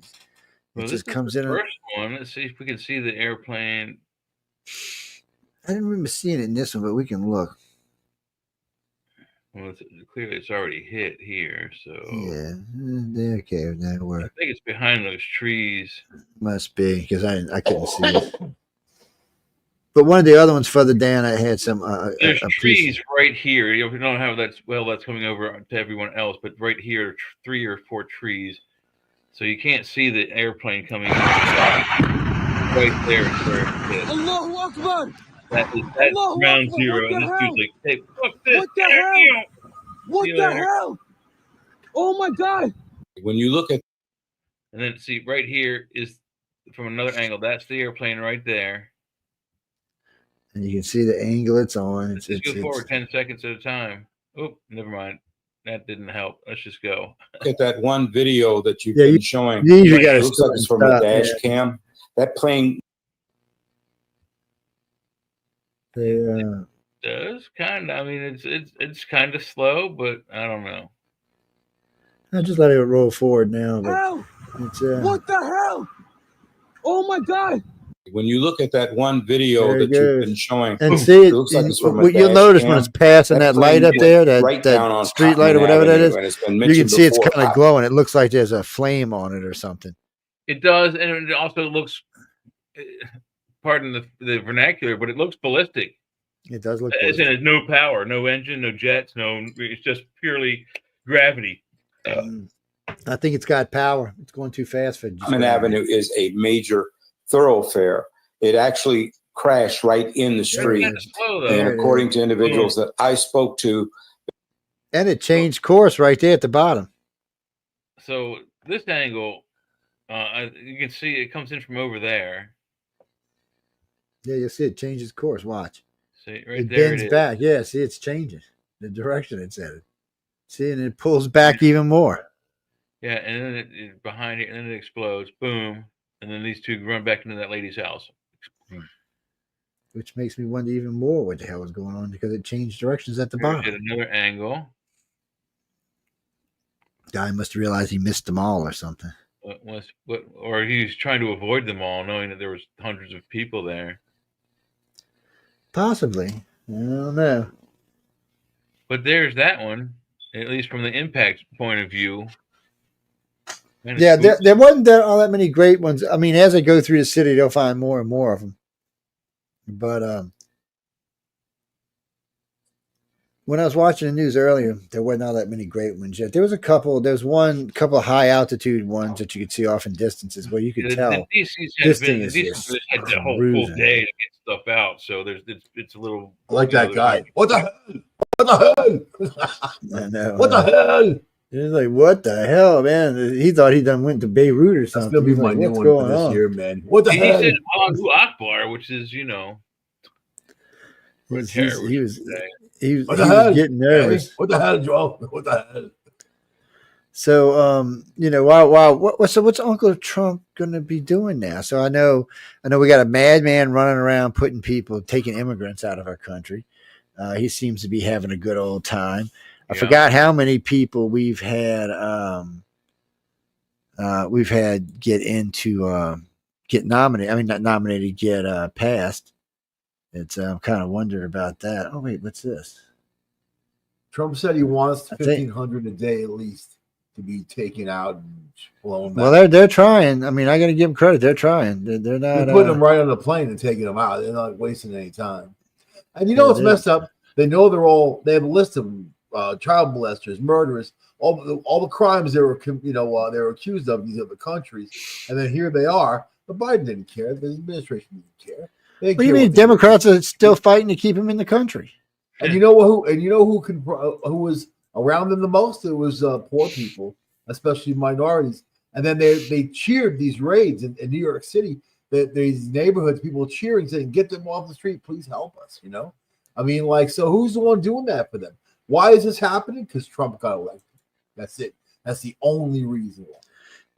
it just comes in. First one. Let's see if we can see the airplane. I didn't remember seeing it in this one, but we can look. Well, clearly it's already hit here, so yeah. Okay, now we're. I think it's behind those trees. Must be because I couldn't see it. But one of the other ones further down, I had some. There's trees right here. You know, we don't have that's coming over to everyone else, but right here, 3 or 4 trees. So you can't see the airplane coming right there. Allahu Akbar! That's ground zero. And this dude's like, hey, fuck this. What the hell? What the hell? Oh my God. When you look at. And then see right here is from another angle. That's the airplane right there. And you can see the angle it's on. Let's just go forward 10 seconds at a time. Oh, never mind. That didn't help. Let's just go. Look at that one video that you've been showing. You usually got to looks like it's from a dash cam. That plane. Does kind of. I mean, it's kind of slow, but I don't know. I just let it roll forward now. It's, what the hell? Oh my God! When you look at that one video that you've been showing, and see it, looks like it's from a you'll notice when it's passing that light up there, that street light or whatever that is. You can see it's kind of glowing. It looks like there's a flame on it or something. It does, and it also looks, pardon the vernacular, but it looks ballistic. It does look As in, ballistic. it's no power, no engine, no jets, it's just purely gravity. I think it's got power. It's going too fast for just Common Avenue is a major thoroughfare. It actually crashed right in the street. And according to individuals that I spoke to. And it changed course right there at the bottom. So this angle, you can see it comes in from over there. Yeah, you'll see it changes course. Watch. See, right it there bends it is. back. Yeah, see, it's changing the direction it's headed. See, and it pulls back even more. Yeah, and then it behind it, and then it explodes. Boom. And then these two run back into that lady's house. Which makes me wonder even more what the hell is going on, because it changed directions at the bottom. At another angle. Guy must realize he missed them all or something. Or he was trying to avoid them all, knowing that there was hundreds of people there. Possibly. I don't know. But there's that one, at least from the impact point of view. Yeah, there wasn't all that many great ones. I mean, as they go through the city, they'll find more and more of them. But when I was watching the news earlier, there wasn't all that many great ones yet. There was a couple. There's one couple of high altitude ones that you could see off in distances where you could tell this thing is just had the whole full day to get stuff out, so it's a little. I like that guy. What the hell? What the hell? I know. What the hell? It's like, what the hell, man? He thought he done went to Beirut or something. That's gonna be my new one for this year, man. What the hell? He said Allahu Akbar, which is he was hell? getting nervous. What the hell, Joe? What the hell? So, what's Uncle Trump going to be doing now? So I know we got a madman running around taking immigrants out of our country. He seems to be having a good old time. I forgot how many people we've had get nominated. I mean, not nominated, get passed. It's I'm kind of wondering about that. Oh wait, what's this? Trump said he wants 1,500 a day at least to be taken out and blown back. Well, they're trying. I mean, I got to give them credit. They're trying. They're not putting them right on the plane and taking them out. They're not wasting any time. And you know what's messed up? They know they have a list of child molesters, murderers, all the crimes they were accused of in these other countries, and then here they are. But Biden didn't care. The administration didn't care. What do you mean? Democrats are still fighting to keep him in the country. And you know who was around them the most? It was poor people, especially minorities. And then they cheered these raids in New York City. These neighborhoods, people cheering, saying, "Get them off the street, please help us." You know, I mean, so who's the one doing that for them? Why is this happening? Because Trump got elected. That's it. That's the only reason why.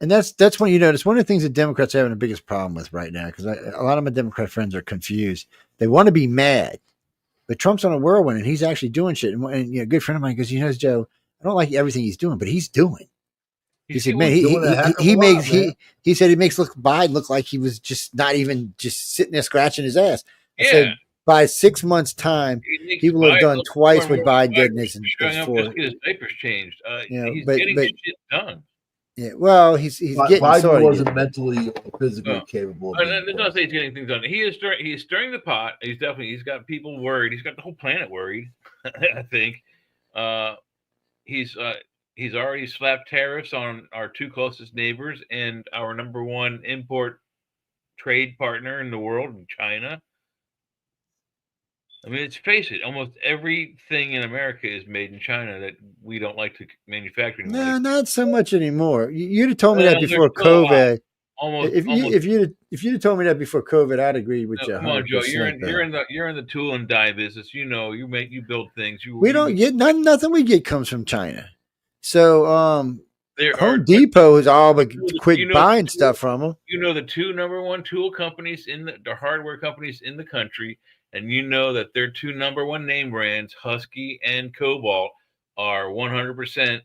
And that's when it's one of the things that Democrats are having the biggest problem with right now, because a lot of my Democrat friends are confused. They want to be mad, but Trump's on a whirlwind and he's actually doing shit. And a good friend of mine goes, Joe, I don't like everything he's doing, but he's doing. He said, man, he said he makes Biden look like he was just not even just sitting there scratching his ass. I said, by 6 months' time, he will have done twice what Biden did in his four. Just get his papers changed. He's getting this shit done. Yeah, well, he's getting Biden wasn't mentally or physically capable. Let's not say he's getting things done. He is stirring the pot. He's got people worried. He's got the whole planet worried. I think he's already slapped tariffs on our two closest neighbors and our number one import trade partner in the world, China. I mean, let's face it, almost everything in America is made in China that we don't like to manufacture anymore. No, not so much anymore. You'd have told me that before COVID. If you'd have told me that before COVID, I'd agree with you. Come on, Joe. You're in the tool and die business. You build things. We don't get nothing we get comes from China. So Home Depot has all but quit buying stuff from them. You know the two number one tool companies the hardware companies in the country. And you know that their two number one name brands, Husky and Cobalt, are 100%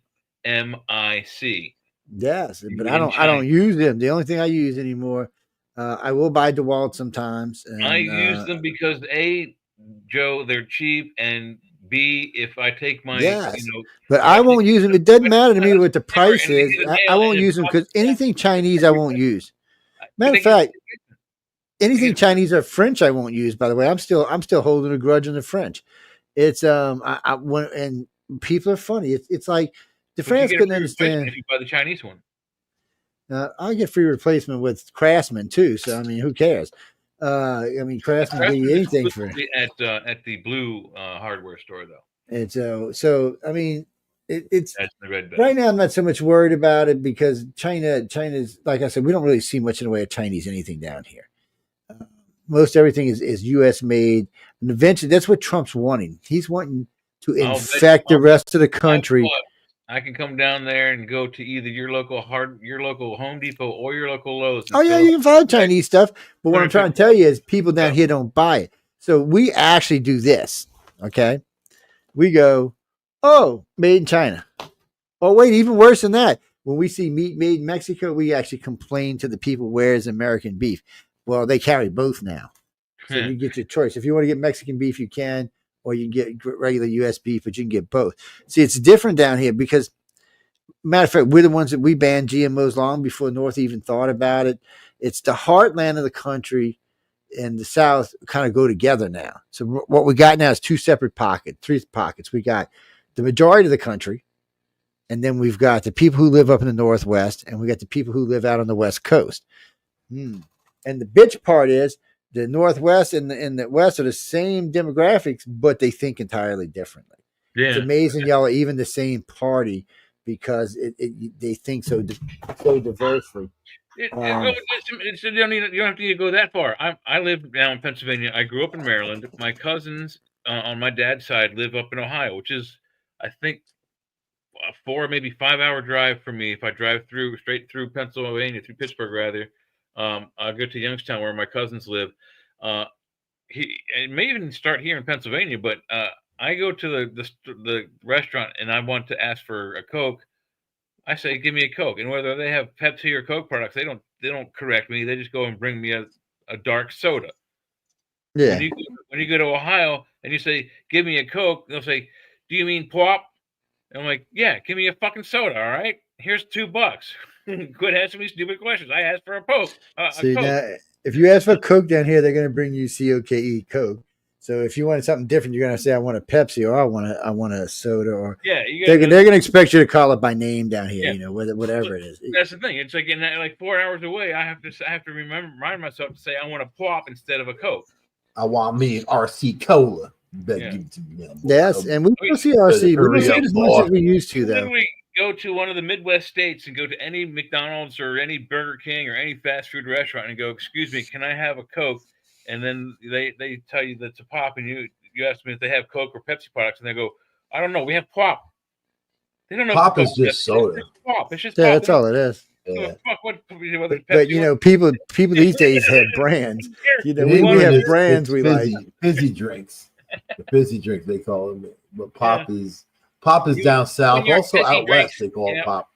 MIC. Yes, but I don't use them. The only thing I use anymore, I will buy DeWalt sometimes. And, I use them because Joe, they're cheap, and B, if I take my, yes, but I won't use them. It doesn't matter to me what the price is. I won't use them because anything Chinese I won't use. Matter of fact, anything Chinese or French I won't use. By the way, I'm still holding a grudge on the French. It's and people are funny. It's like the France couldn't understand. If you buy the Chinese one, I get free replacement with Craftsman too. So I mean, who cares? I mean, Craftsman give you anything for it. At the blue hardware store though. And so I mean, it's that's the red right now. I'm not so much worried about it because China's like I said, we don't really see much in the way of Chinese anything down here. Most everything is U.S. made, and eventually that's what Trump's wanting. He's wanting to infect the rest of the country. I can come down there and go to either your local Home Depot or your local Lowe's. Oh yeah, you can find Chinese stuff, but what I'm trying to tell you is people down here don't buy it. So we actually do this. Okay, we go, oh, made in China. Oh wait, even worse than that. When we see meat made in Mexico, we actually complain to the people, where's American beef? Well, they carry both now. So you get your choice. If you want to get Mexican beef, you can, or you can get regular U.S. beef, but you can get both. See, it's different down here because, matter of fact, we're the ones that we banned GMOs long before North even thought about it. It's the heartland of the country and the South kind of go together now. So what we got now is three pockets. We got the majority of the country, and then we've got the people who live up in the Northwest, and we got the people who live out on the West Coast. And the bitch part is the Northwest and the West are the same demographics, but they think entirely differently. Yeah. It's amazing y'all are even the same party because they think so diversely. You don't have to go that far. I live now in Pennsylvania. I grew up in Maryland. My cousins on my dad's side live up in Ohio, which is, I think, a 4 maybe 5 hour drive for me if I drive straight through Pennsylvania, through Pittsburgh rather. I'll go to Youngstown where my cousins live. It may even start here in Pennsylvania, but I go to the restaurant and I want to ask for a Coke. I say, give me a Coke, and whether they have Pepsi or Coke products, they don't correct me. They just go and bring me a dark soda. Yeah. When you go to Ohio and you say, give me a Coke, they'll say, do you mean pop? And I'm like, yeah, give me a fucking soda. All right, here's $2. Quit asking me stupid questions. I asked for a Coke. See, now, if you ask for Coke down here, they're going to bring you COKE, Coke. So if you want something different, you're going to say, I want a Pepsi, or I want a soda, or they're going to expect you to call it by name down here. You know, whatever it is. That's the thing. It's like 4 hours away. I have to remind myself to say I want a pop instead of a Coke. I want me an RC Cola. Give it to me. Yes, and we don't see RC. We don't see it as much as we used to, though. Then we go to one of the Midwest states and go to any McDonald's or any Burger King or any fast food restaurant and go, excuse me, can I have a Coke? And then they tell you that's a pop, and you ask them if they have Coke or Pepsi products, and they go, I don't know, we have pop. They don't know. Pop is just soda. Pop. It's just pop. That's all it is. Yeah. But you know, people these days have brands. You know, we have brands we fizzy, like. Fizzy drinks. The fizzy drinks they call them. But pop is down south. Also out west they call it pop.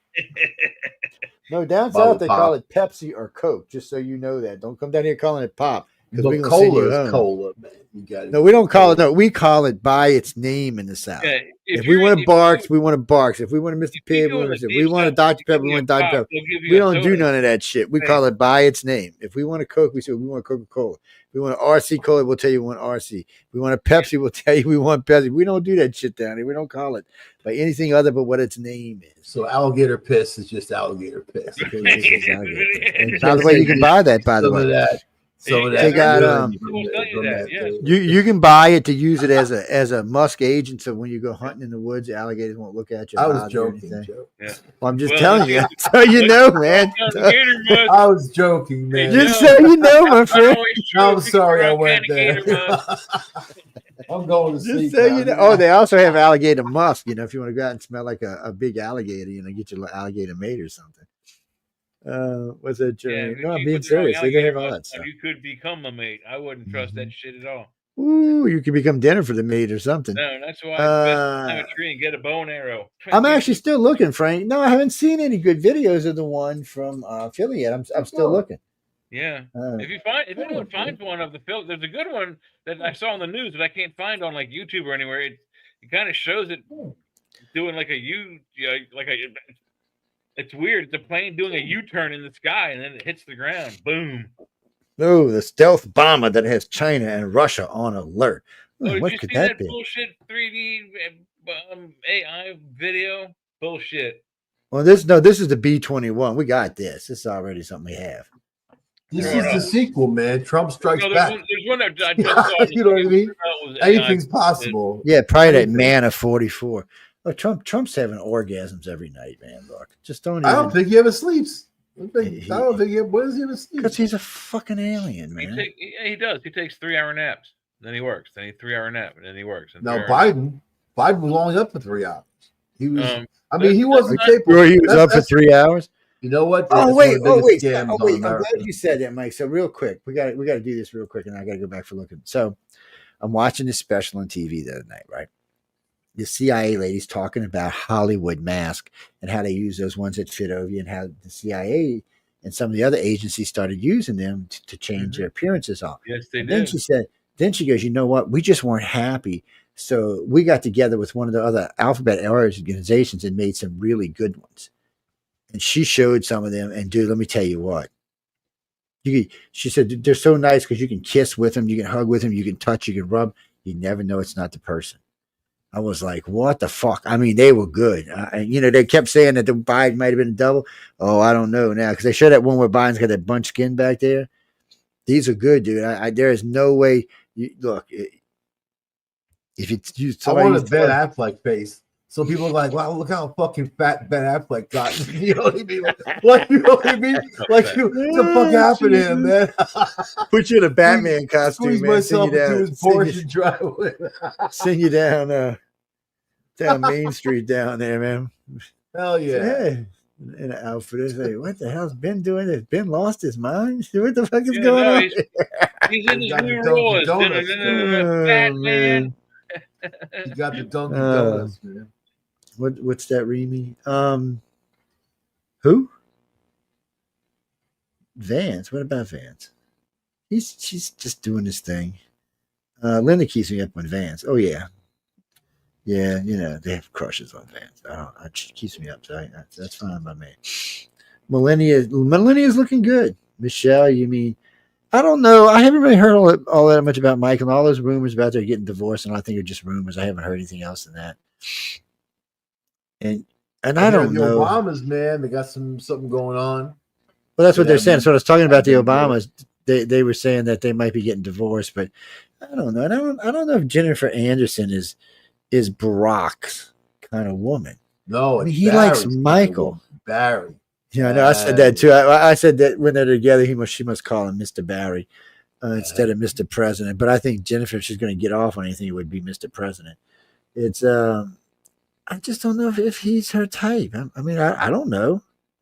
No, down south they call it Pepsi or Coke. Just so you know that. Don't come down here calling it pop. But cola is cola, man. You got it. No, we don't call it. No, we call it by its name in the South. Yeah, if we want a Barks, we want a Barks. If we want a Mr. Pibb, we want a Dr. Pepper, we want Dr. Pepper. We don't do none of that shit. We call it by its name. If we want a Coke, we say we want Coca-Cola. If we want an RC Cola, we'll tell you we want RC. If we want a Pepsi, we'll tell you we want Pepsi. We don't do that shit down here. We don't call it by anything other but what its name is. So alligator piss is just alligator piss. And by the way, you can buy that, by the way. Some of that. They got you can buy it to use it as a musk agent, so when you go hunting in the woods, the alligators won't look at you. I was joking. Yeah. Well, I'm just telling you, so you know, man. I was joking, man. Just so you know, my friend. I'm sorry I went there. I'm going to sleep. Just so you know. Oh, they also have alligator musk. You know, if you want to go out and smell like a big alligator, you know, get your alligator mate or something. What's that? No, I'm being serious. They have all that stuff. You could become a mate. I wouldn't trust that shit at all. Ooh, you could become dinner for the mate or something. No, that's why I climb a tree and get a bow and arrow. I'm actually still looking, Frank. No, I haven't seen any good videos of the one from Philly yet. I'm still looking. Yeah, if anyone finds one of the film, there's a good one that I saw on the news that I can't find on like YouTube or anywhere. it kind of shows it doing like a U, like a. It's weird. It's a plane doing a U-turn in the sky, and then it hits the ground. Boom. Oh, the stealth bomber that has China and Russia on alert. Oh, did What you could see that that be? bullshit 3D AI video? Bullshit. Well, this is the B-21. We got this. This is already something we have. This is the sequel, man. Trump Strikes No, Back. there's one that I just saw. You know what I mean? Anything's possible. Yeah, probably Anything. that man of 44. Oh, Trump's having orgasms every night, man. Look, just don't. I don't think he ever sleeps. I don't think he. When does he ever sleep? Because he's a fucking alien, man. He does. He takes 3-hour naps. Then he works. Then he 3-hour nap, and then he works. Now Biden was only up for 3 hours. He was. He wasn't capable. capable. He was up for 3 hours. You know what? Oh wait. I'm I'm glad you said that, Mike. So real quick, we got to do this real quick, and I got to go back for looking. So I'm watching this special on TV the other night, right? The CIA lady's talking about Hollywood mask and how they use those ones that fit over you, and how the CIA and some of the other agencies started using them to change their appearances off. Yes, they did. Then she said. Then she goes, you know what? We just weren't happy. So we got together with one of the other alphabet organizations and made some really good ones. And she showed some of them. And dude, let me tell you what. She said, they're so nice because you can kiss with them, you can hug with them, you can touch, you can rub. You never know it's not the person. I was like, what the fuck? I mean, they were good. They kept saying that the Biden might have been a double. Oh, I don't know now. Because they showed that one where Biden's got that bunch skin back there. These are good, dude. There is no way. Look, if you use I want a Ben Affleck face. So people are like, wow, look how fucking fat Ben Affleck got. You know what I mean? Like, you know what I mean? Like, what the fuck happened to him, man? Put you in a Batman costume, squeeze man. myself into his Porsche driveway. Send you down Main Street down there, man. Hell yeah. In an outfit. It's like, what the hell's Ben doing? Has Ben lost his mind? What the fuck is going on? He's in his new role as Batman. He got the Dunkin' Donuts, man. What's that, Remy? Who? Vance. What about Vance? She's just doing this thing. Linda keeps me up on Vance. Oh yeah. Yeah, they have crushes on Vance. She keeps me up, so that's fine by me. Melania's looking good. Michelle, you mean? I don't know. I haven't really heard all that much about Mike and all those rumors about their getting divorced, and I think are just rumors. I haven't heard anything else than that. And I don't know. The Obamas, man, they got something going on. Well, that's what they're saying. So I was talking about the Obamas. They were saying that they might be getting divorced, but I don't know. I don't know if Jennifer Anderson is Barack's kind of woman. No, he likes Michael. Barry. Yeah, I know. I said that too. I said that when they're together, she must call him Mr. Barry instead of Mr. President. But I think Jennifer, if she's going to get off on anything, it would be Mr. President. It's I just don't know if he's her type. I mean, I don't know.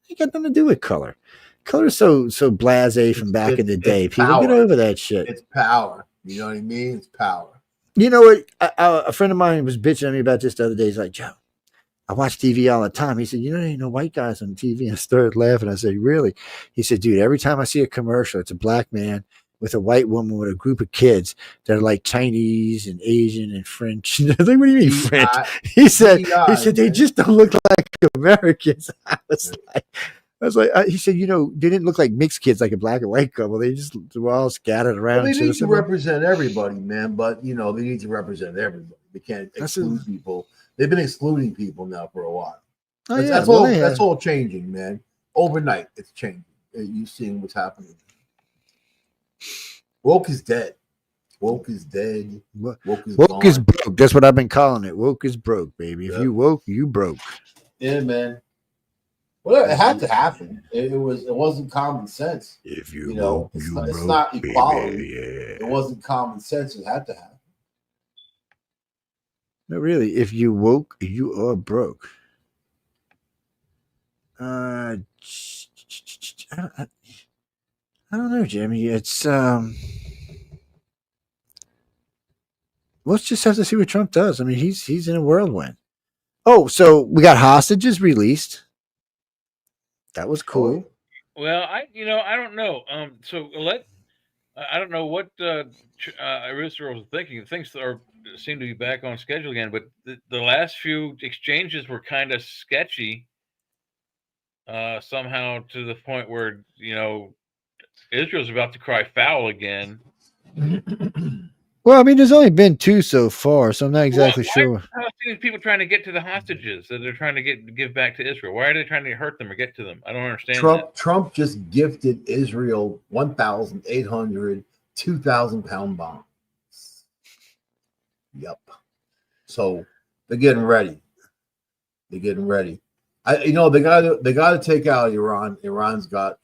It got nothing to do with color. Color is so blasé from back in the day. People power. Get over that shit. It's power. You know what I mean? It's power. You know what? A friend of mine was bitching at me about this the other day. He's like, Joe, I watch TV all the time. He said, there ain't no white guys on TV. And I started laughing. I said, really? He said, dude, every time I see a commercial, it's a black man with a white woman with a group of kids that are like Chinese and Asian and French. I think, what do you mean French? He said, they just don't look like Americans. I was like, he said, they didn't look like mixed kids, like a black and white couple. They were all scattered around. Well, they need to represent everybody, man. But they need to represent everybody. They can't exclude people. They've been excluding people now for a while. That's all changing, man. Overnight, it's changing. You're seeing what's happening. Woke is dead. Woke is dead. Woke is broke. That's what I've been calling it. Woke is broke, baby. If you woke, you broke. Yeah, man. Well, it had to happen. It wasn't common sense. If you it's not equality. Baby, yeah. It wasn't common sense. It had to happen. No, really. If you woke, you are broke. I don't know, Jimmy. It's let's just have to see what Trump does. I mean, he's in a whirlwind. Oh, so we got hostages released. That was cool. Well, I don't know. So I don't know what Israel was thinking. Things seem to be back on schedule again, but the last few exchanges were kind of sketchy. Somehow to the point where Israel's about to cry foul again. Well, I mean, there's only been 2 so far, so I'm not exactly sure. Why are people trying to get to the hostages that they're trying to give back to Israel? Why are they trying to hurt them or get to them? I don't understand. Trump just gifted Israel 1,800 2,000-pound bombs. Yep. So they're getting ready. They got to take out Iran. Iran's got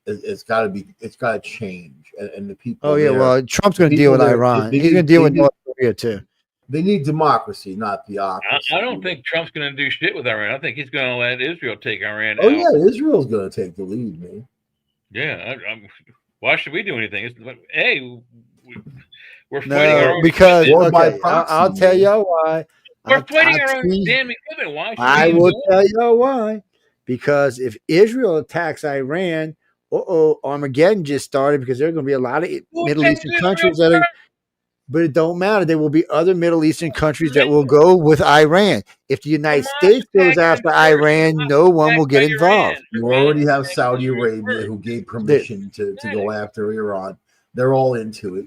it's got to change, and the people. Oh yeah, well, Trump's going to deal with Iran. He's going to deal with North Korea too. They need democracy, not theocracy. I don't think Trump's going to do shit with Iran. I think he's going to let Israel take Iran out. Oh yeah, Israel's going to take the lead, man. Yeah, why should we do anything? Hey, we're fighting our own because I'll tell you why. We're fighting our own damn equipment. Why? I will tell you why. Because if Israel attacks Iran, Armageddon just started because there are going to be a lot of Middle Eastern countries that are. But it don't matter. There will be other Middle Eastern countries that will go with Iran. If the United States goes after Iran, no one will get involved. You already have Saudi Arabia who gave permission to go after Iran. They're all into it.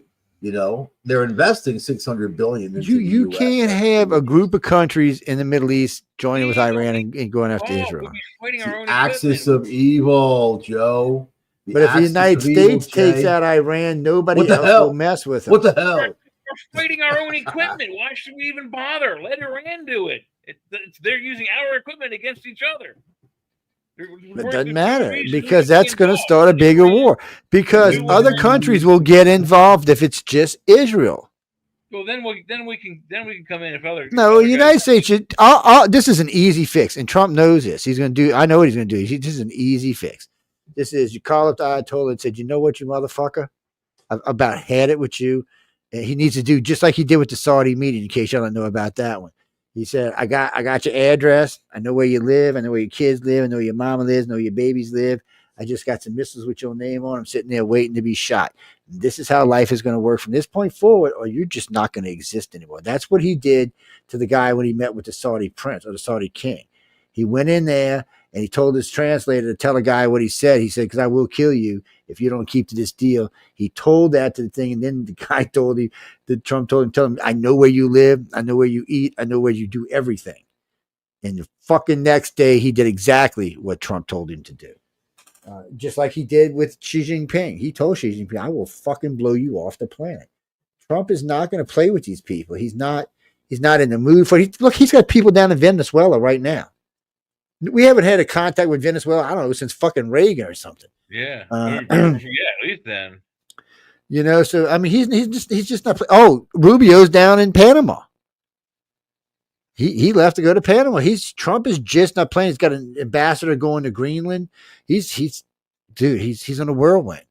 They're investing $600 billion. You can't have a group of countries in the Middle East joining with Iran and going after Israel. The axis of evil, Joe. But if the United States takes out Iran, nobody else will mess with them. What the hell? We're fighting our own equipment. Why should we even bother? Let Iran do it. They're using our equipment against each other. It doesn't matter because that's going to start a bigger war because other countries will get involved if it's just Israel. Well, then we can come in if other. No, the United States should. This is an easy fix, and Trump knows this. He's going to do. I know what he's going to do. This is an easy fix. This is you call up the Ayatollah and said, you know what, you motherfucker, I've about had it with you. And he needs to do just like he did with the Saudi meeting. In case y'all don't know about that one. He said, I got your address. I know where you live. I know where your kids live. I know where your mama lives. I know where your babies live. I just got some missiles with your name on. I'm sitting there waiting to be shot. And this is how life is going to work from this point forward, or you're just not going to exist anymore. That's what he did to the guy when he met with the Saudi prince or the Saudi king. He went in there and he told his translator to tell the guy what he said. He said, because I will kill you if you don't keep to this deal. He told that to the thing. And then the guy told him, Trump told him, tell him, I know where you live. I know where you eat. I know where you do everything. And the fucking next day, he did exactly what Trump told him to do. Just like he did with Xi Jinping. He told Xi Jinping, I will fucking blow you off the planet. Trump is not going to play with these people. He's not in the mood for it. Look, he's got people down in Venezuela right now. We haven't had a contact with Venezuela, I don't know, since fucking Reagan or something. Yeah. At least then. So I mean, he's just not. Rubio's down in Panama. He left to go to Panama. Trump is just not playing. He's got an ambassador going to Greenland. He's on a whirlwind,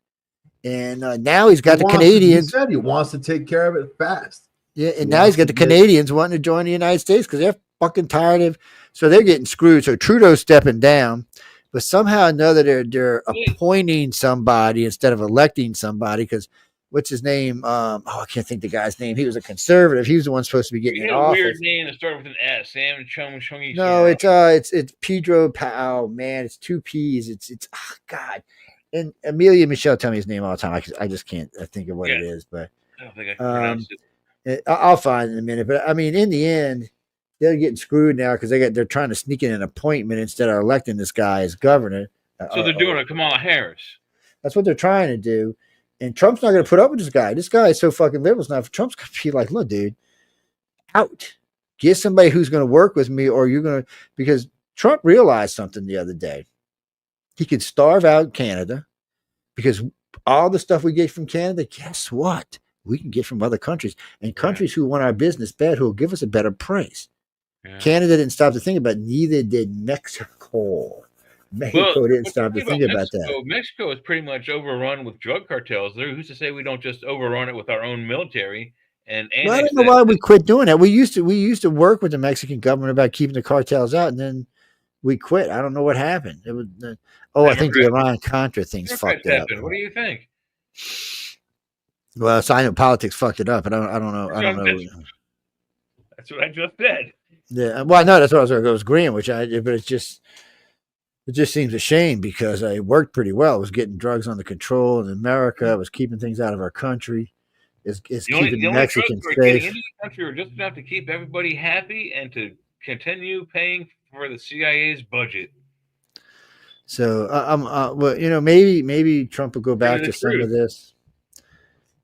and now he's got the Canadians. He said he wants to take care of it fast. Yeah, and now he's got the Canadians wanting to join the United States because they're fucking tired of. So they're getting screwed. So Trudeau's stepping down, but somehow or another they're appointing somebody instead of electing somebody because what's his name? I can't think the guy's name. He was a conservative. He was the one supposed to be getting in office. Weird name to start with an S. Sam Chung. No, it's Pedro. Oh man, it's 2 P's. It's God. And Amelia Michelle tell me his name all the time. I just can't think of what it is, but I don't think I can pronounce it. I'll find it in a minute. But I mean, in the end, they're getting screwed now because they're trying to sneak in an appointment instead of electing this guy as governor. So they're doing a Kamala Harris. That's what they're trying to do. And Trump's not going to put up with this guy. This guy is so fucking liberal now. Trump's going to be like, look, dude, out. Get somebody who's going to work with me or you're going to, because Trump realized something the other day. He could starve out Canada because all the stuff we get from Canada, guess what? We can get from other countries and countries who want our business bad, who will give us a better price. Yeah. Canada didn't stop to think about it. Neither did Mexico. Mexico didn't stop to think about that. Mexico is pretty much overrun with drug cartels. Who's to say we don't just overrun it with our own military? And I don't know why we quit doing that. We used to work with the Mexican government about keeping the cartels out, and then we quit. I don't know what happened. It was I think the Iran Contra thing's fucked up. What do you think? Well, so I know politics fucked it up, but I don't know. That's what I just said. Yeah, well, I know that's what I was agreeing, but it just seems a shame because I worked pretty well. It was getting drugs under control in America. It was keeping things out of our country. It's keeping The only drugs Mexicans we're getting safe. into the country were just enough to keep everybody happy and to continue paying for the CIA's budget. So well, maybe Trump will go back to some of this.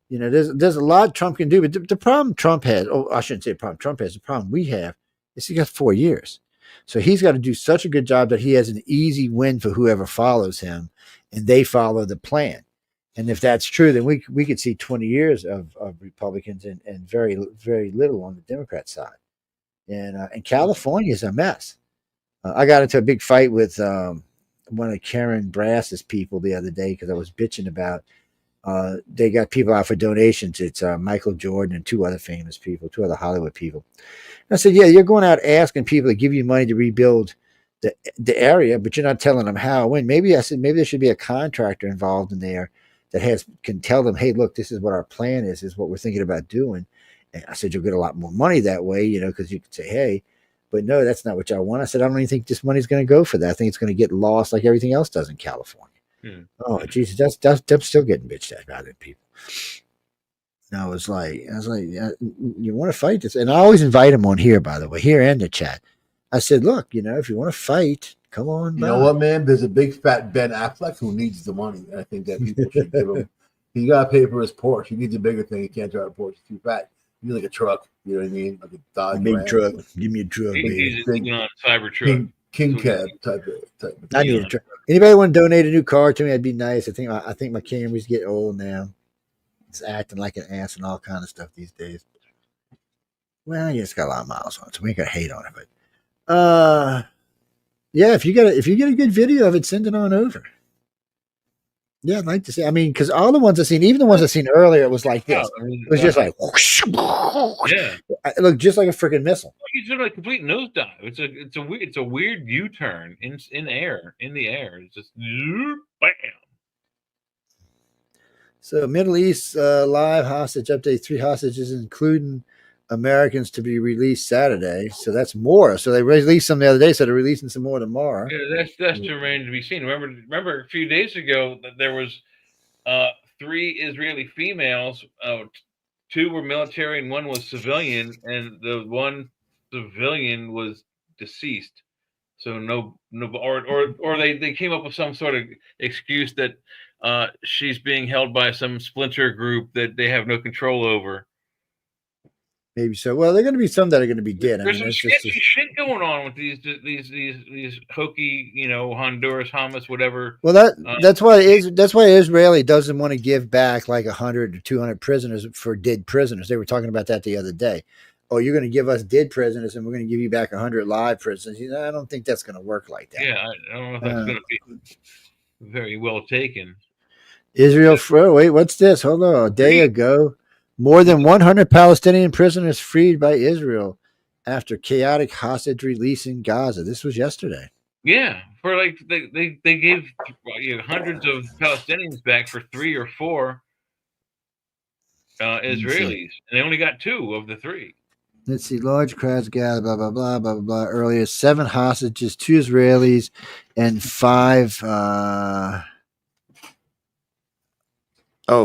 There's a lot Trump can do, but the problem Trump has, I shouldn't say problem Trump has, the problem we have is he got 4 years. So he's got to do such a good job that he has an easy win for whoever follows him and they follow the plan. And if that's true, then we could see 20 years of Republicans and very, very little on the Democrat side. And California is a mess. I got into a big fight with one of Karen Brass's people the other day because I was bitching about they got people out for donations. It's Michael Jordan and 2 other famous people, 2 other Hollywood people. And I said, yeah, you're going out asking people to give you money to rebuild the area, but you're not telling them how. When maybe there should be a contractor involved in there that can tell them, hey, look, this is what our plan is what we're thinking about doing. And I said, you'll get a lot more money that way, because you could say, hey, but no, that's not what y'all want. I said, I don't even think this money's going to go for that. I think it's going to get lost like everything else does in California. Oh Jesus, that's still getting bitched at by them people. And I was like, you want to fight this? And I always invite them on here, by the way, here and the chat. I said, look, if you want to fight, come on. You know what, man? There's a big fat Ben Affleck who needs the money. I think that people should give him. He got to pay for his Porsche. He needs a bigger thing. He can't drive a Porsche. He's too fat. He needs like a truck. You know what I mean? Like a Dodge. Big truck. Give me a truck. He's on a cyber truck. King cab type of. I need a truck. Anybody want to donate a new car to me? That'd be nice. I think my Camrys get old now. It's acting like an ass and all kind of stuff these days. Well, it's got a lot of miles on it, so we ain't gonna hate on it. But yeah, if you get a good video of it, send it on over. Yeah, I'd like to see. I mean, because all the ones I've seen, even the ones I've seen earlier, it was like this. It was just like, whoosh, whoosh. Yeah, it looked just like a freaking missile. It's sort of like a complete nosedive. It's a weird U-turn in the air. It's just bam. So Middle East live hostage update: 3 hostages, including Americans, to be released Saturday. So that's more. So they released some the other day. So they're releasing some more tomorrow. Yeah, that's to remain to be seen. Remember a few days ago that there was 3 Israeli females. 2 were military and 1 was civilian, and the 1 civilian was deceased. So no, or they came up with some sort of excuse that she's being held by some splinter group that they have no control over. Maybe so. Well, there are going to be some that are going to be dead. There's some sketchy shit going on with these hokey, Honduras, Hamas, whatever. Well, that's why Israeli doesn't want to give back like 100 or 200 prisoners for dead prisoners. They were talking about that the other day. Oh, you're going to give us dead prisoners, and we're going to give you back 100 live prisoners. I don't think that's going to work like that. Yeah, I don't know if that's going to be very well taken. Israel, wait, what's this? Hold on. A day ago, more than 100 Palestinian prisoners freed by Israel after chaotic hostage release in Gaza. This was yesterday. Yeah, for like they gave hundreds of Palestinians back for 3 or 4 Israelis, and they only got 2 of the 3. Let's see. Large crowds gathered, blah, blah, blah, blah, blah, blah. Earlier, 7 hostages, 2 Israelis, and 5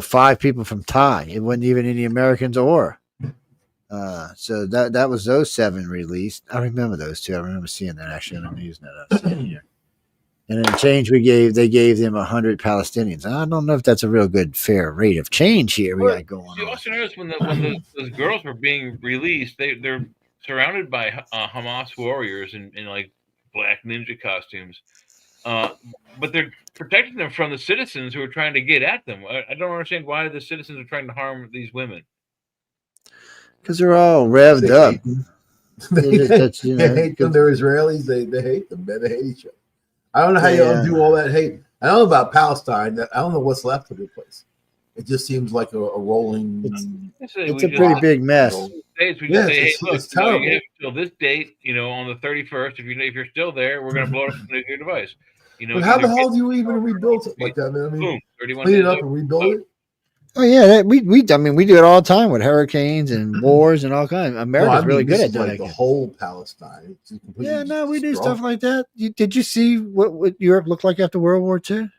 5 people from Thai. It wasn't even any Americans or. So that was those 7 released. I remember those 2. I remember seeing that actually on the news net I've seen here. And in change they gave them 100 Palestinians. I don't know if that's a real good fair rate of change here we got going on. You also notice when those girls were being released, they're surrounded by Hamas warriors in like black ninja costumes. But they're protecting them from the citizens who are trying to get at them. I don't understand why the citizens are trying to harm these women. Because they're all revved up. They hate them. They're Israelis. They hate them. They hate each other. I don't know how y'all do all that hate. I don't know about Palestine. I don't know what's left of the place. It just seems like a rolling. It's a pretty big mess. It's terrible. You have until this date, on the 31st. If you're still there, we're going to blow up the nuclear device. But how the hell do you even rebuild it like that, man? I mean, boom, clean it up and rebuild it. Oh yeah, we I mean we do it all the time with hurricanes and wars and all kinds. America's really good at doing like that. The whole Palestine. It's completely Yeah, no, we do destroyed. stuff like that. Did you see what Europe looked like after World War II?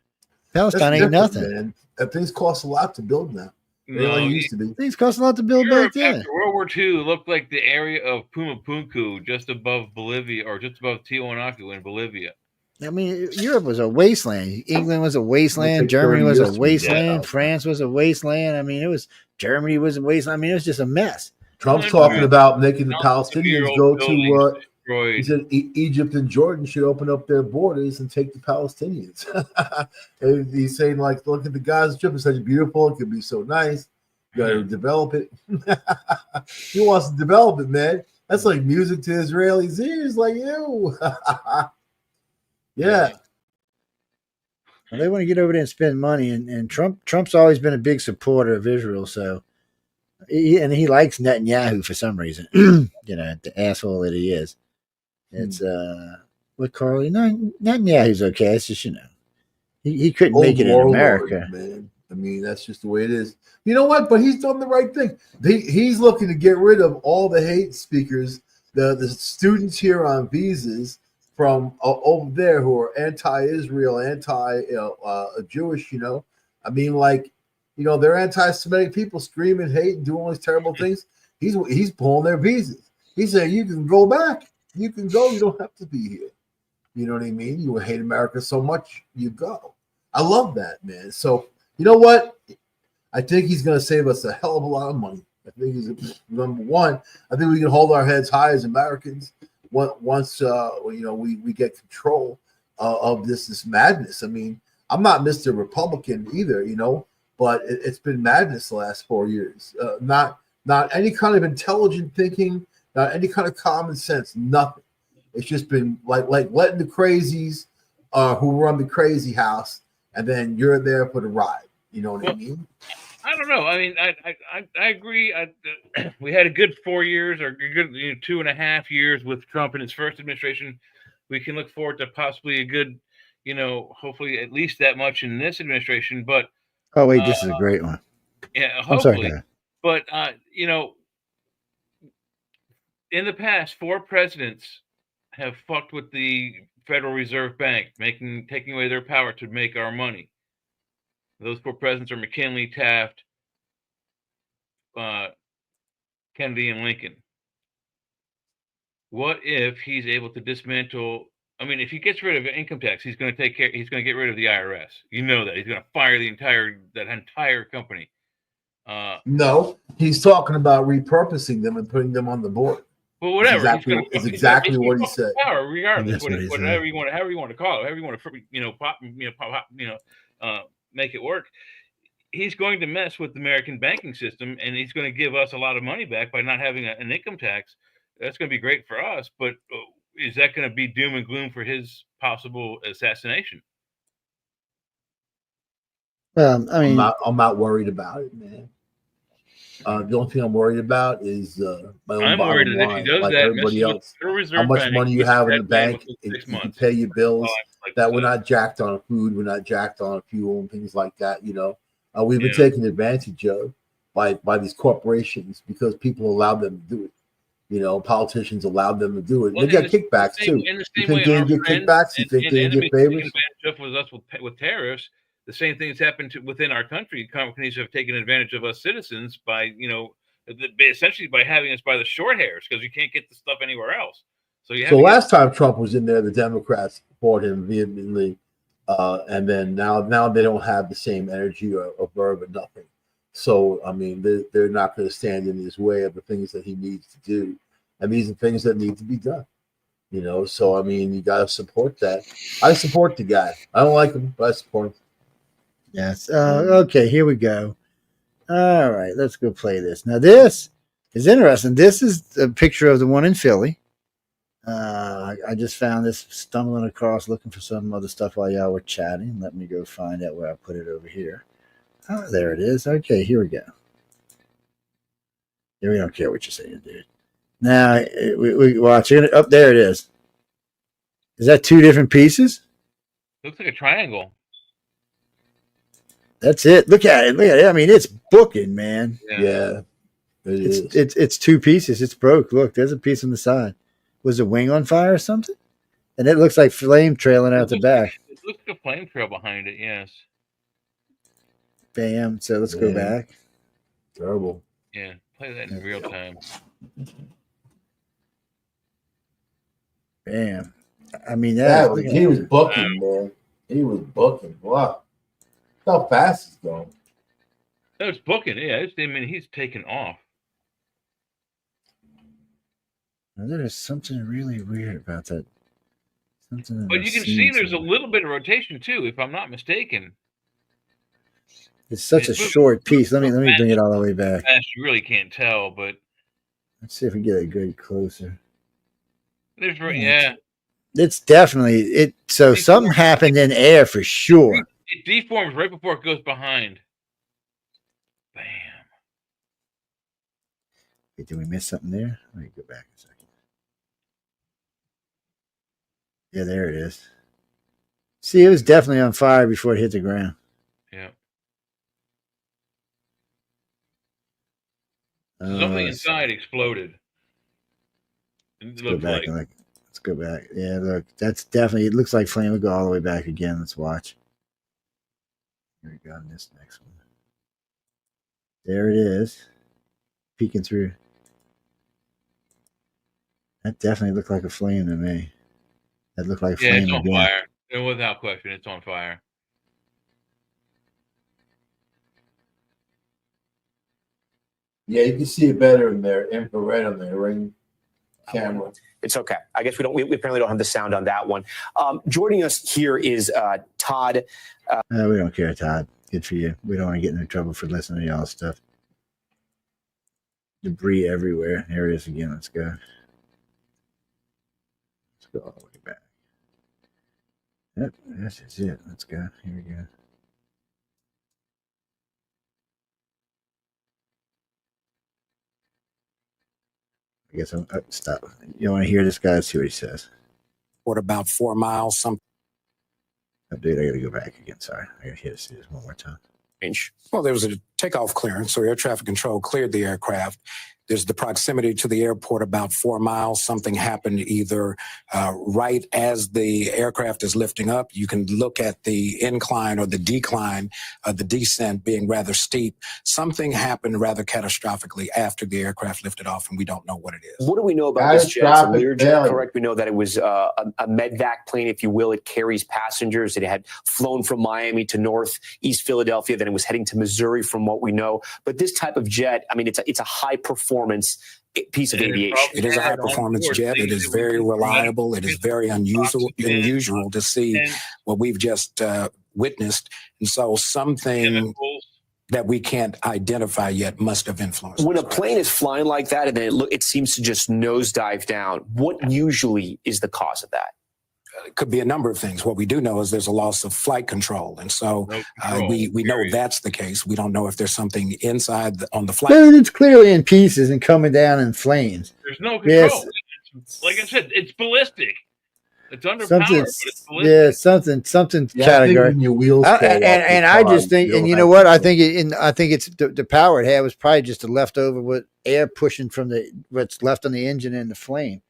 Palestine ain't nothing. Man. That things cost a lot to build now. They No, like it used to be. Things cost a lot to build Europe back then. after World War II looked like the area of Pumapunku, just above Bolivia, or just above Tiwanaku in Bolivia. I mean, Europe was a wasteland. England was a wasteland. Germany was a wasteland. France was a wasteland. I mean, Germany was a wasteland. I mean, it was just a mess. Trump's talking about making the Palestinians go to. He said Egypt and Jordan should open up their borders and take the Palestinians. And he's saying, like, look at the Gaza Strip. It's such beautiful. It could be so nice. You got to develop it. He wants to develop it, man. That's like music to Israelis' ears. Like, ew. Yeah. Well, they want to get over there and spend money, and Trump's always been a big supporter of Israel, so he likes Netanyahu for some reason. The asshole that he is. It's what Carly? No, Netanyahu's okay. It's just he couldn't make it in America, man. I mean, that's just the way it is. You know what? But he's done the right thing. He's looking to get rid of all the hate speakers, the students here on visas from over there who are anti-Israel, anti-Jewish. I mean, like, they're anti-Semitic people screaming hate and doing all these terrible things. He's pulling their visas. He's saying you can go back. You can go. You don't have to be here. You know what I mean? You hate America so much, you go. I love that, man. So you know what? I think he's going to save us a hell of a lot of money. I think he's number one. I think we can hold our heads high as Americans once we get control of this madness. I mean, I'm not Mr. Republican either, but it's been madness the last 4 years. Not any kind of intelligent thinking, not any kind of common sense, nothing. It's just been like letting the crazies who run the crazy house, and then you're there for the ride. You know what I mean? I don't know. I mean, I agree. We had a good 4 years, or a good 2.5 years with Trump in his first administration. We can look forward to possibly a good, hopefully at least that much in this administration. But oh wait, this is a great one. Yeah, hopefully. But in the past, 4 presidents have fucked with the Federal Reserve Bank, taking away their power to make our money. Those 4 presidents are McKinley, Taft, Kennedy, and Lincoln. What if he's able to dismantle? I mean, if he gets rid of income tax, he's going to He's going to get rid of the IRS. You know that he's going to fire that entire company. No, he's talking about repurposing them and putting them on the board. Well, whatever. It's exactly what he said. Power, regardless, however you want to call it, however you want to, make it work. He's going to mess with the American banking system, and he's going to give us a lot of money back by not having an income tax. That's going to be great for us, but is that going to be doom and gloom for his possible assassination? Well, I mean, I'm not worried about it, man. The only thing I'm worried about is my own bottom line, like everybody else. How much money you have in the bank, if you can pay your bills, that we're not jacked on food, we're not jacked on fuel and things like that. We've been taken advantage of by these corporations because people allow them to do it. Politicians allowed them to do it. They got kickbacks too. You think they get kickbacks? You think they get favors? With tariffs. The same things happen within our country. Companies have taken advantage of us citizens by, essentially by having us by the short hairs because you can't get the stuff anywhere else. So last time Trump was in there, the Democrats fought him vehemently, and then now they don't have the same energy or verve or nothing. So I mean, they're not going to stand in his way of the things that he needs to do, and these are things that need to be done. So I mean, you got to support that. I support the guy. I don't like him, but I support him. Yes. Okay, here we go. All right, let's go play this. Now, this is interesting. This is a picture of the one in Philly. I just found this stumbling across looking for some other stuff while y'all were chatting. Let me go find out where I put it over here. Oh, there it is. Okay, here we go. Yeah, we don't care what you're saying, dude. Now, we watch it. Up there it is. Is that 2 different pieces? Looks like a triangle. That's it. Look at it. Look at it. I mean, it's booking, man. Yeah. It's two pieces. It's broke. Look, there's a piece on the side. Was the wing on fire or something? And it looks like flame trailing out the back. It looks like a flame trail behind it. Yes. Bam. So let's go back. Terrible. Yeah. Play that in real time. Bam. I mean, he was booking, man. He was booking. Wow. How fast he's going. No, it's booking. Yeah. I mean, he's taken off. There's something really weird about that. Something. But you can see there's a little bit of rotation too, if I'm not mistaken. It's such a short piece. Let me bring it all the way back. You really can't tell, but let's see if we get a good closer. There's It's definitely it. So something happened in air for sure. It deforms right before it goes behind. Bam. Wait, did we miss something there? Let me go back a second. Yeah, there it is. See, it was definitely on fire before it hit the ground. Yeah. Oh, something inside exploded. Let's go back and look. Let's go back. Yeah, look, that's definitely. It looks like flame would go all the way back again. Let's watch. Here we go on this next one. There it is, peeking through. That definitely looked like a flame to me. That looked like a flame it's on again. fire. And without question, it's on fire. Yeah, you can see it better in their infrared on their ring camera. It's okay. I guess we apparently don't have the sound on that one. Joining us here is Todd. We don't care, Todd. Good for you. We don't want to get into trouble for listening to y'all stuff. Debris everywhere. Here it is again. Let's go. Let's go all the way back. Yep, this is it. Let's go. Here we go. I guess I'm stop. You want to hear this guy? Let's see what he says. What about 4 miles? Some Oh, dude, I got to go back again. Sorry, I got to hear this one more time. Well, there was a takeoff clearance, so air traffic control cleared the aircraft. There's the proximity to the airport, about 4 miles. Something happened either right as the aircraft is lifting up. You can look at the incline or the decline, the descent being rather steep. Something happened rather catastrophically after the aircraft lifted off, and we don't know what it is. What do we know about this jet? It's a Learjet, correct? We know that it was a medvac plane, if you will. It carries passengers. It had flown from Miami to northeast Philadelphia. Then it was heading to Missouri, from what we know. But this type of jet, I mean, it's a high performance piece of aviation. It is a high performance jet. It is very reliable. It is very unusual to see what we've just witnessed. And so something that we can't identify yet must have influenced. When a plane is flying like that and then it seems to just nosedive down, what usually is the cause of that? It could be a number of things. What we do know is there's a loss of flight control. And so we know that's the case. We don't know if there's something inside on the flight. But it's clearly in pieces and coming down in flames. There's no control. Yes. Like I said, it's ballistic. It's underpowered, but it's ballistic. Yeah, something category. Your wheels and I just think, and you know what? I think it's the power it had was probably just a leftover with air pushing from what's left on the engine and the flame.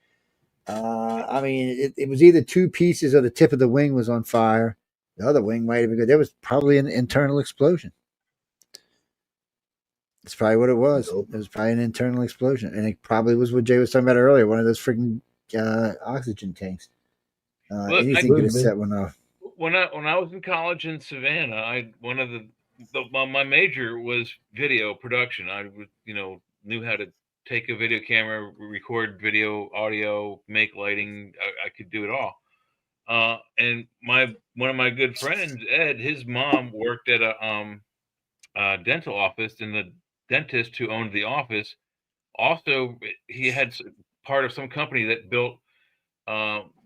I mean, it was either two pieces or the tip of the wing was on fire. The other wing might have been good. There was probably an internal explosion. That's probably what it was. It was probably an internal explosion. And it probably was what Jay was talking about earlier, one of those freaking oxygen tanks. Anything could have set one off. When I was in college in Savannah, my major was video production. I knew how to take a video camera, record video, audio, make lighting. I could do it all. And one of my good friends, Ed, his mom worked at a dental office, and the dentist who owned the office also, he had part of some company that built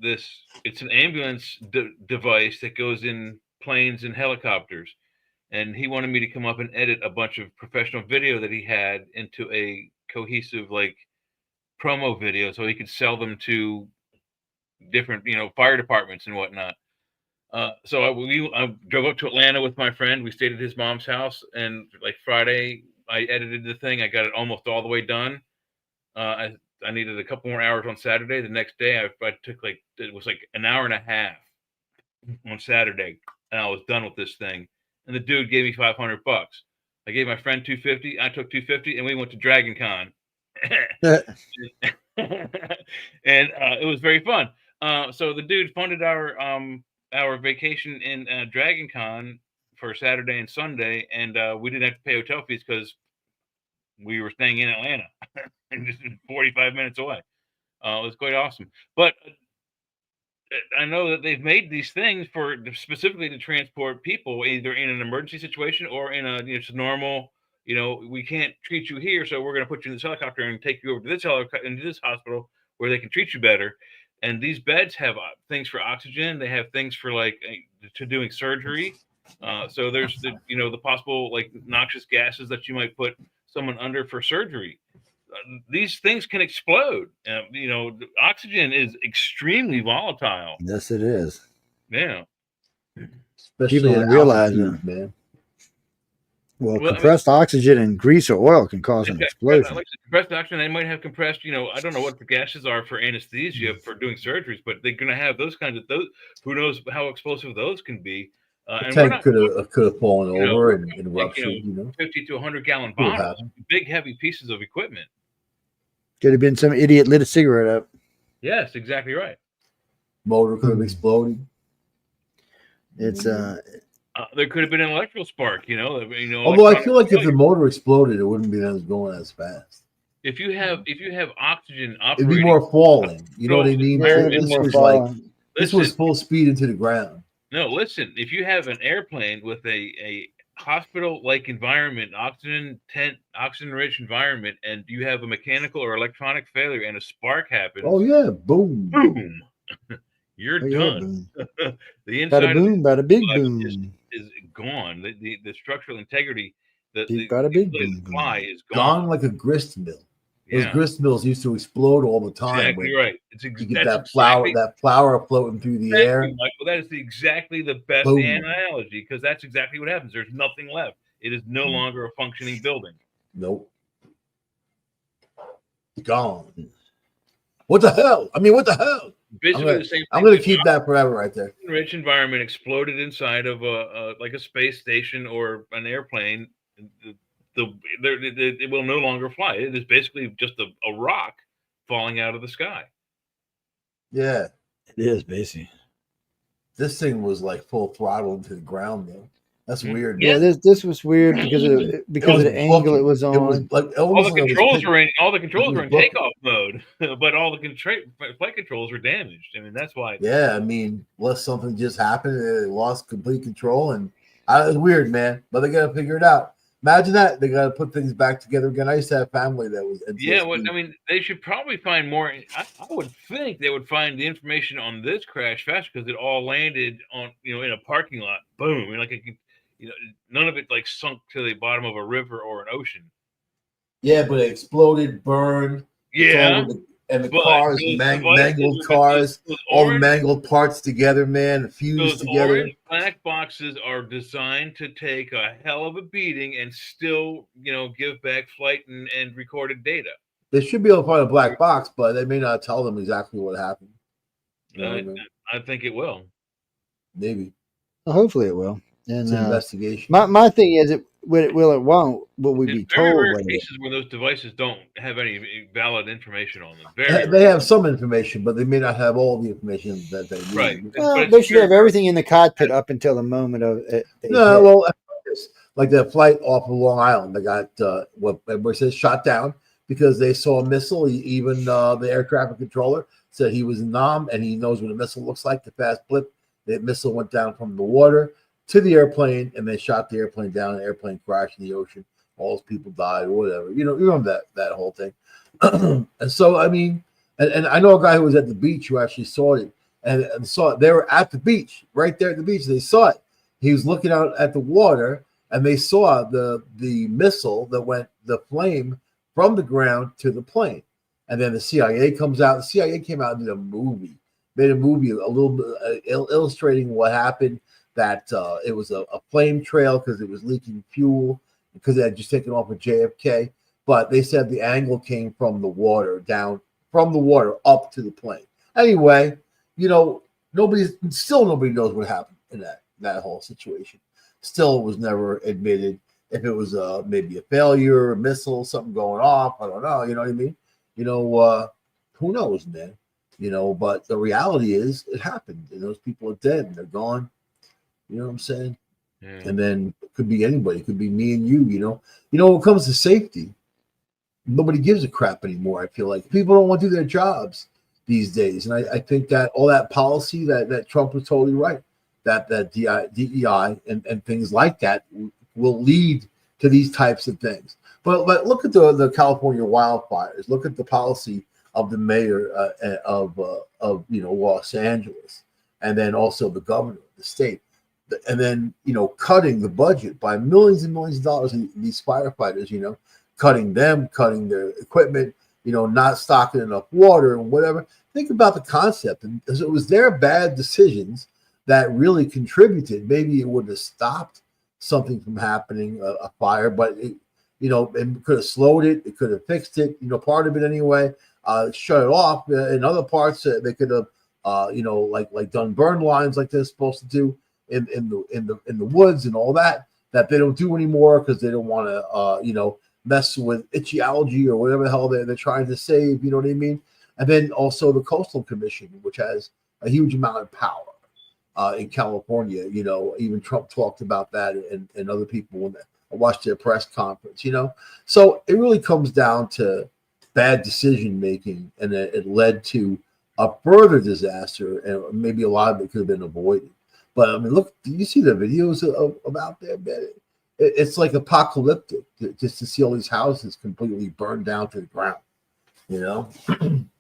it's an ambulance device that goes in planes and helicopters. And he wanted me to come up and edit a bunch of professional video that he had into a cohesive promo video so he could sell them to different fire departments and whatnot. So I drove up to Atlanta with my friend. We stayed at his mom's house, and like Friday, I edited the thing. I got it almost all the way done. I needed a couple more hours on Saturday. The next day, I took it was like an hour and a half on Saturday, and I was done with this thing. And the dude gave me $500. I gave my friend $250. I took $250, and we went to Dragon Con. And it was very fun. So the dude funded our vacation in Dragon Con for Saturday and Sunday, and we didn't have to pay hotel fees because we were staying in Atlanta and just 45 minutes away. It was quite awesome. But I know that they've made these things for specifically to transport people either in an emergency situation or in a just normal. We can't treat you here, so we're going to put you in this helicopter and take you over to this into this hospital where they can treat you better. And these beds have things for oxygen. They have things for to doing surgery. So there's the possible noxious gases that you might put someone under for surgery. These things can explode. Oxygen is extremely volatile. Yes, it is. Yeah. Especially people don't realize that, man. Well, compressed oxygen and grease or oil can cause an explosion. Compressed oxygen, they might have compressed, I don't know what the gases are for anesthesia for doing surgeries, but they're going to have those kinds of those. Who knows how explosive those can be? The tank could have fallen over and ruptured. 50 to 100 gallon bottles, big heavy pieces of equipment. Could have been some idiot lit a cigarette up. Yes, exactly right. Motor could have exploded. It's there could have been an electrical spark, Although I feel like if the motor exploded, it wouldn't be going as fast. If you have oxygen it'd be more falling. You know what I mean? This was full speed into the ground. No, listen, if you have an airplane with a hospital-like environment, oxygen-rich environment, and you have a mechanical or electronic failure and a spark happens. Oh yeah, boom. Boom. You're done. The inside bada boom, bada big boom is gone. The structural integrity, the big fly is gone like a grist mill. Yeah. Those grist mills used to explode all the time. Exactly right. It's you get that flour floating through the air. Michael, that is exactly the best analogy because that's exactly what happens. There's nothing left. It is no longer a functioning building. Nope. Gone. What the hell? I mean, what the hell? Basically the same thing. I'm going to keep that forever right there. Rich environment exploded inside of a space station or an airplane. It will no longer fly. It is basically just a rock falling out of the sky. Yeah, it is basically. This thing was like full throttle into the ground, though. That's weird. Yeah, this was weird because of the angle it was on. It was like all the controls were in takeoff mode, but all the flight controls were damaged. I mean, that's why. Yeah, I mean, unless something just happened, they lost complete control, and it was weird, man. But they got to figure it out. Imagine that they got to put things back together again. I used to have family that was. NTSB. Yeah, well, I mean, they should probably find more. I would think they would find the information on this crash faster because it all landed on in a parking lot. Boom! None of it sunk to the bottom of a river or an ocean. Yeah, but it exploded, burned. Yeah, and the cars, mangled cars, all the mangled parts together, man, fused together. Orange black boxes are designed to take a hell of a beating and still, give back flight and recorded data. They should be able to find a black box, but they may not tell them exactly what happened. I think it will. Maybe. Well, hopefully it will. And it's an investigation. My thing is, it won't. Will we be told? Very rare cases where those devices don't have any valid information on them. They have some information, but they may not have all the information that they need. Right. Well, they should have everything in the cockpit up until the moment of it. Like that flight off of Long Island, they got what everybody says shot down because they saw a missile. Even the air traffic controller said he was in Nam and he knows what a missile looks like. The fast blip. The missile went down from the water to the airplane, and they shot the airplane down. The airplane crashed in the ocean. All those people died, or whatever. You remember that whole thing. And so, I mean, and I know a guy who was at the beach who actually saw it and saw it. They were at the beach, right there at the beach. They saw it. He was looking out at the water, and they saw the missile that went the flame from the ground to the plane. And then the CIA comes out. The CIA came out and did a movie made a movie a little bit illustrating what happened. That it was a flame trail because it was leaking fuel because they had just taken off with JFK. But they said the angle came from the water down from the water up to the plane. Anyway, nobody knows what happened in that whole situation. Still, it was never admitted. If it was maybe a failure, a missile, something going off, I don't know. You know what I mean? Who knows, man? But the reality is, it happened, and those people are dead and they're gone. You know what I'm saying? Yeah. And then it could be anybody. It could be me and you. When it comes to safety, nobody gives a crap anymore. I feel like people don't want to do their jobs these days, and I think that all that policy that Trump was totally right. That DEI and things like that will lead to these types of things. But look at the California wildfires. Look at the policy of the mayor of Los Angeles, and then also the governor of the state, and then cutting the budget by millions and millions of dollars. These firefighters, cutting their equipment, not stocking enough water and whatever. Think about the concept, and it was their bad decisions that really contributed. Maybe it would have stopped something from happening, a fire, but it could have slowed it. It could have fixed it. Part of it anyway. Shut it off. In other parts, they could have, like done burn lines like they're supposed to do in the woods and all that they don't do anymore because they don't want to, mess with itchyology or whatever the hell they're trying to save. You know what I mean? And then also the Coastal Commission, which has a huge amount of power in California. Even Trump talked about that, and other people when I watched their press conference. So it really comes down to bad decision making, and it led to a further disaster, and maybe a lot of it could have been avoided. But I mean, look, do you see the videos about there, man? It's like apocalyptic just to see all these houses completely burned down to the ground.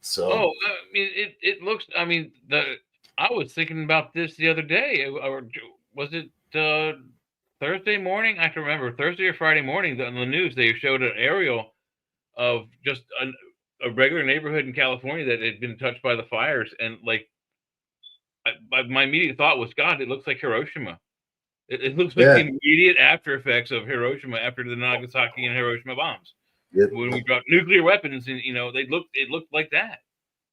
So. Oh, I mean, it looks. I mean, I was thinking about this the other day, or was it Thursday morning? I can remember Thursday or Friday morning on the news. They showed an aerial of just a regular neighborhood in California that had been touched by the fires, and like my immediate thought was, God, it looks like Hiroshima. It looks like the immediate after effects of Hiroshima after the Nagasaki and Hiroshima bombs. Yep. When we dropped nuclear weapons, and it looked like that.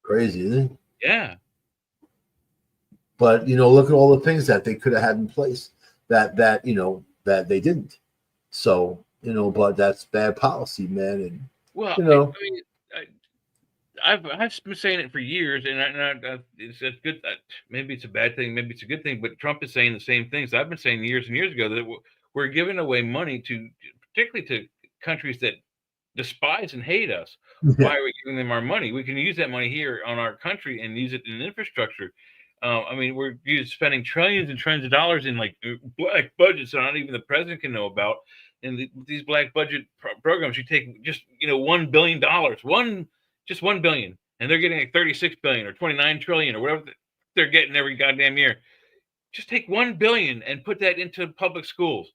Crazy, isn't it? Yeah. But look at all the things that they could have had in place that they didn't. So but that's bad policy, man. And well, I mean, I've been saying it for years, and it's good. Maybe it's a bad thing, maybe it's a good thing. But Trump is saying the same things I've been saying years and years ago, that we're giving away money particularly to countries that despise and hate us. Why are we giving them our money? We can use that money here on our country and use it in infrastructure. I mean, we're spending trillions and trillions of dollars in like black budgets that not even the president can know about. And these black budget programs, you take just $1 billion, just 1 billion, and they're getting like 36 billion or 29 trillion or whatever they're getting every goddamn year. Just take 1 billion and put that into public schools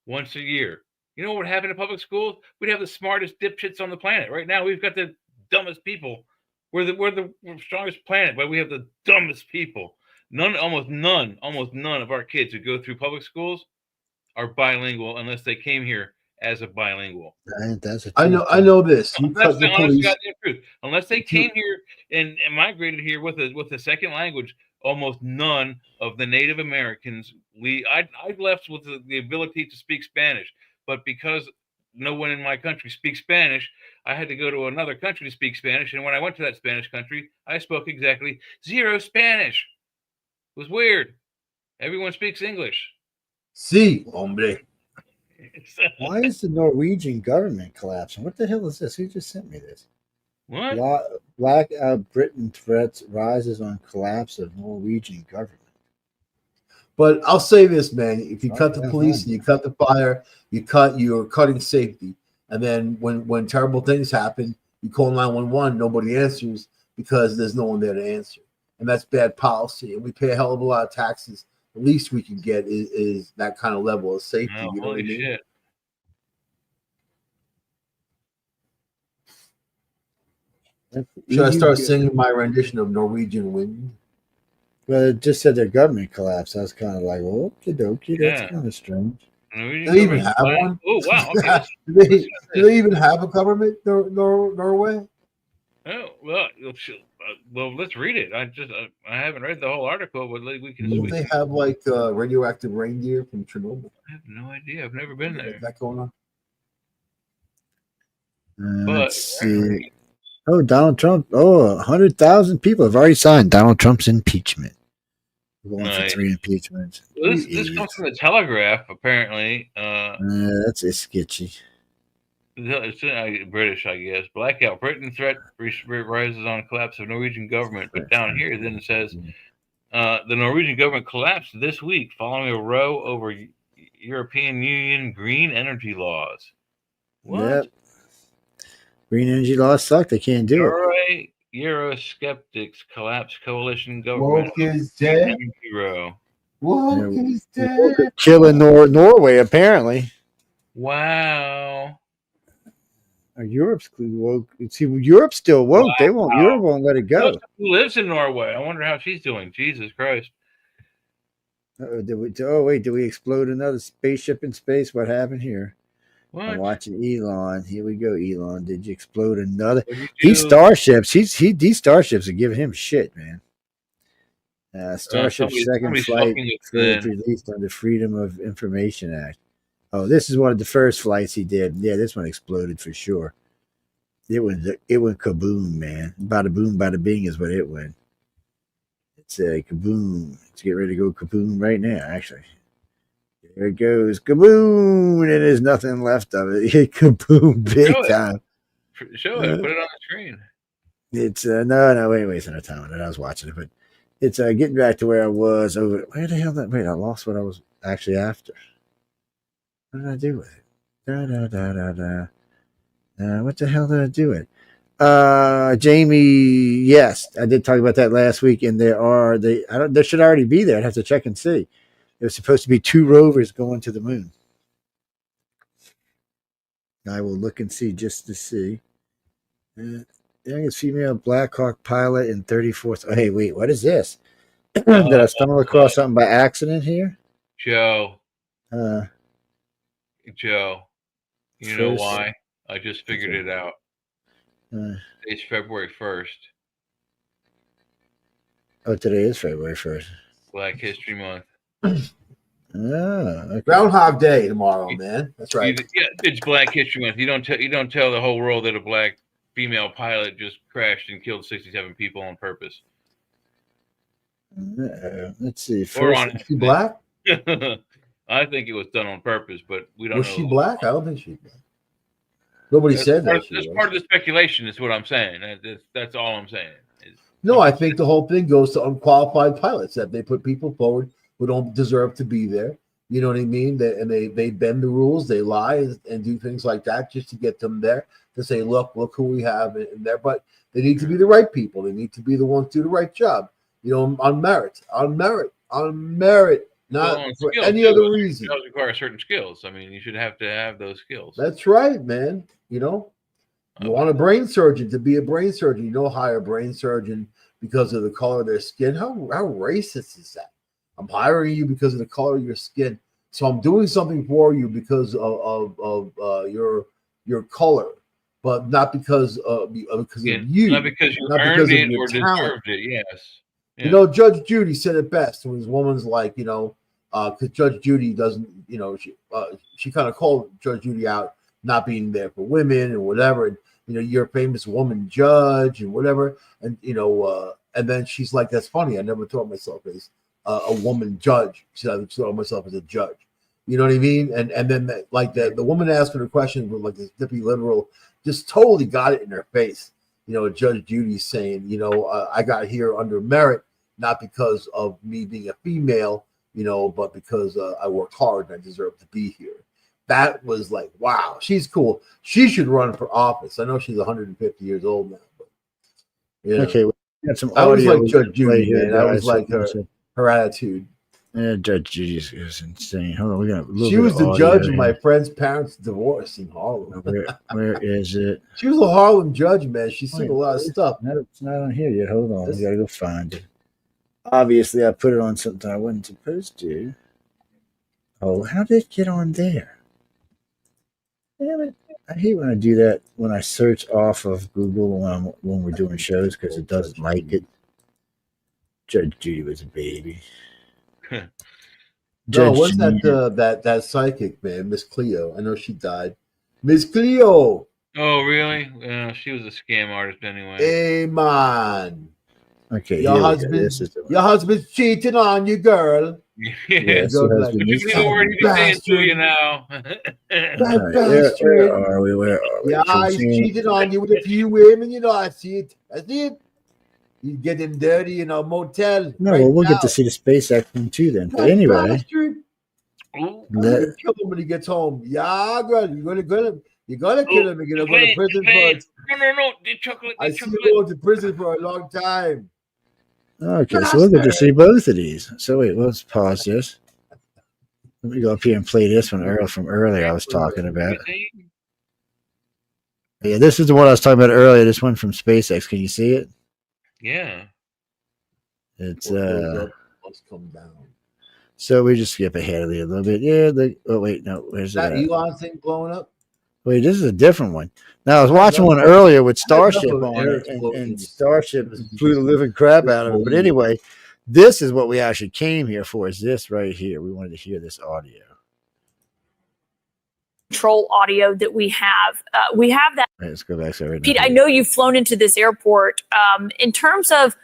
once a year. You know what would happen in public schools? We'd have the smartest dipshits on the planet. Right now, we've got the dumbest people. We're the strongest planet, but we have the dumbest people. Almost none of our kids who go through public schools are bilingual unless they came here as a bilingual. I know this. You That's cut the the honest police. goddamn truth. Unless they came here and migrated here with a second language, almost none of the Native Americans. I left with the ability to speak Spanish, but because no one in my country speaks Spanish, I had to go to another country to speak Spanish. And when I went to that Spanish country, I spoke exactly zero Spanish. It was weird. Everyone speaks English. Sí, hombre. Why is the Norwegian government collapsing? What the hell is this? Who just sent me this? What? Black Britain threats rises on collapse of Norwegian government. But I'll say this, man: if you cut the police and you cut the fire, you're cutting safety. And then when terrible things happen, you call 911, nobody answers because there's no one there to answer, and that's bad policy. And we pay a hell of a lot of taxes. The least we can get is that kind of level of safety. Oh, you know what I mean? Shit. Should I start singing my rendition of Norwegian Wind? But it just said their government collapsed. I was kind of like, well, okie dokie, that's kind of strange. Do they even have one? Oh wow! Okay, do they even have a government, Norway? Oh well, let's read it. I haven't read the whole article, but we can. Do they have like radioactive reindeer from Chernobyl? I have no idea. I've never been there. That going on? Let's see. Oh, Donald Trump. Oh, 100,000 people have already signed Donald Trump's impeachment. We're going for 3 impeachments. Well, this comes from the Telegraph, apparently. That's sketchy. It's British, I guess. Blackout. Britain threat rises on collapse of Norwegian government. But down here, then it says the Norwegian government collapsed this week following a row over European Union green energy laws. What? Yep. Green energy laws suck. They can't do it. Eurosceptics collapse coalition government. Woke is dead. Woke is dead. Killing Norway, apparently. Wow. Europe's woke. See, Europe's still woke. Wow. They won't. Europe won't let it go. Who lives in Norway? I wonder how she's doing. Jesus Christ. Did we explode another spaceship in space? What happened here? What? I'm watching Elon. Here we go, Elon. Did you explode another? These starships. These starships are giving him shit, man. Starship's second flight released under Freedom of Information Act. Oh, this is one of the first flights he did. Yeah, this one exploded for sure. It went kaboom, man. Bada boom, bada bing is what it went. It's a kaboom. Let's get ready to go kaboom right now, actually. There it goes. Kaboom! And there's nothing left of it. Kaboom, big time. Show it. Put it on the screen. It's no, wait a time. I was watching it, but it's getting back to where I was over. Where the hell wait, I lost what I was actually after. What did I do with it? What the hell did I do with it? Jamie, yes, I did talk about that last week, and there should already be there. I'd have to check and see. There was supposed to be 2 rovers going to the moon. I will look and see just to see. Youngest female Black Hawk pilot in 34th. Oh, hey, wait, what is this? Did I stumble across something by accident here? Joe, you know why? I just figured it out. It's February 1st. Oh, today is February 1st. Black History Month. Okay. Groundhog Day tomorrow, man. That's right. Yeah, it's Black History Month. You don't tell the whole world that a black female pilot just crashed and killed 67 people on purpose. Let's see. Is she black? I think it was done on purpose, but we don't know. Was she black? I don't think she's black. Nobody said that. That's part of the speculation, is what I'm saying. That's all I'm saying. No, I think the whole thing goes to unqualified pilots, that they put people forward who don't deserve to be there. You know what I mean? They bend the rules, they lie and do things like that just to get them there, to say, look who we have in there. But they need to be the right people. They need to be the ones to do the right job. You know, on merit, not for any other reason. It does require certain skills. I mean, you should have to have those skills. That's right, man. You know, you want a brain surgeon to be a brain surgeon. You don't hire a brain surgeon because of the color of their skin. How racist is that? I'm hiring you because of the color of your skin. So I'm doing something for you because of your color, but not because of you. Not because you earned it or deserved it. Yes. Yeah. You know, Judge Judy said it best when his woman's like, you know, because Judge Judy doesn't, you know, she kind of called Judge Judy out not being there for women and whatever. And, you know, you're a famous woman judge and whatever. And, you know, and then she's like, that's funny. I never thought myself as a woman judge. She said, I thought myself as a judge. You know what I mean? And then the woman asking her question with like this dippy literal, just totally got it in her face. You know, Judge Judy saying, you know, I got here under merit, not because of me being a female, you know, but because I worked hard and I deserve to be here. That was like, wow, she's cool. She should run for office. I know she's 150 years old now. But, you know, okay, we got some I was audio like Judge Judy, here, man. I was like her attitude. Yeah, Judge Judy is insane. Hold on, we got a little She bit was of the audio judge here. of my friend's parents' divorce in Harlem. Where is it? She was a Harlem judge, man. She's seen a lot of stuff. No, it's not on here yet. Hold on, we gotta go find it. Obviously, I put it on something I wasn't supposed to. Oh, how did it get on there? Damn it. I hate when I do that when I search off of Google when we're doing shows because it doesn't like it. Judge Judy was a baby. No, what's that psychic, man? Miss Cleo. I know she died. Miss Cleo. Oh, really? She was a scam artist anyway. Hey, man. Okay, your husband's cheating on you, girl. Yes, Like, the word he's saying to you now. Where are we? Yeah, he's cheating on you with a few women. You know, I see it. You get him dirty in a motel. No, well, we'll get to see the SpaceX one too then. But anyway, kill him when he gets home. Yeah, girl, you're gonna kill him. You're gonna kill him. You're gonna go to prison for it. No, the chocolate. I see you going to prison for a long time. Okay, so we'll get to see both of these. So wait, let's pause this. Let me go up here and play this one from earlier I was talking about. Yeah, this is the one I was talking about earlier. This one from SpaceX. Can you see it? Yeah. It's Must come down. So we just skip ahead of it a little bit. Yeah. Oh wait, no. Where's that? Elon thing blowing up? Wait, this is a different one. Now I was watching one earlier with Starship on it, and Starship flew the living crap out of it. But anyway, this is what we actually came here for. Is this right here? We wanted to hear this audio. Control audio that we have. We have that. Right, let's go back to it. Pete, I know you've flown into this airport. In terms of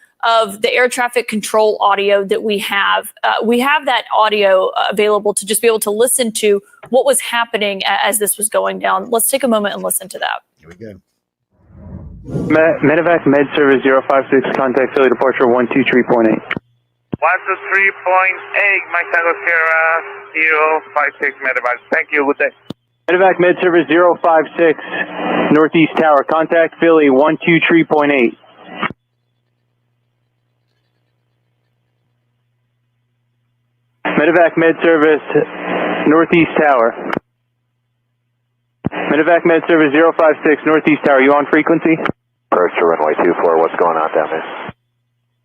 the air traffic control audio that we have that audio available to just be able to listen to what was happening as this was going down. Let's take a moment and listen to that. Here we go. Medevac Med Service 056, contact Philly departure 123.8. 123.8, Mike Tango Sierra 056 Medevac. Thank you. Good day. Medevac Med Service 056, Northeast Tower, contact Philly 123.8. Medevac Med Service, Northeast Tower. Medevac Med Service 056, Northeast Tower. You on frequency? First to runway 24. What's going on down there?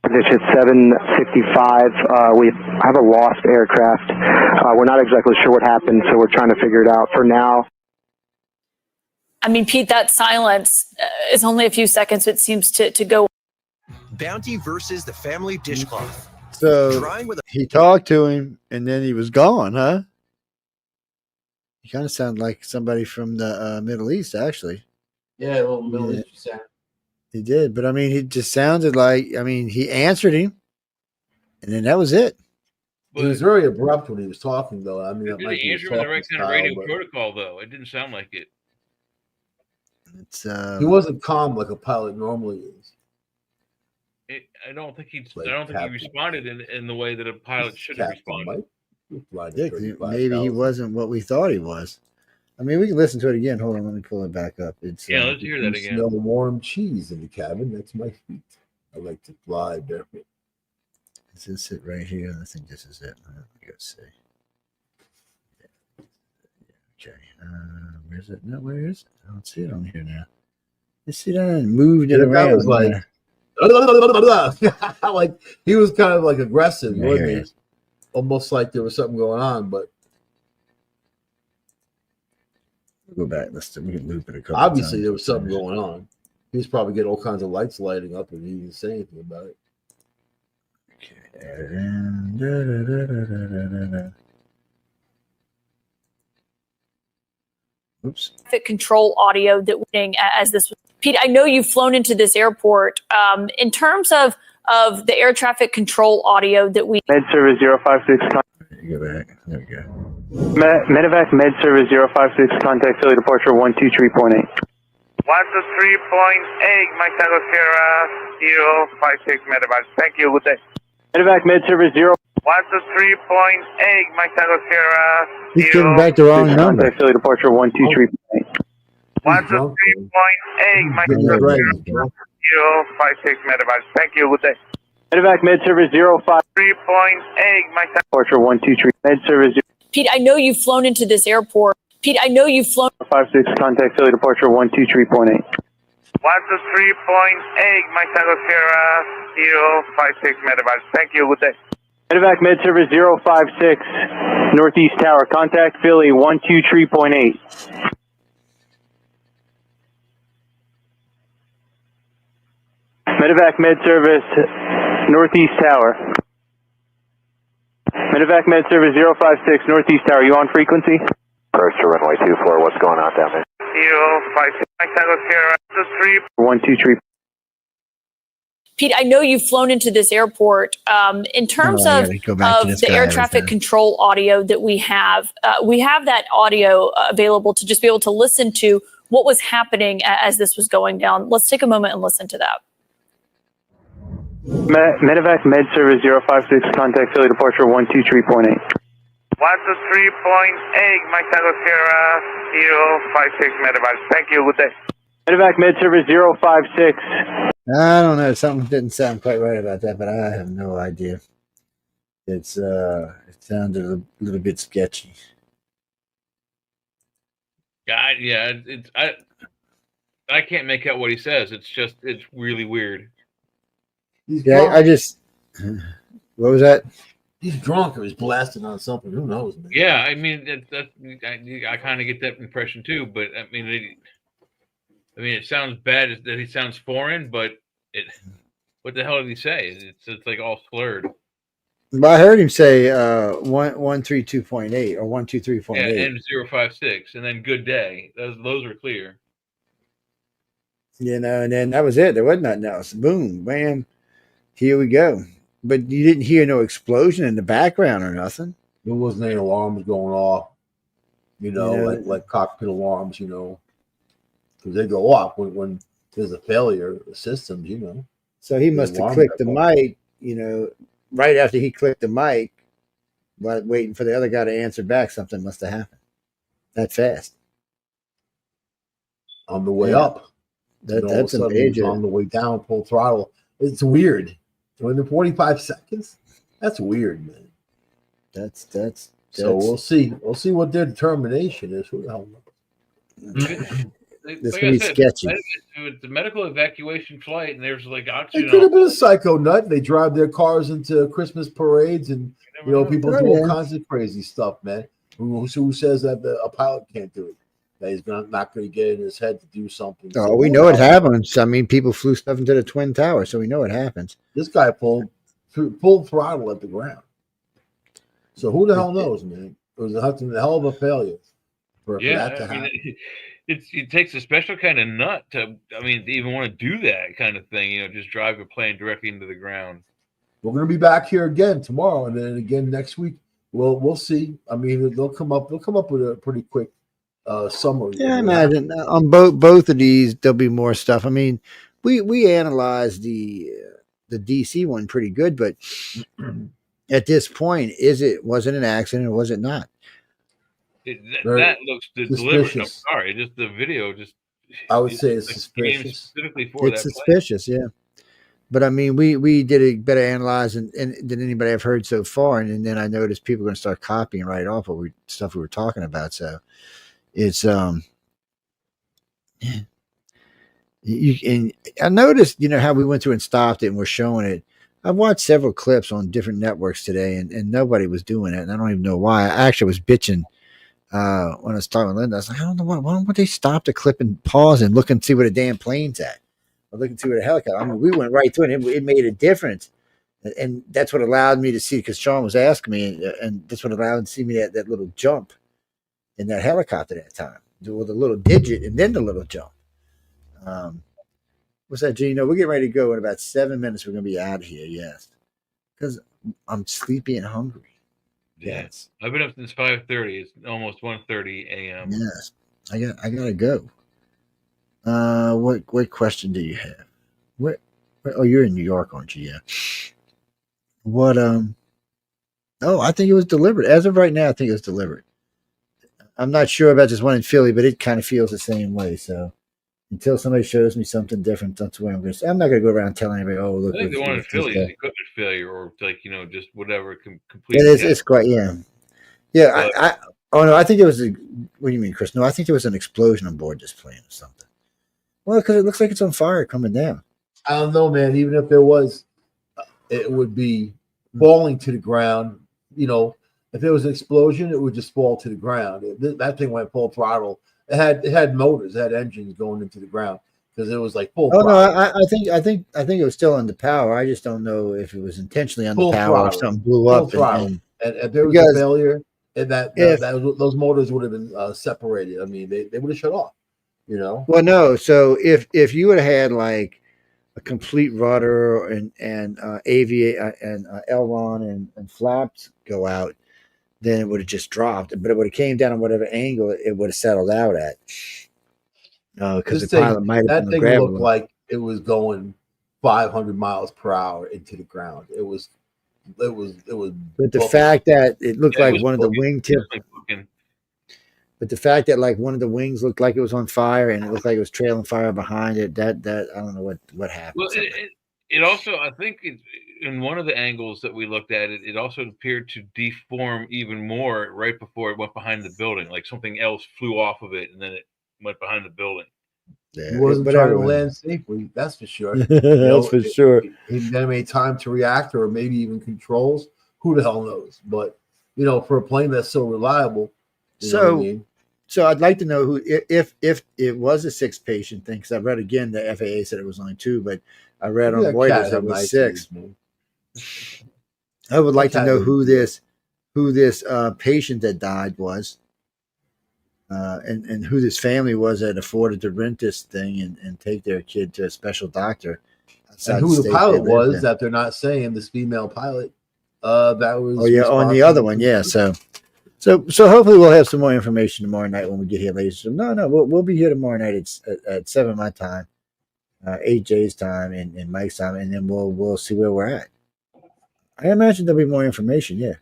Position 755. We have a lost aircraft. We're not exactly sure what happened, so we're trying to figure it out. For now. I mean, Pete, that silence is only a few seconds. It seems to go. Bounty versus the family dishcloth. So he talked to him, and then he was gone, huh? He kind of sounded like somebody from the Middle East, actually. Yeah, a little Middle East sound. He did, but I mean, he just sounded like, he answered him, and then that was it. He was very abrupt when he was talking, though. I mean, It didn't answer him in the right kind of radio protocol, though. It didn't sound like it. It's he wasn't calm like a pilot normally is. I don't think he responded in the way that a pilot should have responded. Maybe he wasn't what we thought he was. I mean, we can listen to it again. Hold on, let me pull it back up. It's let's hear that again. Smell warm cheese in the cabin. That's my feet. I like to fly barefoot. Is this it right here? I think this is it. Let's see. Okay. Where's it? No, where is it? I don't see it on here now. You see that? It moved it around. That was like, like he was kind of like aggressive, wasn't he? Almost like there was something going on, but we'll go back. We can loop it a couple. Obviously, there was something going on. He was probably getting all kinds of lights lighting up, and he didn't say anything about it. Oops. Traffic control audio that as this was. Pete, I know you've flown into this airport. In terms of the air traffic control audio that we. Med Service 056. Go back. There we go. Medevac Med Service 056, contact Philly departure 123.8. 123.8, Mike Tango Sierra 056 Medevac. Thank you. Good day. Medevac Med Service 0. 123.8, Mike Tango Sierra. He's giving back the wrong number. Contact Philly departure 123.8. 123.8, Mike Tango Sierra 056 Medevac. Thank you. Good day. Medevac Med Service 053.8, Mike Tango departure 123. Med Service 0. Pete, I know you've flown into this airport. Pete, I know you've flown. 56, contact Philly departure 123.8. 123.8, my Tango Sierra 056 medevac. Thank you. Good day. Medevac med service 056, Northeast Tower. Contact Philly 123.8. Medevac med service Northeast Tower. Medevac med service 056, Northeast Tower. You on frequency? First to runway 24, what's going on down there? 056, my Tango Sierra 123. Pete, I know you've flown into this airport. In terms of the air traffic control audio that we have that audio available to just be able to listen to what was happening as this was going down. Let's take a moment and listen to that. Medevac med service 056, contact Philly departure 123.8. 123.8, my Tango Sierra 056 medevac. Thank you. Good day. Medevac med service 056. I don't know. Something didn't sound quite right about that, but I have no idea. It sounded a little bit sketchy. I can't make out what he says. It's really weird. Yeah, what was that? He's drunk or he's blasting on something. Who knows, man? Yeah, I mean, I kind of get that impression too. But I mean, it sounds bad that he sounds foreign, but what the hell did he say? It's like all slurred. But I heard him say 132.8 or 123.8. Yeah, and 056, and then good day. Those are clear. You know, and then that was it. There was nothing else. Boom, bam, here we go. But you didn't hear no explosion in the background or nothing. There wasn't any alarms going off. Like cockpit alarms. Because they go off when there's a failure of systems. So he must have clicked the mic. Right after he clicked the mic, while waiting for the other guy to answer back, something must have happened that fast. On the way up. That's a major. On the way down, full throttle. It's weird. When the 45 seconds, that's weird, man. That's so we'll see. We'll see what their determination is. Who the hell knows? This can be sketchy. It's a medical evacuation flight, and there's like oxygen. It could have been a psycho nut. They drive their cars into Christmas parades, and people do all kinds of crazy stuff, man. Who says that a pilot can't do it? That he's not going to get in his head to do something. Oh, we know it happens. I mean, people flew stuff into the Twin Towers, so we know it happens. This guy pulled full throttle at the ground. So who the hell knows, man? It was a hell of a failure for that to happen. It takes a special kind of nut to even want to do that kind of thing. Just drive a plane directly into the ground. We're going to be back here again tomorrow, and then again next week. We'll see. I mean, they'll come up with a pretty quick summary. Yeah, I imagine on both of these there'll be more stuff. I mean, we analyzed the DC one pretty good, but at this point, was it an accident or was it not? That looks deliberate. I'm sorry, just the video. I would say it's suspicious. Specifically for it's suspicious, yeah. But I mean, we did a better analyze than anybody I've heard so far, and then I noticed people are going to start copying right off of stuff we were talking about. So it's and I noticed how we went through and stopped it and we're showing it. I've watched several clips on different networks today, and nobody was doing it, and I don't even know why. I actually was bitching. When I was talking with Linda, I was like, I don't know why would they stop the clip and pause and look and see where the damn plane's at, or look and see where the helicopter. I mean, we went right through it. It made a difference, and that's what allowed me to see. Because Shawn was asking me, and that's what allowed me to see me that little jump in that helicopter that time, with a little digit and then the little jump. What's that, Gino? We're getting ready to go in about 7 minutes. We're going to be out of here. Yes, because I'm sleepy and hungry. Yes, I've been up since 5:30. It's almost 1:30 a.m. Yes, I gotta go. What question do you have? Where? Oh, you're in New York, aren't you? Yeah. What? Oh, I think it was delivered. As of right now, I think it was delivered. I'm not sure about this one in Philly, but it kind of feels the same way. So until somebody shows me something different, that's where I'm going to say. I'm not going to go around telling everybody, "Oh, look." I think the one in Philly is equipment failure, or just whatever. Complete. It's quite yeah. I think it was. What do you mean, Chris? No, I think there was an explosion on board this plane or something. Well, because it looks like it's on fire coming down. I don't know, man. Even if there was, it would be falling to the ground. You know, if there was an explosion, it would just fall to the ground. That thing went full throttle. It had motors, it had engines going into the ground because it was like full Oh no, throttle. I think it was still under power. I just don't know if it was intentionally under Full power or throttle, something blew full up. throttle. And And if there was a because failure, and if those motors would have been separated. I mean, they would have shut off. You know. well, no. So if you would have had like a complete rudder and aileron and flaps go out, then it would have just dropped. But it would have came down on whatever angle it would have settled out at. Because the pilot might have That been thing grabbing looked like it was going 500 miles per hour into the ground. It was. But the fact that it looked Yeah, it like was one of the booking. wingtip, Definitely booking. but the fact that like one of the wings looked like it was on fire and it looked like it was trailing fire behind it, that I don't know what happened. Well, it also, I think, in one of the angles that we looked at, it also appeared to deform even more right before it went behind the building. Like something else flew off of it and then it went behind the building. He wasn't trying to land safely, that's for sure. That's for sure. He never made time to react or maybe even controls. Who the hell knows? But you know, for a plane that's so reliable, you know what I mean? So I'd like to know who, if it was a 6-patient thing, because I read again the FAA said it was only 2, but I read on Reuters it was 6. I would like to know who this patient that died was, and who this family was that afforded to rent this thing and take their kid to a special doctor. And who the pilot was that they're not saying, this female pilot. That was on the other one, yeah. So hopefully we'll have some more information tomorrow night when we get here, ladies. No, we'll be here tomorrow night at 7 my time, 8 J's time, and Mike's time, and then we'll see where we're at. I imagine there'll be more information, yeah.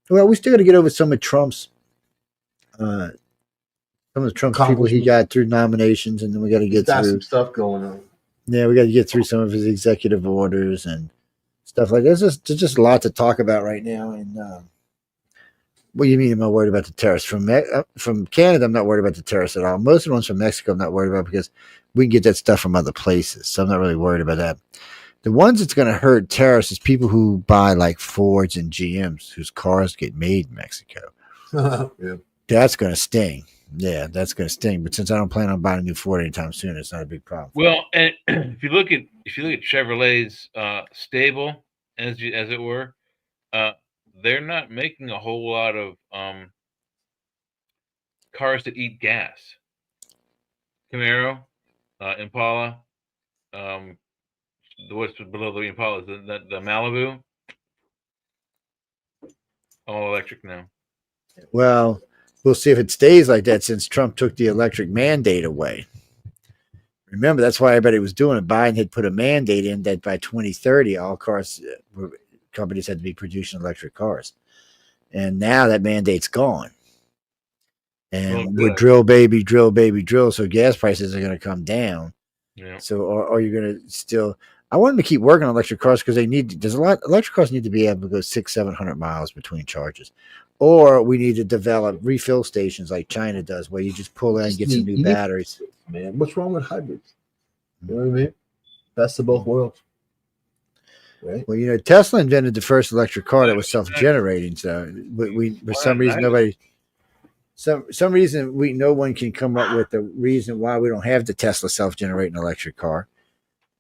Well, we still got to get over some of Trump's people he got through nominations, and then we got to get through some stuff going on. Yeah, we got to get through some of his executive orders and stuff like that. There's just a lot to talk about right now. And what do you mean am I worried about the terrorists? From Canada, I'm not worried about the terrorists at all. Most of the ones from Mexico, I'm not worried about because we can get that stuff from other places. So I'm not really worried about that. The ones that's going to hurt terrorists is people who buy like Fords and GMs whose cars get made in Mexico. Yeah. That's going to sting. Yeah, that's going to sting. But since I don't plan on buying a new Ford anytime soon, it's not a big problem. Well, and if you look at Chevrolet's stable, as it were, they're not making a whole lot of cars that eat gas. Camaro, Impala, what's below the Impala, the Malibu, all electric now. Well, we'll see if it stays like that since Trump took the electric mandate away. Remember, that's why everybody was doing it. Biden had put a mandate in that by 2030, all companies had to be producing electric cars. And now that mandate's gone. And with drill, baby, drill. So gas prices are going to come down. Yeah. So are you going to still... I want them to keep working on electric cars because electric cars need to be able to go 600-700 miles between charges. Or we need to develop refill stations like China does, where you just pull in and get some new batteries. Man, what's wrong with hybrids? You know what I mean? Best of both worlds. Right? Well, Tesla invented the first electric car that was self-generating. So for some reason, no one can come up with the reason why we don't have the Tesla self-generating electric car.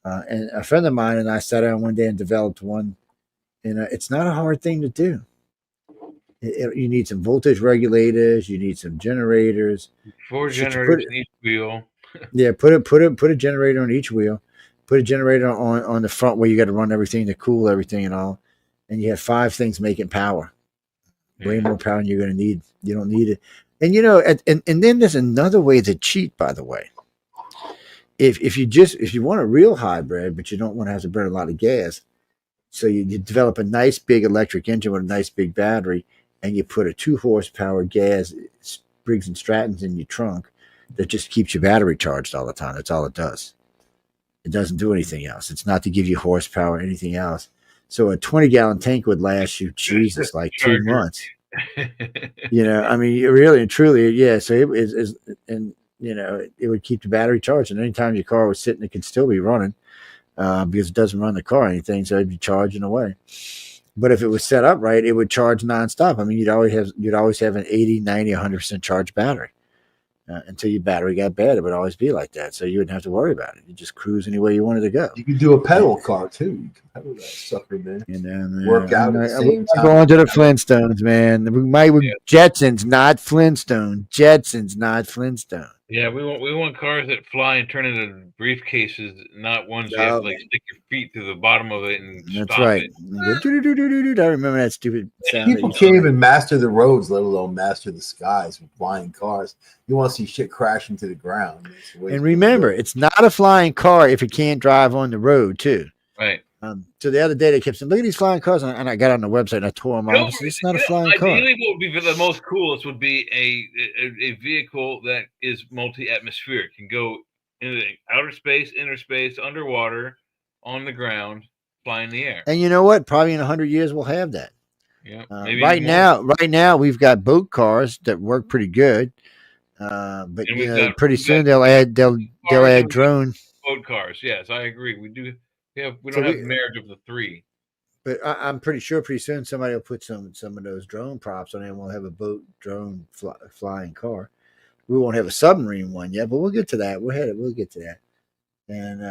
And a friend of mine and I sat down one day and developed one. And it's not a hard thing to do. You need some voltage regulators. You need some generators. 4 generators in each wheel. Yeah, put a generator on each wheel. Put a generator on the front where you got to run everything to cool everything and all. And you have 5 things making power. Way more power than you're going to need. You don't need it. And and then there's another way to cheat, by the way. If you want a real hybrid, but you don't want to have to burn a lot of gas, so you develop a nice big electric engine with a nice big battery, and you put a 2 horsepower gas Briggs and Strattons in your trunk that just keeps your battery charged all the time. That's all it does. It doesn't do anything else. It's not to give you horsepower or anything else. So a 20-gallon tank would last you, Jesus, like 2 months. I mean, really and truly, yeah. So it is, and it would keep the battery charged. And anytime your car was sitting, it could still be running because it doesn't run the car or anything, so it'd be charging away. But if it was set up right, it would charge nonstop. I mean, you'd always have an 80, 90, 100% charged battery. Until your battery got bad, it would always be like that. So you wouldn't have to worry about it. You just cruise anywhere you wanted to go. You could do a pedal car too. You can pedal that sucker, man. Work out at the same time. Going to the Flintstones, man. Jetsons, not Flintstones. Jetsons, not Flintstones. Yeah, we want cars that fly and turn into briefcases, not ones you have to stick your feet through the bottom of it and That's stop right. it. I remember that stupid sound. People can't even master the roads, let alone master the skies with flying cars. You want to see shit crashing to the ground. And remember, it's not a flying car if it can't drive on the road, too. Right. So the other day they kept saying, "Look at these flying cars," and I got on the website and I tore them off. It's not a flying car. Ideally, what would be the most coolest would be a vehicle that is multi-atmospheric, can go in outer space, inner space, underwater, on the ground, fly in the air. And you know what? Probably in 100 years we'll have that. Yeah. Right now we've got boat cars that work pretty good, but pretty soon they'll add drone boat cars. Yes, I agree. We don't have marriage of the three. But I'm pretty sure pretty soon somebody will put some of those drone props on it, and we'll have a boat drone flying car. We won't have a submarine one yet, but we'll get to that. We'll get to that. And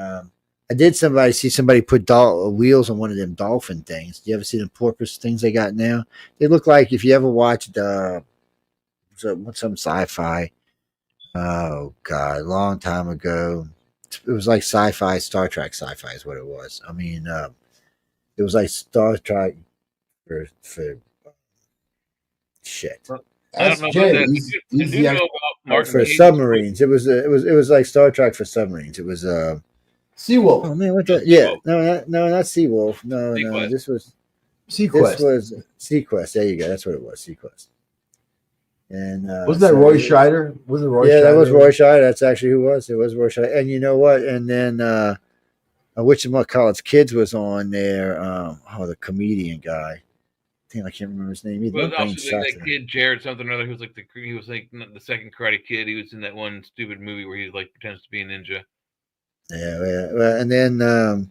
I did see somebody put wheels on one of them dolphin things. Do you ever see the porpoise things they got now? They look like if you ever watched some sci-fi. Oh God, a long time ago. It was like sci-fi, Star Trek sci-fi is what it was. I mean, it was like Star Trek for shit. For submarines. It was like Star Trek for submarines. It was Seawolf. Oh man, what the? Yeah, no, not Seawolf. No, this was Sequest. This was Sequest. There you go. That's what it was. Sequest. And wasn't that Roy Scheider? Wasn't Roy? Yeah, that was Roy Scheider. That's actually who it was. It was Roy Scheider. And you know what? And then whatchamacallit's kids was on there. The comedian guy. I can't remember his name either. Well, also that kid Jared something or other. He was like the second Karate Kid. He was in that one stupid movie where he pretends to be a ninja. Yeah. Well, and then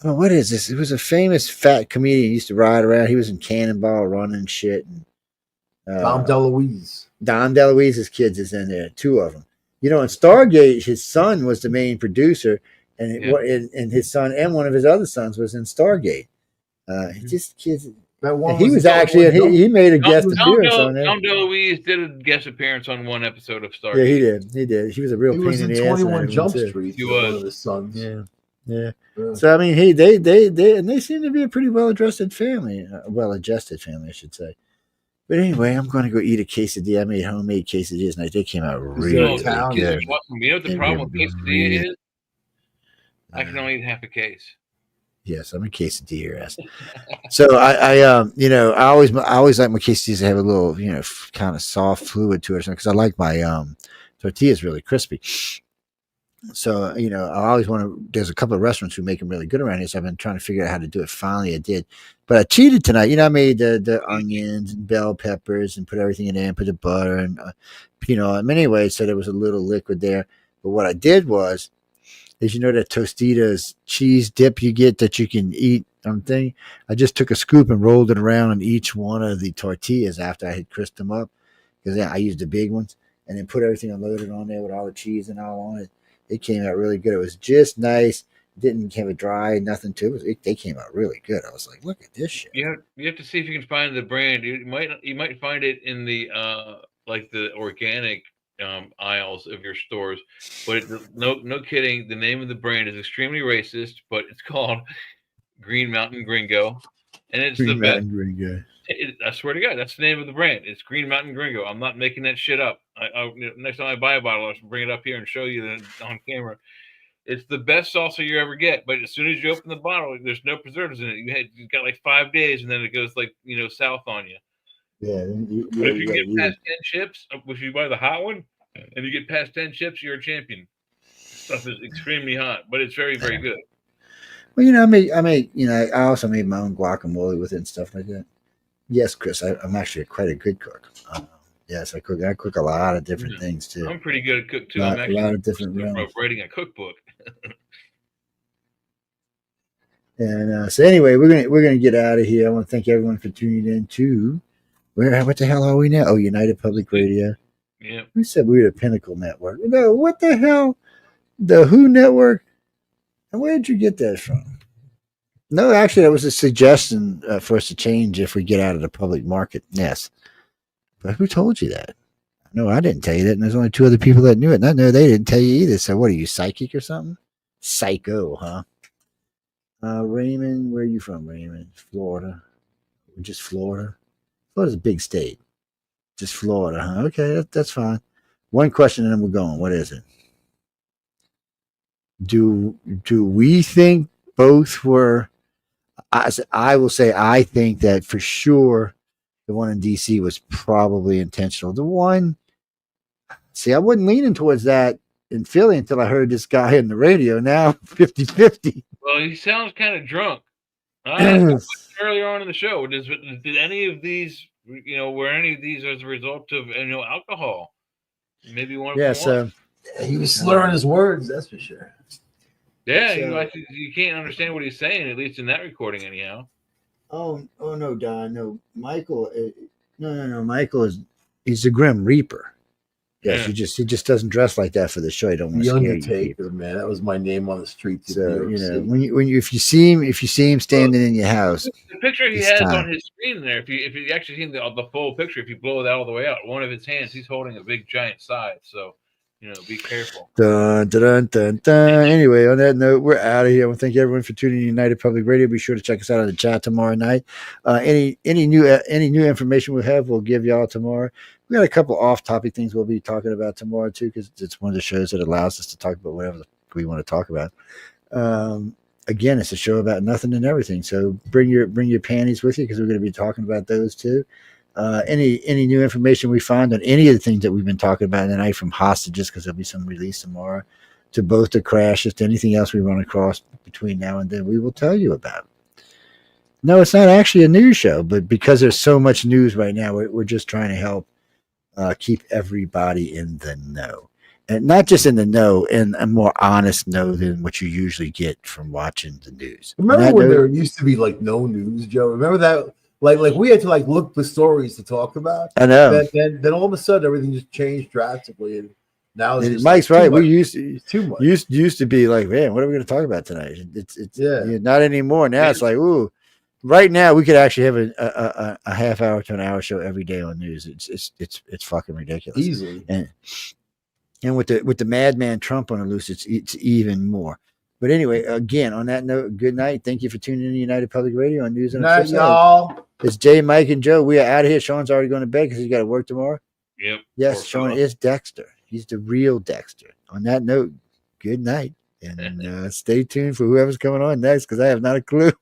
what is this? It was a famous fat comedian. He used to ride around. He was in Cannonball Run and shit. And Dom DeLuise. Dom DeLuise's kids is in there, two of them. In Stargate, his son was the main producer, and his son and one of his other sons was in Stargate. Just kids. He was actually he made a guest appearance on there. Dom DeLuise did a guest appearance on one episode of Stargate. Yeah, he did. He was a real pain in the ass. 21 Jump Street. He was one of his sons. Yeah. So I mean, they seem to be a pretty well-adjusted family, well-adjusted family, I should say. But anyway, I'm going to go eat a quesadilla. I made homemade quesadillas, and they came out really good. You know what the problem with quesadilla is? I can only eat half a case. Yes, I'm a quesadilla ass. So I always like my quesadillas to have a little, kind of soft fluid to it, because I like my tortillas really crispy. So, I always want to. There's a couple of restaurants who make them really good around here, so I've been trying to figure out how to do it. Finally, I did, but I cheated tonight. I made the onions and bell peppers and put everything in there and put the butter and anyway, so there was a little liquid there. But what I did was, is that Tostitos cheese dip you get that you can eat thing. I just took a scoop and rolled it around on each one of the tortillas after I had crisped them up, because I used the big ones, and then put everything unloaded on there with all the cheese and all on it. It came out really good. It was just nice. Didn't have a dry, nothing to it. They came out really good. I was like, look at this shit. You have to see if you can find the brand. You might find it in the the organic aisles of your stores. But no kidding, the name of the brand is extremely racist, but it's called Green Mountain Gringo, and it's the best. Gringo. I swear to God, that's the name of the brand. It's Green Mountain Gringo. I'm not making that shit up. Next time I buy a bottle, I'll bring it up here and show you on camera. It's the best salsa you ever get. But as soon as you open the bottle, there's no preservatives in it. You've got like 5 days, and then it goes south on you. Yeah. But if you get past 10 chips, if you buy the hot one, and you get past 10 chips, you're a champion. Stuff is extremely hot, but it's very, very good. Well, I also made my own guacamole with it and stuff like that. Yes, Chris, I'm actually quite a good cook. Yes, I cook a lot of different things too. I'm pretty good at cook too. A I'm actually lot of different realms. writing a cookbook. And so anyway, we're gonna get out of here. I want to thank everyone for tuning in to what the hell are we now? Oh, United Public Radio. Yeah. We said we were the Pinnacle Network. No, what the hell? The Who Network? And where did you get that from? No, actually, that was a suggestion for us to change if we get out of the public market. Yes. But who told you that? No, I didn't tell you that. And there's only 2 other people that knew it. No, they didn't tell you either. So what are you, psychic or something? Psycho, huh? Raymond, where are you from, Raymond? Florida. Just Florida? Florida's a big state. Just Florida, huh? Okay, that's fine. One question and then we're going. What is it? Do we think both were? I will say I think that for sure the one in DC was probably intentional. The one, see, I wasn't leaning towards that in Philly until I heard this guy in the radio. Now 50-50. Well, he sounds kind of drunk. Earlier on in the show, did any of these, were any of these as a result of alcohol? Maybe one. Yeah, so he was slurring his words. That's for sure. Yeah, you can't understand what he's saying, at least in that recording, anyhow. Oh no, Don, no, Michael, no, Michael he's the Grim Reaper. Yes, Yeah. he just doesn't dress like that for the show. He don't want to scare you people. Man, that was my name on the street. So if you see him standing in your house, the picture he has on his screen there, if you actually see the full picture, if you blow it all the way out, one of his hands, he's holding a big giant scythe. So be careful. Dun, dun, dun, dun. Anyway, on that note, we're out of here. I want to thank everyone for tuning in to United Public Radio. Be sure to check us out on the chat tomorrow night. Any new information we have, we'll give y'all tomorrow. We got a couple off-topic things we'll be talking about tomorrow too, because it's one of the shows that allows us to talk about whatever we want to talk about. Again, it's a show about nothing and everything. So bring your panties with you, because we're going to be talking about those too. Any new information we find on any of the things that we've been talking about tonight, from hostages, because there'll be some release tomorrow, to both the crashes, to anything else we run across between now and then, we will tell you about. No, it's not actually a news show, but because there's so much news right now, we're just trying to help keep everybody in the know. And not just in the know, in a more honest know than what you usually get from watching the news. Remember when there used to be no news, Joe? Remember that? Like we had to look for stories to talk about. I know. Then all of a sudden everything just changed drastically, and now it's just Mike's right. We used to be like, man, what are we going to talk about tonight? It's not anymore. Now it's like, ooh. Right now, we could actually have a half hour to an hour show every day on news. It's fucking ridiculous. Easily. And with the madman Trump on the loose, it's even more. But anyway, again, on that note, good night. Thank you for tuning in to United Public Radio on News and Night, y'all. It's Jay, Mike, and Joe. We are out of here. Sean's already going to bed because he's got to work tomorrow. Yep. Yes, Sean is Dexter. He's the real Dexter. On that note, good night. And stay tuned for whoever's coming on next, because I have not a clue.